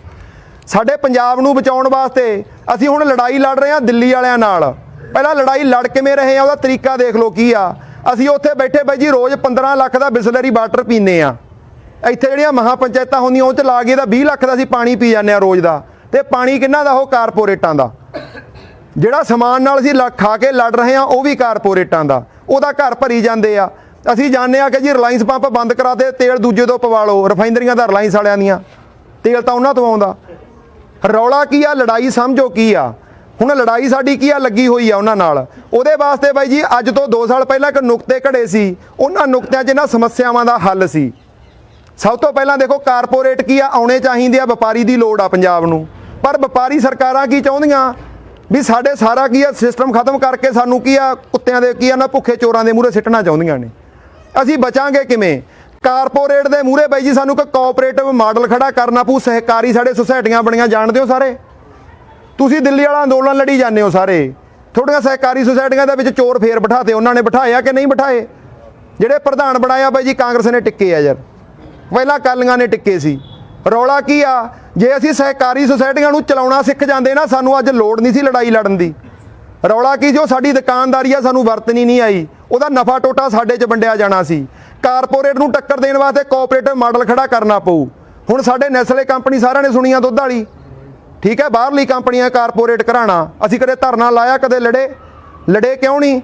ਸਾਡੇ ਪੰਜਾਬ ਨੂੰ ਬਚਾਉਣ ਵਾਸਤੇ ਅਸੀਂ ਹੁਣ ਲੜਾਈ ਲੜ ਰਹੇ ਹਾਂ ਦਿੱਲੀ ਵਾਲਿਆਂ ਨਾਲ। ਪਹਿਲਾਂ ਲੜਾਈ ਲੜ ਕਿਵੇਂ ਰਹੇ ਆ, ਉਹਦਾ ਤਰੀਕਾ ਦੇਖ ਲਓ ਕੀ ਆ। ਅਸੀਂ ਉੱਥੇ ਬੈਠੇ ਬਾਈ ਜੀ ਰੋਜ਼ 15 ਲੱਖ ਦਾ ਬਿਸਲਰੀ ਵਾਟਰ ਪੀਂਦੇ ਆ। ਇੱਥੇ ਜਿਹੜੀਆਂ ਮਹਾ ਪੰਚਾਇਤਾਂ ਹੁੰਦੀਆਂ ਉਹ 'ਚ ਲਾ ਕੇ ਤਾਂ 20 ਲੱਖ ਦਾ ਅਸੀਂ ਪਾਣੀ ਪੀ ਜਾਂਦੇ ਆ ਰੋਜ਼ ਦਾ। ਤੇ ਪਾਣੀ ਕਿੰਨਾ ਦਾ? ਉਹ ਕਾਰਪੋਰੇਟਾਂ ਦਾ। ਜਿਹੜਾ ਸਮਾਨ ਨਾਲ ਅਸੀਂ ਖਾ ਕੇ ਲੜ ਰਹੇ ਆ ਉਹ ਵੀ ਕਾਰਪੋਰੇਟਾਂ ਦਾ। ਉਹਦਾ ਘਰ ਭਰੀ ਜਾਂਦੇ ਆ। ਅਸੀਂ ਜਾਣਦੇ ਆ ਕਿ ਜੀ ਰਿਲਾਇੰਸ ਪੰਪ ਬੰਦ ਕਰਾ ਦੇ, ਤੇਲ ਦੂਜੇ ਤੋਂ ਪਵਾ ਲਓ। ਰਿਫਾਈਨਰੀਆਂ ਦਾ ਰਿਲਾਇੰਸ ਵਾਲਿਆਂ ਦੀਆਂ, ਤੇਲ ਤਾਂ ਉਹਨਾਂ ਤੋਂ ਆਉਂਦਾ। ਰੌਲਾ ਕੀ ਆ? ਲੜਾਈ ਸਮਝੋ ਕੀ ਆ। ਹੁਣ ਲੜਾਈ ਸਾਡੀ ਕੀ ਆ, ਲੱਗੀ ਹੋਈ ਆ ਉਹਨਾਂ ਨਾਲ। ਉਹਦੇ ਵਾਸਤੇ ਬਾਈ ਜੀ ਅੱਜ ਤੋਂ 2 ਸਾਲ ਪਹਿਲਾਂ ਇੱਕ ਨੁਕਤੇ ਘੜੇ ਸੀ। ਉਹਨਾਂ ਨੁਕਤਿਆਂ 'ਚ ਇਹਨਾਂ ਸਮੱਸਿਆਵਾਂ ਦਾ ਹੱਲ ਸੀ। ਸਭ ਤੋਂ ਪਹਿਲਾਂ ਦੇਖੋ ਕਾਰਪੋਰੇਟ ਕੀ ਆ, ਆਉਣੇ ਚਾਹੀਦੇ ਆ। ਵਪਾਰੀ ਦੀ ਲੋੜ ਆ ਪੰਜਾਬ ਨੂੰ, ਪਰ ਵਪਾਰੀ ਸਰਕਾਰਾਂ ਕੀ ਚਾਹੁੰਦੀਆਂ ਵੀ ਸਾਡੇ ਸਾਰਾ ਕੀ ਆ ਸਿਸਟਮ ਖਤਮ ਕਰਕੇ ਸਾਨੂੰ ਕੀ ਆ ਕੁੱਤਿਆਂ ਦੇ ਕੀ ਆ ਨਾ ਭੁੱਖੇ ਚੋਰਾਂ ਦੇ ਮੂਹਰੇ ਸਿੱਟਣਾ ਚਾਹੁੰਦੀਆਂ ਨੇ। ਅਸੀਂ ਬਚਾਂਗੇ ਕਿਵੇਂ? ਕਾਰਪੋਰੇਟ ਦੇ ਮੂਹਰੇ ਬਾਈ ਜੀ ਸਾਨੂੰ ਕੋਈ ਕੋਆਪਰੇਟਿਵ ਮਾਡਲ ਖੜਾ ਕਰਨਾ ਪਊ। ਸਹਿਕਾਰੀ ਸਾਡੇ ਸੁਸਾਇਟੀਆਂ ਬਣੀਆਂ ਜਾਣਦੇ ਹੋ ਸਾਰੇ। ਤੁਸੀਂ ਦਿੱਲੀ ਵਾਲਾ ਅੰਦੋਲਨ ਲੜੀ ਜਾਂਦੇ ਹੋ ਸਾਰੇ। ਤੁਹਾਡੀਆਂ ਸਹਿਕਾਰੀ ਸੁਸਾਇਟੀਆਂ ਦੇ ਵਿੱਚ ਚੋਰ ਫੇਰ ਬਿਠਾਤੇ, ਉਹਨਾਂ ਨੇ ਬਿਠਾਇਆ ਕਿ ਨਹੀਂ ਬਿਠਾਏ? ਜਿਹੜੇ ਪ੍ਰਧਾਨ ਬਣਾਇਆ ਬਾਈ ਜੀ ਕਾਂਗਰਸ ਨੇ ਟਿੱਕੇ ਆ ਯਾਰ, ਪਹਿਲਾਂ ਅਕਾਲੀਆਂ ਨੇ ਟਿੱਕੇ ਸੀ। ਰੌਲਾ ਕੀ ਆ? ਜੇ ਅਸੀਂ ਸਹਿਕਾਰੀ ਸੁਸਾਇਟੀਆਂ ਨੂੰ ਚਲਾਉਣਾ ਸਿੱਖ ਜਾਂਦੇ ਨਾ, ਸਾਨੂੰ ਅੱਜ ਲੋੜ ਨਹੀਂ ਸੀ ਲੜਾਈ ਲੜਨ ਦੀ। ਰੌਲਾ ਕੀ? ਜੋ ਸਾਡੀ ਦੁਕਾਨਦਾਰੀ ਆ ਸਾਨੂੰ ਵਰਤਣੀ ਨਹੀਂ ਆਈ, ਉਹਦਾ ਨਫਾ ਟੋਟਾ ਸਾਡੇ 'ਚ ਵੰਡਿਆ ਜਾਣਾ ਸੀ। ਕਾਰਪੋਰੇਟ ਨੂੰ ਟੱਕਰ ਦੇਣ ਵਾਸਤੇ ਕੋਆਪਰੇਟਿਵ ਮਾਡਲ ਖੜਾ ਕਰਨਾ ਪਊ। ਹੁਣ ਸਾਡੇ ਨੈਸਲੇ ਕੰਪਨੀ ਸਾਰਿਆਂ ਨੇ ਸੁਣੀਆਂ ਦੁੱਧ ਵਾਲੀ, ਠੀਕ ਹੈ, ਬਾਹਰਲੀ ਕੰਪਨੀਆਂ ਕਾਰਪੋਰੇਟ ਘਰਾਣਾ, ਅਸੀਂ ਕਦੇ ਧਰਨਾ ਲਾਇਆ, ਕਦੇ ਲੜੇ ਕਿਉਂ ਨਹੀਂ?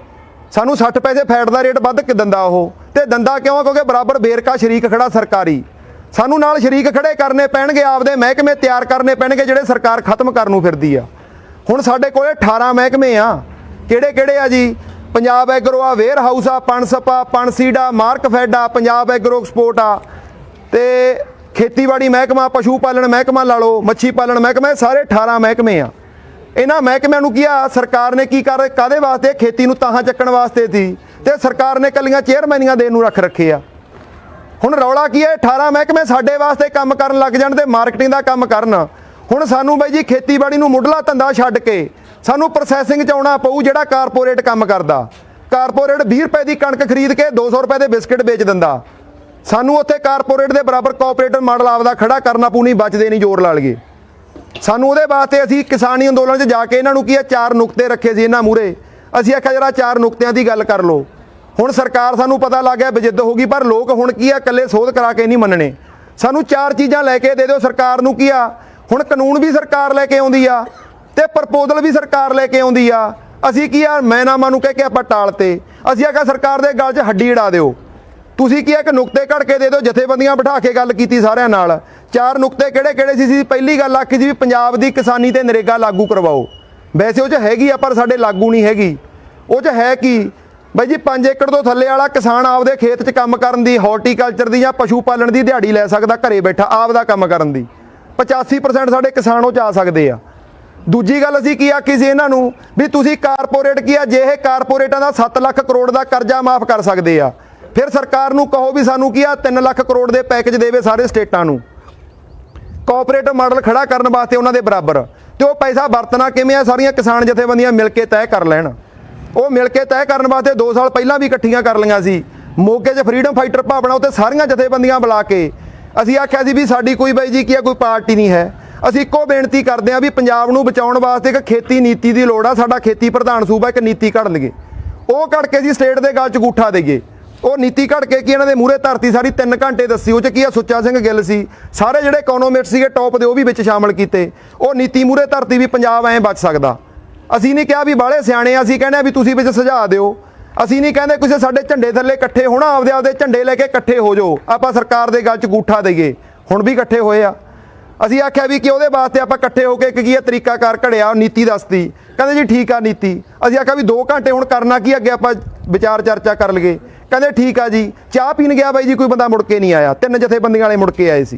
ਸਾਨੂੰ 60 ਪੈਸੇ ਫੈਟ ਦਾ ਰੇਟ ਵੱਧ ਕਿ ਦਿੰਦਾ ਉਹ, ਤੇ ਦਿੰਦਾ ਕਿਉਂ? ਕਿਉਂਕਿ ਬਰਾਬਰ ਵੇਰਕਾ ਸ਼ਰੀਕ ਖੜਾ ਸਰਕਾਰੀ। ਸਾਨੂੰ ਨਾਲ ਸ਼ਰੀਕ ਖੜੇ ਕਰਨੇ ਪੈਣਗੇ, ਆਪਦੇ ਮਹਿਕਮੇ ਤਿਆਰ ਕਰਨੇ ਪੈਣਗੇ ਜਿਹੜੇ ਸਰਕਾਰ ਖਤਮ ਕਰਨ ਨੂੰ ਫਿਰਦੀ ਆ। ਹੁਣ ਸਾਡੇ ਕੋਲੇ 18 ਮਹਿਕਮੇ ਆ, ਕਿਹੜੇ ਆ ਜੀ? ਪੰਜਾਬ ਐਗਰੋ ਆ, ਵੇਅਰ ਹਾਊਸ ਆ, ਪਣਸਪਾ, ਪਣਸੀਡ ਆ, ਮਾਰਕਫੈਡ ਆ, ਪੰਜਾਬ ਐਗਰੋ ਐਕਸਪੋਰਟ ਆ, ਤੇ ਖੇਤੀਬਾੜੀ ਮਹਿਕਮਾ, ਪਸ਼ੂ ਪਾਲਣ ਮਹਿਕਮਾ ਲਾ ਲਓ, ਮੱਛੀ ਪਾਲਣ ਮਹਿਕਮਾ, ਇਹ ਸਾਰੇ 18 ਮਹਿਕਮੇ ਆ। ਇਹਨਾਂ ਮਹਿਕਮਿਆਂ ਨੂੰ ਕੀ ਆ ਸਰਕਾਰ ਨੇ ਕੀ ਕਾਹਦੇ ਵਾਸਤੇ? ਖੇਤੀ ਨੂੰ ਤਾਹਾਂ ਚੱਕਣ ਵਾਸਤੇ ਸੀ, ਤੇ ਸਰਕਾਰ ਨੇ ਕੱਲੀਆਂ ਚੇਅਰਮੈਨੀਆਂ ਦੇਣ ਨੂੰ ਰੱਖੇ ਆ। ਹੁਣ ਰੌਲਾ ਕੀ ਹੈ? 18 ਮਹਿਕਮੇ ਸਾਡੇ ਵਾਸਤੇ ਕੰਮ ਕਰਨ ਲੱਗ ਜਾਣ ਤੇ ਮਾਰਕੀਟਿੰਗ ਦਾ ਕੰਮ ਕਰਨ। ਹੁਣ ਸਾਨੂੰ ਬਾਈ ਜੀ ਖੇਤੀਬਾੜੀ ਨੂੰ ਮੁੱਢਲਾ ਧੰਦਾ ਛੱਡ ਕੇ ਸਾਨੂੰ ਪ੍ਰੋਸੈਸਿੰਗ 'ਚ ਆਉਣਾ ਪਊ, ਜਿਹੜਾ ਕਾਰਪੋਰੇਟ ਕੰਮ ਕਰਦਾ। ਕਾਰਪੋਰੇਟ 20 ਰੁਪਏ ਦੀ ਕਣਕ ਖਰੀਦ ਕੇ 200 ਰੁਪਏ ਦੇ ਬਿਸਕਟ ਵੇਚ ਦਿੰਦਾ। ਸਾਨੂੰ ਉੱਥੇ ਕਾਰਪੋਰੇਟ ਦੇ ਬਰਾਬਰ ਕੋਆਪਰੇਟਿਵ ਮਾਡਲ ਆਪਦਾ ਖੜਾ ਕਰਨਾ ਪਊ, ਨਹੀਂ ਬਚਦੇ ਨਹੀਂ, ਜ਼ੋਰ ਲਾ ਲਈਏ। ਸਾਨੂੰ ਉਹਦੇ ਵਾਸਤੇ ਅਸੀਂ ਕਿਸਾਨੀ ਅੰਦੋਲਨ 'ਚ ਜਾ ਕੇ ਇਹਨਾਂ ਨੂੰ ਕੀ ਆ 4 ਨੁਕਤੇ ਰੱਖੇ ਸੀ ਇਹਨਾਂ ਮੂਹਰੇ। ਅਸੀਂ ਆਖਿਆ ਜਰਾ 4 ਨੁਕਤਿਆਂ ਦੀ ਗੱਲ ਕਰ ਲਓ। ਹੁਣ ਸਰਕਾਰ ਸਾਨੂੰ ਪਤਾ ਲੱਗ ਗਿਆ ਬਜਿੱਦ ਹੋ ਗਈ, ਪਰ ਲੋਕ ਹੁਣ ਕੀ ਆ ਇਕੱਲੇ ਸੋਧ ਕਰਾ ਕੇ ਨਹੀਂ ਮੰਨਣੇ। ਸਾਨੂੰ 4 ਚੀਜ਼ਾਂ ਲੈ ਕੇ ਦੇ ਦਿਓ। ਸਰਕਾਰ ਨੂੰ ਕੀ ਆ ਹੁਣ ਕਾਨੂੰਨ ਵੀ ਸਰਕਾਰ ਲੈ ਕੇ ਆਉਂਦੀ ਆ ਤੇ ਪ੍ਰਪੋਜ਼ਲ ਵੀ ਸਰਕਾਰ ਲੈ ਕੇ ਆਉਂਦੀ ਆ। ਅਸੀਂ ਕੀ ਆ ਮੈਨਾਮਾ ਨੂੰ ਕਹਿ ਕੇ ਆਪਾਂ ਟਾਲਤੇ। ਅਸੀਂ ਆਖਿਆ ਸਰਕਾਰ ਦੇ ਗਲ 'ਚ ਹੱਡੀ ਅੜਾ ਦਿਓ। ਤੁਸੀਂ ਕੀ ਆ ਕਿ ਨੁਕਤੇ ਘੜ ਕੇ ਦੇ ਦਿਓ। ਜਥੇਬੰਦੀਆਂ ਬਿਠਾ ਕੇ ਗੱਲ ਕੀਤੀ ਸਾਰਿਆਂ ਨਾਲ। 4 ਨੁਕਤੇ ਕਿਹੜੇ ਸੀ? ਪਹਿਲੀ ਗੱਲ ਆਖੀ ਸੀ ਵੀ ਪੰਜਾਬ ਦੀ ਕਿਸਾਨੀ ਤੇ ਨਰੇਗਾ ਲਾਗੂ ਕਰਵਾਓ। ਵੈਸੇ ਉਹ 'ਚ ਹੈਗੀ ਆ, ਪਰ ਸਾਡੇ ਲਾਗੂ ਨਹੀਂ ਹੈਗੀ। ਉਹ 'ਚ ਹੈ ਕੀ ਬਾਈ ਜੀ? 5 ਏਕੜ ਤੋਂ ਥੱਲੇ ਵਾਲਾ ਕਿਸਾਨ ਆਪਦੇ ਖੇਤ 'ਚ ਕੰਮ ਕਰਨ ਦੀ, ਹਾਰਟੀਕਲਚਰ ਦੀ ਜਾਂ ਪਸ਼ੂ ਪਾਲਣ ਦੀ ਦਿਹਾੜੀ ਲੈ ਸਕਦਾ, ਘਰੇ ਬੈਠਾ ਆਪਦਾ ਕੰਮ ਕਰਨ ਦੀ। 85% ਸਾਡੇ ਕਿਸਾਨ ਉਹ 'ਚ ਆ ਸਕਦੇ ਆ। ਦੂਜੀ ਗੱਲ ਅਸੀਂ ਕੀ ਆਖੀ ਸੀ ਇਹਨਾਂ ਨੂੰ ਵੀ ਤੁਸੀਂ ਕਾਰਪੋਰੇਟ ਕੀ ਆ, ਜੇ ਇਹ ਕਾਰਪੋਰੇਟਾਂ ਦਾ 7 ਲੱਖ ਕਰੋੜ ਦਾ ਕਰਜ਼ਾ ਮਾਫ ਕਰ ਸਕਦੇ ਆ, ਫਿਰ ਸਰਕਾਰ ਨੂੰ ਕਹੋ ਵੀ ਸਾਨੂੰ ਕੀ ਆ 3 ਲੱਖ ਕਰੋੜ ਦੇ ਪੈਕੇਜ ਦੇਵੇ ਸਾਰੇ ਸਟੇਟਾਂ ਨੂੰ ਕੋਆਪਰੇਟਿਵ ਮਾਡਲ ਖੜਾ ਕਰਨ ਵਾਸਤੇ ਉਹਨਾਂ ਦੇ ਬਰਾਬਰ। ਤੇ ਉਹ ਪੈਸਾ ਵਰਤਣਾ ਕਿਵੇਂ ਆ? ਸਾਰੀਆਂ ਕਿਸਾਨ ਜਥੇਬੰਦੀਆਂ ਮਿਲ ਕੇ ਤੈਅ ਕਰ ਲੈਣ। ਉਹ ਮਿਲ ਕੇ ਤੈਅ ਕਰਨ ਵਾਸਤੇ 2 ਸਾਲ ਪਹਿਲਾਂ ਵੀ ਇਕੱਠੀਆਂ ਕਰ ਲਈਆਂ ਸੀ। ਮੋਗੇ 'ਚ ਫਰੀडम ਫਾਈਟਰ ਭਾਵਨਾ ਉੱਤੇ ਸਾਰੀਆਂ ਜਥੇਬੰਦੀਆਂ ਬੁਲਾ ਕੇ ਅਸੀਂ ਆਖਿਆ ਸੀ ਵੀ ਸਾਡੀ ਕੋਈ ਬਾਈ ਜੀ ਕੀ ਆ ਕੋਈ ਪਾਰਟੀ ਨਹੀਂ ਹੈ। ਅਸੀਂ ਇੱਕੋ ਬੇਨਤੀ ਕਰਦੇ ਹਾਂ ਵੀ ਪੰਜਾਬ ਨੂੰ ਬਚਾਉਣ ਵਾਸਤੇ ਇੱਕ ਖੇਤੀ ਨੀਤੀ ਦੀ ਲੋੜ ਆ। ਸਾਡਾ ਖੇਤੀ ਪ੍ਰਧਾਨ ਸੂਬਾ ਇੱਕ ਨੀਤੀ ਘੜ ਲਈਏ। ਉਹ ਘੜ ਕੇ ਅਸੀਂ ਸਟੇਟ ਦੇ ਗਲ 'ਚ ਗੂਠਾ ਦੇਈਏ। ਉਹ ਨੀਤੀ ਘੜ ਕੇ ਕੀ ਇਹਨਾਂ ਦੇ ਮੂਹਰੇ ਧਰਤੀ ਸਾਰੀ 3 ਘੰਟੇ ਦੱਸੀ। ਉਹ 'ਚ ਕੀ ਆ ਸੁੱਚਾ ਸਿੰਘ ਗਿੱਲ ਸੀ, ਸਾਰੇ ਜਿਹੜੇ ਇਕੋਨੋਮਿਸਟ ਸੀਗੇ ਟੌਪ ਦੇ ਉਹ ਵੀ ਵਿੱਚ ਸ਼ਾਮਲ ਕੀਤੇ। ਉਹ ਨੀਤੀ ਮੂਹਰੇ ਧਰਤੀ ਵੀ ਪੰਜਾਬ ਐਂ ਬਚ ਸਕਦਾ। ਅਸੀਂ ਨਹੀਂ ਕਿਹਾ ਵੀ ਬਾਹਲੇ ਸਿਆਣੇ ਆ, ਅਸੀਂ ਕਹਿੰਦੇ ਆ ਵੀ ਤੁਸੀਂ ਵਿੱਚ ਸੁਝਾਅ ਦਿਓ। ਅਸੀਂ ਨਹੀਂ ਕਹਿੰਦੇ ਕਿਸੇ ਸਾਡੇ ਝੰਡੇ ਥੱਲੇ ਇਕੱਠੇ ਹੋਣਾ, ਆਪਦੇ ਝੰਡੇ ਲੈ ਕੇ ਇਕੱਠੇ ਹੋ ਜਾਓ, ਆਪਾਂ ਸਰਕਾਰ ਦੇ ਗਲ 'ਚ ਗੂਠਾ ਦੇਈਏ। ਹੁਣ ਵੀ ਇਕੱਠੇ ਹੋਏ ਆ। ਅਸੀਂ ਆਖਿਆ ਵੀ ਕਿ ਉਹਦੇ ਵਾਸਤੇ ਆਪਾਂ ਇਕੱਠੇ ਹੋ ਕੇ ਕੀ ਆ ਤਰੀਕਾਕਾਰ ਘੜਿਆ, ਨੀਤੀ ਦੱਸਤੀ। ਕਹਿੰਦੇ ਜੀ ਠੀਕ ਆ ਨੀਤੀ। ਅਸੀਂ ਆਖਿਆ ਵੀ 2 ਘੰਟੇ ਹੁਣ ਕਰਨਾ ਕੀ, ਅੱਗੇ ਆਪਾਂ ਵਿਚਾਰ ਚਰਚਾ ਕਰ ਲਈਏ। ਕਹਿੰਦੇ ਠੀਕ ਆ ਜੀ। ਚਾਹ ਪੀਣ ਗਿਆ ਬਾਈ ਜੀ, ਕੋਈ ਬੰਦਾ ਮੁੜ ਕੇ ਨਹੀਂ ਆਇਆ। 3 ਜਥੇਬੰਦੀਆਂ ਵਾਲੇ ਮੁੜ ਕੇ ਆਏ ਸੀ।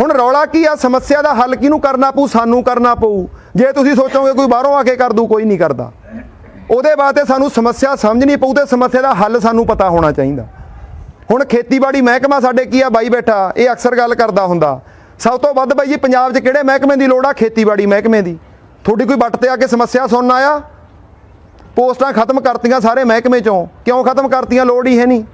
ਹੁਣ ਰੌਲਾ ਕੀ ਆ? ਸਮੱਸਿਆ ਦਾ ਹੱਲ ਕਿਹਨੂੰ ਕਰਨਾ ਪਊ? ਸਾਨੂੰ ਕਰਨਾ ਪਊ। ਜੇ ਤੁਸੀਂ ਸੋਚੋਗੇ ਕੋਈ ਬਾਹਰੋਂ ਆ ਕੇ ਕਰ ਦੂ, ਕੋਈ ਨਹੀਂ ਕਰਦਾ। ਉਹਦੇ ਵਾਸਤੇ ਸਾਨੂੰ ਸਮੱਸਿਆ ਸਮਝਣੀ ਪਊ ਤੇ ਸਮੱਸਿਆ ਦਾ ਹੱਲ ਸਾਨੂੰ ਪਤਾ ਹੋਣਾ ਚਾਹੀਦਾ। ਹੁਣ ਖੇਤੀਬਾੜੀ ਮਹਿਕਮਾ ਸਾਡੇ ਕੀ ਆ ਬਾਈ ਬੈਠਾ, ਇਹ ਅਕਸਰ ਗੱਲ ਕਰਦਾ ਹੁੰਦਾ। ਸਭ ਤੋਂ ਵੱਧ ਬਾਈ ਜੀ ਪੰਜਾਬ 'ਚ ਕਿਹੜੇ ਮਹਿਕਮੇ ਦੀ ਲੋੜ ਆ? ਖੇਤੀਬਾੜੀ ਮਹਿਕਮੇ ਦੀ। ਤੁਹਾਡੀ ਕੋਈ ਵੱਟ ਤੇ ਆ ਕੇ ਸਮੱਸਿਆ ਸੁਣਨ ਆਇਆ? ਪੋਸਟਾਂ ਖਤਮ ਕਰਤੀਆਂ ਸਾਰੇ ਮਹਿਕਮੇ 'ਚੋਂ। ਕਿਉਂ ਖਤਮ ਕਰਤੀਆਂ? ਲੋੜ ਹੀ ਹੈ ਨਹੀਂ।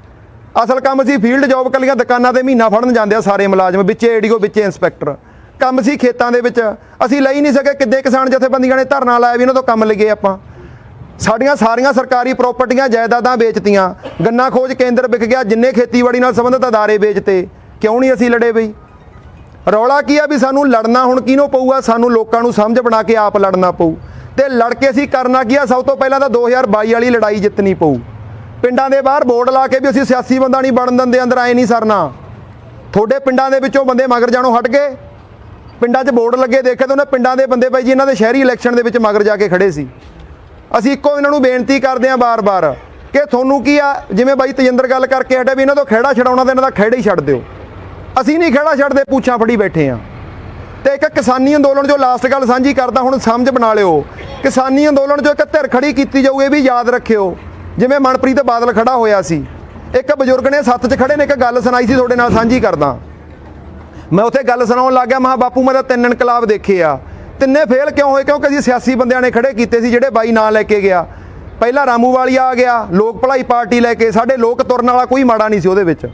ਅਸਲ ਕੰਮ ਸੀ ਫੀਲਡ ਜੌਬ, ਕੱਲੀਆਂ ਦੁਕਾਨਾਂ ਤੇ ਮਹੀਨਾ ਫੜਨ ਜਾਂਦੇ ਆ ਸਾਰੇ ਮੁਲਾਜ਼ਮ, ਵਿੱਚੇ ਏਡੀਓ ਵਿੱਚੇ ਇੰਸਪੈਕਟਰ। ਕੰਮ ਸੀ ਖੇਤਾਂ ਦੇ ਵਿੱਚ, ਅਸੀਂ ਲਈ ਨਹੀਂ ਸਕੇ। ਕਿੱਦੇ ਕਿਸਾਨ ਜਥੇਬੰਦੀਆਂ ਨੇ ਧਰਨਾ ਲਾਇਆ ਵੀ ਇਹਨਾਂ ਤੋਂ ਕੰਮ ਲਈਏ ਆਪਾਂ। ਸਾਡੀਆਂ ਸਾਰੀਆਂ ਸਰਕਾਰੀ ਪ੍ਰਾਪਰਟੀਆਂ ਜਾਇਦਾਦਾਂ ਵੇਚਤੀਆਂ। ਗੰਨਾ ਖੋਜ ਕੇਂਦਰ ਵਿਕ ਗਿਆ, ਜਿੰਨੇ ਖੇਤੀਬਾੜੀ ਨਾਲ ਸੰਬੰਧਿਤ ਅਦਾਰੇ ਵੇਚਤੇ। ਕਿਉਂ ਨਹੀਂ ਅਸੀਂ ਲੜੇ ਬਈ? ਰੌਲਾ ਕੀ ਆ ਵੀ ਸਾਨੂੰ ਲੜਨਾ ਹੁਣ ਕਿਹਨੂੰ ਪਊਗਾ? ਸਾਨੂੰ ਲੋਕਾਂ ਨੂੰ ਸਮਝ ਬਣਾ ਕੇ ਆਪ ਲੜਨਾ ਪਊ। ਤੇ ਲੜ ਕੇ ਅਸੀਂ ਕਰਨਾ ਕੀ ਆ? ਸਭ ਤੋਂ ਪਹਿਲਾਂ ਤਾਂ 2022 ਵਾਲੀ ਲੜਾਈ ਜਿੱਤਣੀ ਪਊ। ਪਿੰਡਾਂ ਦੇ ਬਾਹਰ ਬੋਰਡ ਲਾ ਕੇ ਵੀ ਅਸੀਂ ਸਿਆਸੀ ਬੰਦਾ ਨਹੀਂ ਬਣਨ ਦਿੰਦੇ, ਅੰਦਰ ਆਏ ਨਹੀਂ ਸਰਨਾ। ਤੁਹਾਡੇ ਪਿੰਡਾਂ ਦੇ ਵਿੱਚੋਂ ਬੰਦੇ ਮਗਰ ਜਾਣੋਂ ਹਟ ਗਏ। ਪਿੰਡਾਂ 'ਚ ਬੋਰਡ ਲੱਗੇ ਦੇਖੇ ਤਾਂ ਉਹਨਾਂ ਪਿੰਡਾਂ ਦੇ ਬੰਦੇ ਬਾਈ ਜੀ ਇਹਨਾਂ ਦੇ ਸ਼ਹਿਰੀ ਇਲੈਕਸ਼ਨ ਦੇ ਵਿੱਚ ਮਗਰ ਜਾ ਕੇ ਖੜੇ ਸੀ। ਅਸੀਂ ਇੱਕੋ ਇਹਨਾਂ ਨੂੰ ਬੇਨਤੀ ਕਰਦੇ ਹਾਂ ਬਾਰ-ਬਾਰ ਕਿ ਤੁਹਾਨੂੰ ਕੀ ਆ, ਜਿਵੇਂ ਬਾਈ ਤਜਿੰਦਰ ਗੱਲ ਕਰਕੇ ਹਟਿਆ ਵੀ ਇਹਨਾਂ ਤੋਂ ਖਹਿੜਾ ਛਡਾਉਣਾ ਤੇ ਇਹਨਾਂ ਦਾ ਖਹਿੜਾ ਹੀ ਛੱਡ ਦਿਓ। ਅਸੀਂ ਨਹੀਂ ਖਹਿੜਾ ਛੱਡਦੇ, ਪੂਛਾਂ ਫੜੀ ਬੈਠੇ ਆ। ਤੇ ਇੱਕ ਕਿਸਾਨੀ ਅੰਦੋਲਨ ਜੋ ਲਾਸਟ ਗੱਲ ਸਾਂਝੀ ਕਰਦਾ, ਹੁਣ ਸਮਝ ਬਣਾ ਲਿਓ। ਕਿਸਾਨੀ ਅੰਦੋਲਨ 'ਚੋਂ ਇੱਕ ਧਿਰ ਖੜੀ ਕੀਤੀ ਜਾਊ, ਇਹ ਵੀ ਯਾਦ ਰੱਖਿਓ। ਜਿਵੇਂ ਮਨਪ੍ਰੀਤ ਬਾਦਲ ਖੜਾ ਹੋਇਆ ਸੀ, ਇੱਕ ਬਜ਼ੁਰਗ ਨੇ ਸੱਤ 'ਚ ਖੜੇ ਨੇ ਇੱਕ ਗੱਲ ਸੁਣਾਈ ਸੀ, ਤੁਹਾਡੇ ਨਾਲ ਸਾਂਝੀ ਕਰਦਾ। ਮੈਂ ਉੱਥੇ ਗੱਲ ਸੁਣਾਉਣ ਲੱਗ ਗਿਆ, ਮੈਂ ਬਾਪੂ ਮੈਂ ਤਾਂ 3 ਇਨਕਲਾਬ ਦੇਖੇ ਆ, ਤਿੰਨੇ ਫੇਲ ਕਿਉਂ ਹੋਏ? ਕਿਉਂਕਿ ਅਸੀਂ ਸਿਆਸੀ ਬੰਦਿਆਂ ਨੇ ਖੜੇ ਕੀਤੇ ਸੀ, ਜਿਹੜੇ ਬਾਈ ਨਾਂ ਲੈ ਕੇ ਗਿਆ। ਪਹਿਲਾਂ ਰਾਮੂਵਾਲੀਆ ਆ ਗਿਆ, ਲੋਕ ਭਲਾਈ ਪਾਰਟੀ ਲੈ ਕੇ। ਸਾਡੇ ਲੋਕ ਤੁਰਨ ਵਾਲਾ ਕੋਈ ਮਾੜਾ ਨਹੀਂ ਸੀ ਉਹਦੇ ਵਿੱਚ।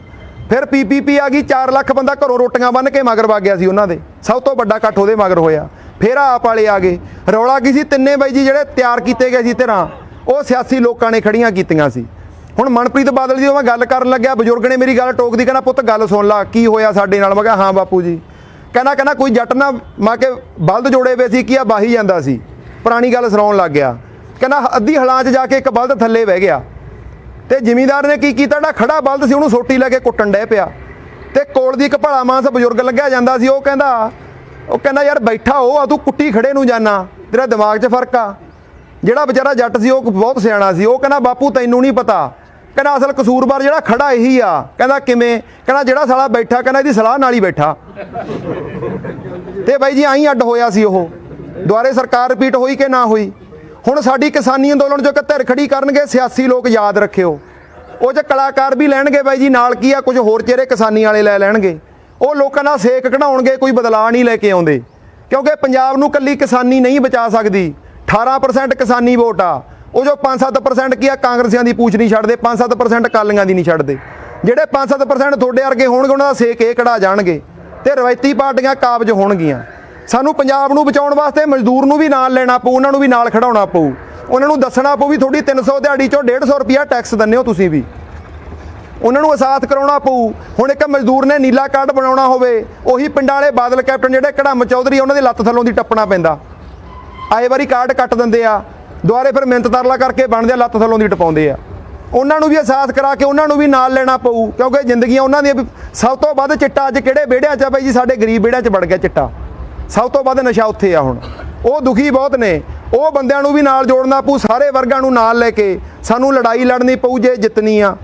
ਫਿਰ PPP ਆ ਗਈ, 4 ਲੱਖ ਬੰਦਾ ਘਰੋਂ ਰੋਟੀਆਂ ਬੰਨ੍ਹ ਕੇ ਮਗਰ ਵਗ ਗਿਆ ਸੀ ਉਹਨਾਂ ਦੇ। ਸਭ ਤੋਂ ਵੱਡਾ ਇਕੱਠ ਉਹਦੇ ਮਗਰ ਹੋਇਆ। ਫਿਰ ਆਪ ਵਾਲੇ ਆ ਗਏ। ਰੌਲਾ ਕੀ ਸੀ? ਤਿੰਨੇ ਬਾਈ ਜੀ ਜਿਹੜੇ ਤਿਆਰ ਕੀਤੇ ਗਏ ਸੀ ਧਿਰਾਂ, ਉਹ ਸਿਆਸੀ ਲੋਕਾਂ ਨੇ ਖੜੀਆਂ ਕੀਤੀਆਂ ਸੀ। ਹੁਣ ਮਨਪ੍ਰੀਤ ਬਾਦਲ ਦੀ ਮੈਂ ਗੱਲ ਕਰਨ ਲੱਗਿਆ, ਬਜ਼ੁਰਗ ਨੇ ਮੇਰੀ ਗੱਲ ਟੋਕਦੀ, ਕਹਿੰਦਾ ਪੁੱਤ ਗੱਲ ਸੁਣ ਲਾ ਕੀ ਹੋਇਆ ਸਾਡੇ ਨਾਲ। ਮੈਂ ਕਿਹਾ ਹਾਂ ਬਾਪੂ ਜੀ। ਕਹਿੰਦਾ ਕੋਈ ਜੱਟ ਨਾ ਮੈਂ ਕਿ ਬਲਦ ਜੋੜੇ ਵੇ ਸੀ, ਕੀ ਆ ਬਾਹੀ ਜਾਂਦਾ ਸੀ, ਪੁਰਾਣੀ ਗੱਲ ਸੁਣਾਉਣ ਲੱਗ ਗਿਆ। ਕਹਿੰਦਾ ਅੱਧੀ ਹਲਾਂ 'ਚ ਜਾ ਕੇ ਇੱਕ ਬਲਦ ਥੱਲੇ ਬਹਿ ਗਿਆ ਤੇ ਜ਼ਿਮੀਂਦਾਰ ਨੇ ਕੀ ਕੀਤਾ, ਜਿਹੜਾ ਖੜਾ ਬਲਦ ਸੀ ਉਹਨੂੰ ਸੋਟੀ ਲੈ ਕੇ ਕੁੱਟਣ ਡੈ ਪਿਆ ਤੇ ਕੋਲ ਦੀ ਇੱਕ ਭਲਾ ਮਾਨਸ ਬਜ਼ੁਰਗ ਲੱਗਿਆ ਜਾਂਦਾ ਸੀ। ਉਹ ਕਹਿੰਦਾ ਯਾਰ ਬੈਠਾ ਉਹ ਆ, ਤੂੰ ਕੁੱਟੀ ਖੜੇ ਨੂੰ ਜਾਣਾ, ਤੇਰਾ ਦਿਮਾਗ 'ਚ ਫਰਕ ਆ। ਜਿਹੜਾ ਵਿਚਾਰਾ ਜੱਟ ਸੀ ਉਹ ਬਹੁਤ ਸਿਆਣਾ ਸੀ। ਉਹ ਕਹਿੰਦਾ ਬਾਪੂ ਤੈਨੂੰ ਨਹੀਂ ਪਤਾ, ਕਹਿੰਦਾ ਅਸਲ ਕਸੂਰਵਾਰ ਜਿਹੜਾ ਖੜਾ ਇਹੀ ਆ। ਕਹਿੰਦਾ ਕਿਵੇਂ? ਕਹਿੰਦਾ ਜਿਹੜਾ ਸਾਲਾ ਬੈਠਾ, ਕਹਿੰਦਾ ਇਹਦੀ ਸਲਾਹ ਨਾਲ ਹੀ ਬੈਠਾ। ਤੇ ਬਾਈ ਜੀ ਆਈ ਅੱਡ ਹੋਇਆ ਸੀ ਉਹ। ਦੁਆਰੇ ਸਰਕਾਰ ਰਿਪੀਟ ਹੋਈ ਕਿ ਨਾ ਹੋਈ? ਹੁਣ ਸਾਡੀ ਕਿਸਾਨੀ ਅੰਦੋਲਨ 'ਚੋਂ ਇੱਕ ਧਿਰ ਖੜੀ ਕਰਨਗੇ ਸਿਆਸੀ ਲੋਕ, ਯਾਦ ਰੱਖਿਓ। ਉਹ 'ਚ ਕਲਾਕਾਰ ਵੀ ਲੈਣਗੇ ਬਾਈ ਜੀ, ਨਾਲ ਕੀ ਆ ਕੁਝ ਹੋਰ ਚਿਹਰੇ ਕਿਸਾਨੀ ਵਾਲੇ ਲੈ ਲੈਣਗੇ। ਉਹ ਲੋਕਾਂ ਦਾ ਸੇਕ ਕਢਾਉਣਗੇ, ਕੋਈ ਬਦਲਾਅ ਨਹੀਂ ਲੈ ਕੇ ਆਉਂਦੇ। ਕਿਉਂਕਿ ਪੰਜਾਬ ਨੂੰ ਇਕੱਲੀ ਕਿਸਾਨੀ ਨਹੀਂ ਬਚਾ ਸਕਦੀ। 18% ਕਿਸਾਨੀ ਵੋਟ ਆ, ਉਹ ਜੋ 5-7% ਕੀ ਆ ਕਾਂਗਰਸੀਆਂ ਦੀ ਪੂਛ ਨਹੀਂ ਛੱਡਦੇ, 5-7% ਅਕਾਲੀਆਂ ਦੀ ਨਹੀਂ ਛੱਡਦੇ। ਜਿਹੜੇ 5-7% ਤੁਹਾਡੇ ਵਰਗੇ ਹੋਣਗੇ ਉਹਨਾਂ ਦਾ ਸੇਕ ਇਹ ਕਢਾ ਜਾਣਗੇ ਤੇ ਰਵਾਇਤੀ ਪਾਰਟੀਆਂ ਕਾਬਜ ਹੋਣਗੀਆਂ। ਸਾਨੂੰ ਪੰਜਾਬ ਨੂੰ ਬਚਾਉਣ ਵਾਸਤੇ ਮਜ਼ਦੂਰ ਨੂੰ ਵੀ ਨਾਲ ਲੈਣਾ ਪਊ, ਉਹਨਾਂ ਨੂੰ ਵੀ ਨਾਲ ਖੜਾਉਣਾ ਪਊ। ਉਹਨਾਂ ਨੂੰ ਦੱਸਣਾ ਪਊ ਵੀ ਤੁਹਾਡੀ 300 ਦਿਹਾੜੀ 'ਚੋਂ 150 ਰੁਪਇਆ ਟੈਕਸ ਦਿੰਦੇ ਹੋ ਤੁਸੀਂ ਵੀ। ਉਹਨਾਂ ਨੂੰ ਅਹਿਸਾਸ ਕਰਾਉਣਾ ਪਊ। ਹੁਣ ਇੱਕ ਮਜ਼ਦੂਰ ਨੇ ਨੀਲਾ ਕਾਰਡ ਬਣਾਉਣਾ ਹੋਵੇ, ਉਹੀ ਪਿੰਡਾਂ ਵਾਲੇ ਬਾਦਲ ਕੈਪਟਨ ਜਿਹੜੇ ਕੜਮ ਚੌਧਰੀ ਉਹਨਾਂ ਦੇ ਲੱਤ ਥੱਲੋਂ ਦੀ ਟੱਪਣਾ ਪੈਂਦਾ। ਆਏ ਵਾਰੀ ਕਾਰਡ ਕੱਟ ਦਿੰਦੇ ਆ, ਦੁਆਰੇ ਫਿਰ ਮਿਹਨਤ ਤਰਲਾ ਕਰਕੇ ਬਣਦੇ ਆ, ਲੱਤ ਥੱਲੋਂ ਦੀ ਟਪਾਉਂਦੇ ਆ। ਉਹਨਾਂ ਨੂੰ ਵੀ ਅਹਿਸਾਸ ਕਰਾ ਕੇ ਉਹਨਾਂ ਨੂੰ ਵੀ ਨਾਲ ਲੈਣਾ ਪਊ, ਕਿਉਂਕਿ ਜ਼ਿੰਦਗੀਆਂ ਉਹਨਾਂ ਦੀਆਂ। ਸਭ ਤੋਂ ਵੱਧ ਚਿੱਟਾ ਅੱਜ ਕਿਹੜੇ ਵਿਹੜਿਆਂ 'ਚ ਆ ਬਾਈ ਜੀ? ਸਾਡੇ ਗਰੀਬ ਵਿਹੜਿਆਂ 'ਚ ਵੜ ਗਿਆ ਚਿੱਟਾ। ਸਭ ਤੋਂ ਵੱਧ ਨਸ਼ਾ ਉੱਥੇ ਆ। ਹੁਣ ਉਹ ਦੁਖੀ ਬਹੁਤ ਨੇ, ਉਹ ਬੰਦਿਆਂ ਨੂੰ ਵੀ ਨਾਲ ਜੋੜਨਾ ਪਊ। ਸਾਰੇ ਵਰਗਾਂ ਨੂੰ ਨਾਲ ਲੈ ਕੇ ਸਾਨੂੰ ਲੜਾਈ ਲੜਨੀ ਪਊ ਜੇ ਜਿੱਤਣੀ ਆ।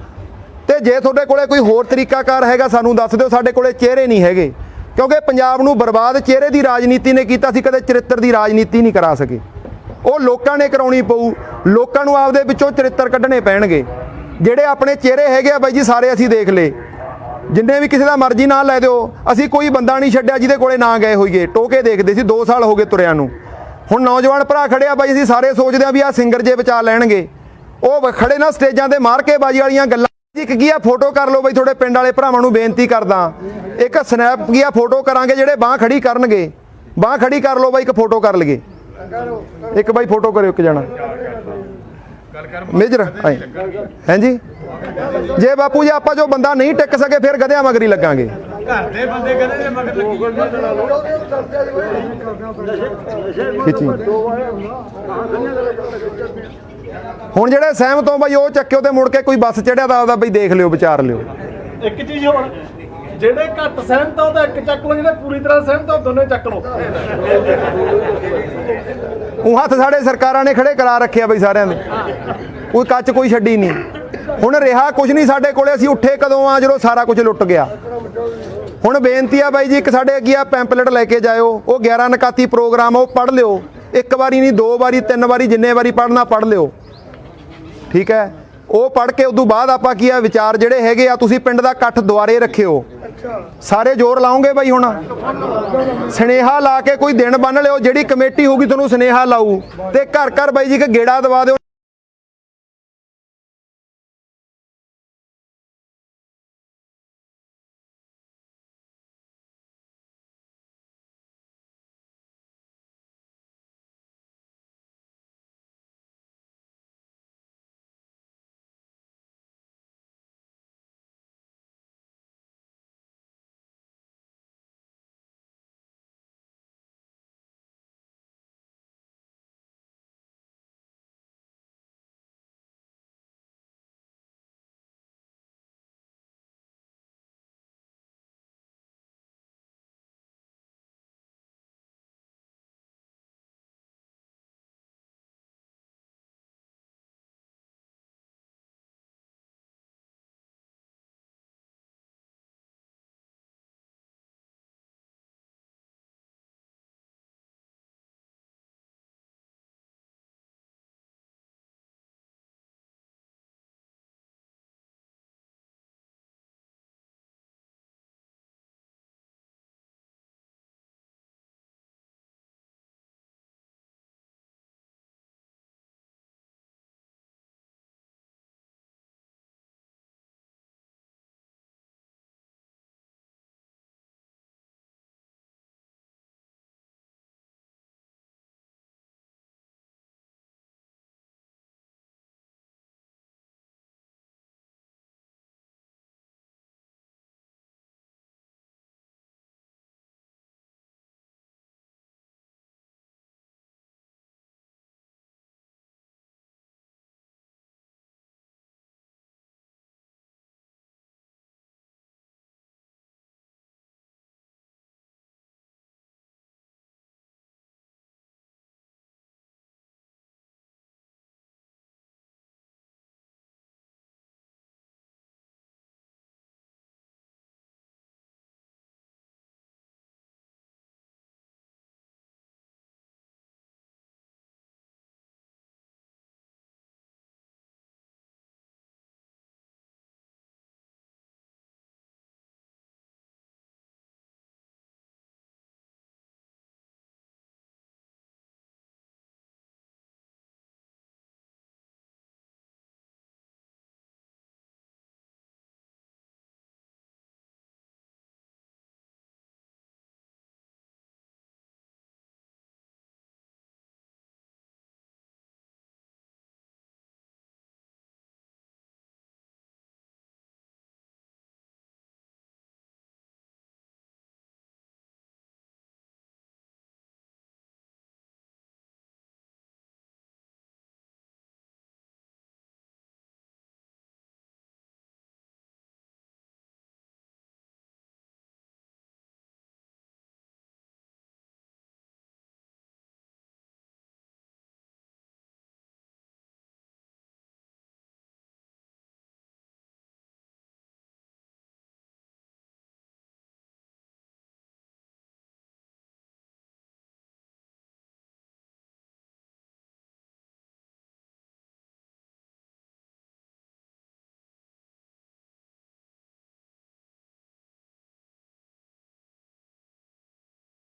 ਤੇ ਜੇ ਤੁਹਾਡੇ ਕੋਲੇ ਕੋਈ ਹੋਰ ਤਰੀਕਾਕਾਰ ਹੈਗਾ ਸਾਨੂੰ ਦੱਸ ਦਿਓ। ਸਾਡੇ ਕੋਲੇ ਚਿਹਰੇ ਨਹੀਂ ਹੈਗੇ, ਕਿਉਂਕਿ ਪੰਜਾਬ ਨੂੰ ਬਰਬਾਦ ਚਿਹਰੇ ਦੀ ਰਾਜਨੀਤੀ ਨੇ ਕੀਤਾ ਸੀ, ਕਦੇ ਚਰਿੱਤਰ ਦੀ ਰਾਜਨੀਤੀ ਨਹੀਂ ਕਰਾ ਸਕੇ। ਉਹ ਲੋਕਾਂ ਨੇ ਕਰਾਉਣੀ ਪਊ। ਲੋਕਾਂ ਨੂੰ ਆਪਦੇ ਵਿੱਚੋਂ ਚਰਿੱਤਰ ਕੱਢਣੇ ਪੈਣਗੇ। ਜਿਹੜੇ ਆਪਣੇ ਚਿਹਰੇ ਹੈਗੇ ਆ ਬਾਈ ਜੀ ਸਾਰੇ ਅਸੀਂ ਦੇਖ ਲਏ, ਜਿੰਨੇ ਵੀ ਕਿਸੇ ਦਾ ਮਰਜ਼ੀ ਨਾਂ ਲੈ ਦਿਓ। ਅਸੀਂ ਕੋਈ ਬੰਦਾ ਨਹੀਂ ਛੱਡਿਆ ਜਿਹਦੇ ਕੋਲੇ ਨਾ ਗਏ ਹੋਈਏ। ਟੋਕੇ ਦੇਖਦੇ ਸੀ 2 ਸਾਲ ਹੋ ਗਏ ਤੁਰਿਆਂ ਨੂੰ। ਹੁਣ ਨੌਜਵਾਨ ਭਰਾ ਖੜੇ ਆ ਬਾਈ, ਅਸੀਂ ਸਾਰੇ ਸੋਚਦੇ ਆ ਵੀ ਆਹ ਸਿੰਗਰ ਜੇ ਬਚਾ ਲੈਣਗੇ। ਉਹ ਖੜੇ ਨਾ ਸਟੇਜਾਂ ਤੇ ਮਾਰ ਕੇ ਬਾਜੀ ਵਾਲੀਆਂ ਗੱਲਾਂ। ਇੱਕ ਕੀ ਆ ਫੋਟੋ ਕਰ ਲਓ ਬਾਈ, ਤੁਹਾਡੇ ਪਿੰਡ ਵਾਲੇ ਭਰਾਵਾਂ ਨੂੰ ਬੇਨਤੀ ਕਰਦਾ। ਇੱਕ ਸਨੈਪ ਕੀ ਆ ਫੋਟੋ ਕਰਾਂਗੇ, ਜਿਹੜੇ ਬਾਂਹ ਖੜੀ ਕਰਨਗੇ ਬਾਂਹ ਖੜੀ ਕਰ ਲਓ ਬਾਈ, ਇੱਕ ਫੋਟੋ ਕਰ ਲਈਏ। ਇੱਕ ਬਾਈ ਫੋਟੋ ਕਰਿਓ ਇੱਕ ਜਣਾ ਮੇਜਰ ਹਾਂਜੀ। ਜੇ ਬਾਪੂ ਜੀ ਆਪਾਂ ਜੋ ਬੰਦਾ ਨਹੀਂ ਟਿਕ ਸਕੇ ਫਿਰ ਗਧਿਆਂ ਮਗਰੀ ਲੱਗਾਂਗੇ। ਘਰ ਦੇ ਬੰਦੇ ਕਹਿੰਦੇ ਨੇ ਮਗਰ ਹੁਣ ਜਿਹੜੇ ਸਹਿਮਤ ਹੋ ਬਾਈ ਉਹ ਚੱਕਿਓ ਤੇ ਮੁੜ ਕੇ ਕੋਈ ਬੱਸ ਚੜਿਆ ਤਾਂ ਆਪਦਾ ਬਈ ਦੇਖ ਲਿਓ, ਵਿਚਾਰ ਲਿਓ। ਇੱਕ ਚੀਜ਼ ਹੋਰ, ਜਿਹੜੇ ਘੱਟ ਸਹਿਮਤ ਹੋ ਤਾਂ ਇੱਕ ਚੱਕ ਲਓ, ਜਿਹੜੇ ਪੂਰੀ ਤਰ੍ਹਾਂ ਸਹਿਮਤ ਹੋ ਦੋਨੇ ਚੱਕ ਲਓ। ਉਹ ਹੱਥ ਸਾਡੇ ਸਰਕਾਰਾਂ ਨੇ ਖੜੇ ਕਰਾ ਰੱਖਿਆ ਬਈ ਸਾਰਿਆਂ ਦੇ, ਕੋਈ ਕੱਚ ਕੋਈ ਛੱਡੀ ਨਹੀਂ। ਹੁਣ ਰਿਹਾ ਕੁਝ ਨਹੀਂ ਸਾਡੇ ਕੋਲੇ, ਅਸੀਂ ਉੱਠੇ ਕਦੋਂ ਆ ਜਦੋਂ ਸਾਰਾ ਕੁਝ ਲੁੱਟ ਗਿਆ। ਹੁਣ ਬੇਨਤੀ ਆ ਬਾਈ ਜੀ, ਇੱਕ ਸਾਡੇ ਅੱਗੇ ਆ ਪੈਂਪਲੇਟ ਲੈ ਕੇ ਜਾਇਓ, ਉਹ 11 ਨਕਾਤੀ ਪ੍ਰੋਗਰਾਮ ਉਹ ਪੜ੍ਹ ਲਿਓ। ਇੱਕ ਵਾਰੀ ਨਹੀਂ 2 ਵਾਰੀ 3 ਵਾਰੀ ਜਿੰਨੇ ਵਾਰੀ ਪੜ੍ਹਨਾ ਪੜ੍ਹ ਲਿਓ, ਠੀਕ ਹੈ। ਉਹ ਪੜ੍ਹ ਕੇ ਉਦੋਂ ਬਾਅਦ ਆਪਾਂ ਕੀ ਆ ਵਿਚਾਰ ਜਿਹੜੇ ਹੈਗੇ ਆ, ਤੁਸੀਂ ਪਿੰਡ ਦਾ ਇਕੱਠ ਦੁਆਰੇ ਰੱਖਿਓ। ਸਾਰੇ ਜ਼ੋਰ ਲਾਉਂਗੇ ਬਾਈ, ਹੁਣ ਸੁਨੇਹਾ ਲਾ ਕੇ ਕੋਈ ਦਿਨ ਬੰਨ ਲਿਓ। ਜਿਹੜੀ ਕਮੇਟੀ ਹੋਊਗੀ ਤੁਹਾਨੂੰ ਸੁਨੇਹਾ ਲਾਊ ਤੇ ਘਰ ਘਰ ਬਾਈ ਜੀ ਇੱਕ ਗੇੜਾ ਦਵਾ ਦਿਓ।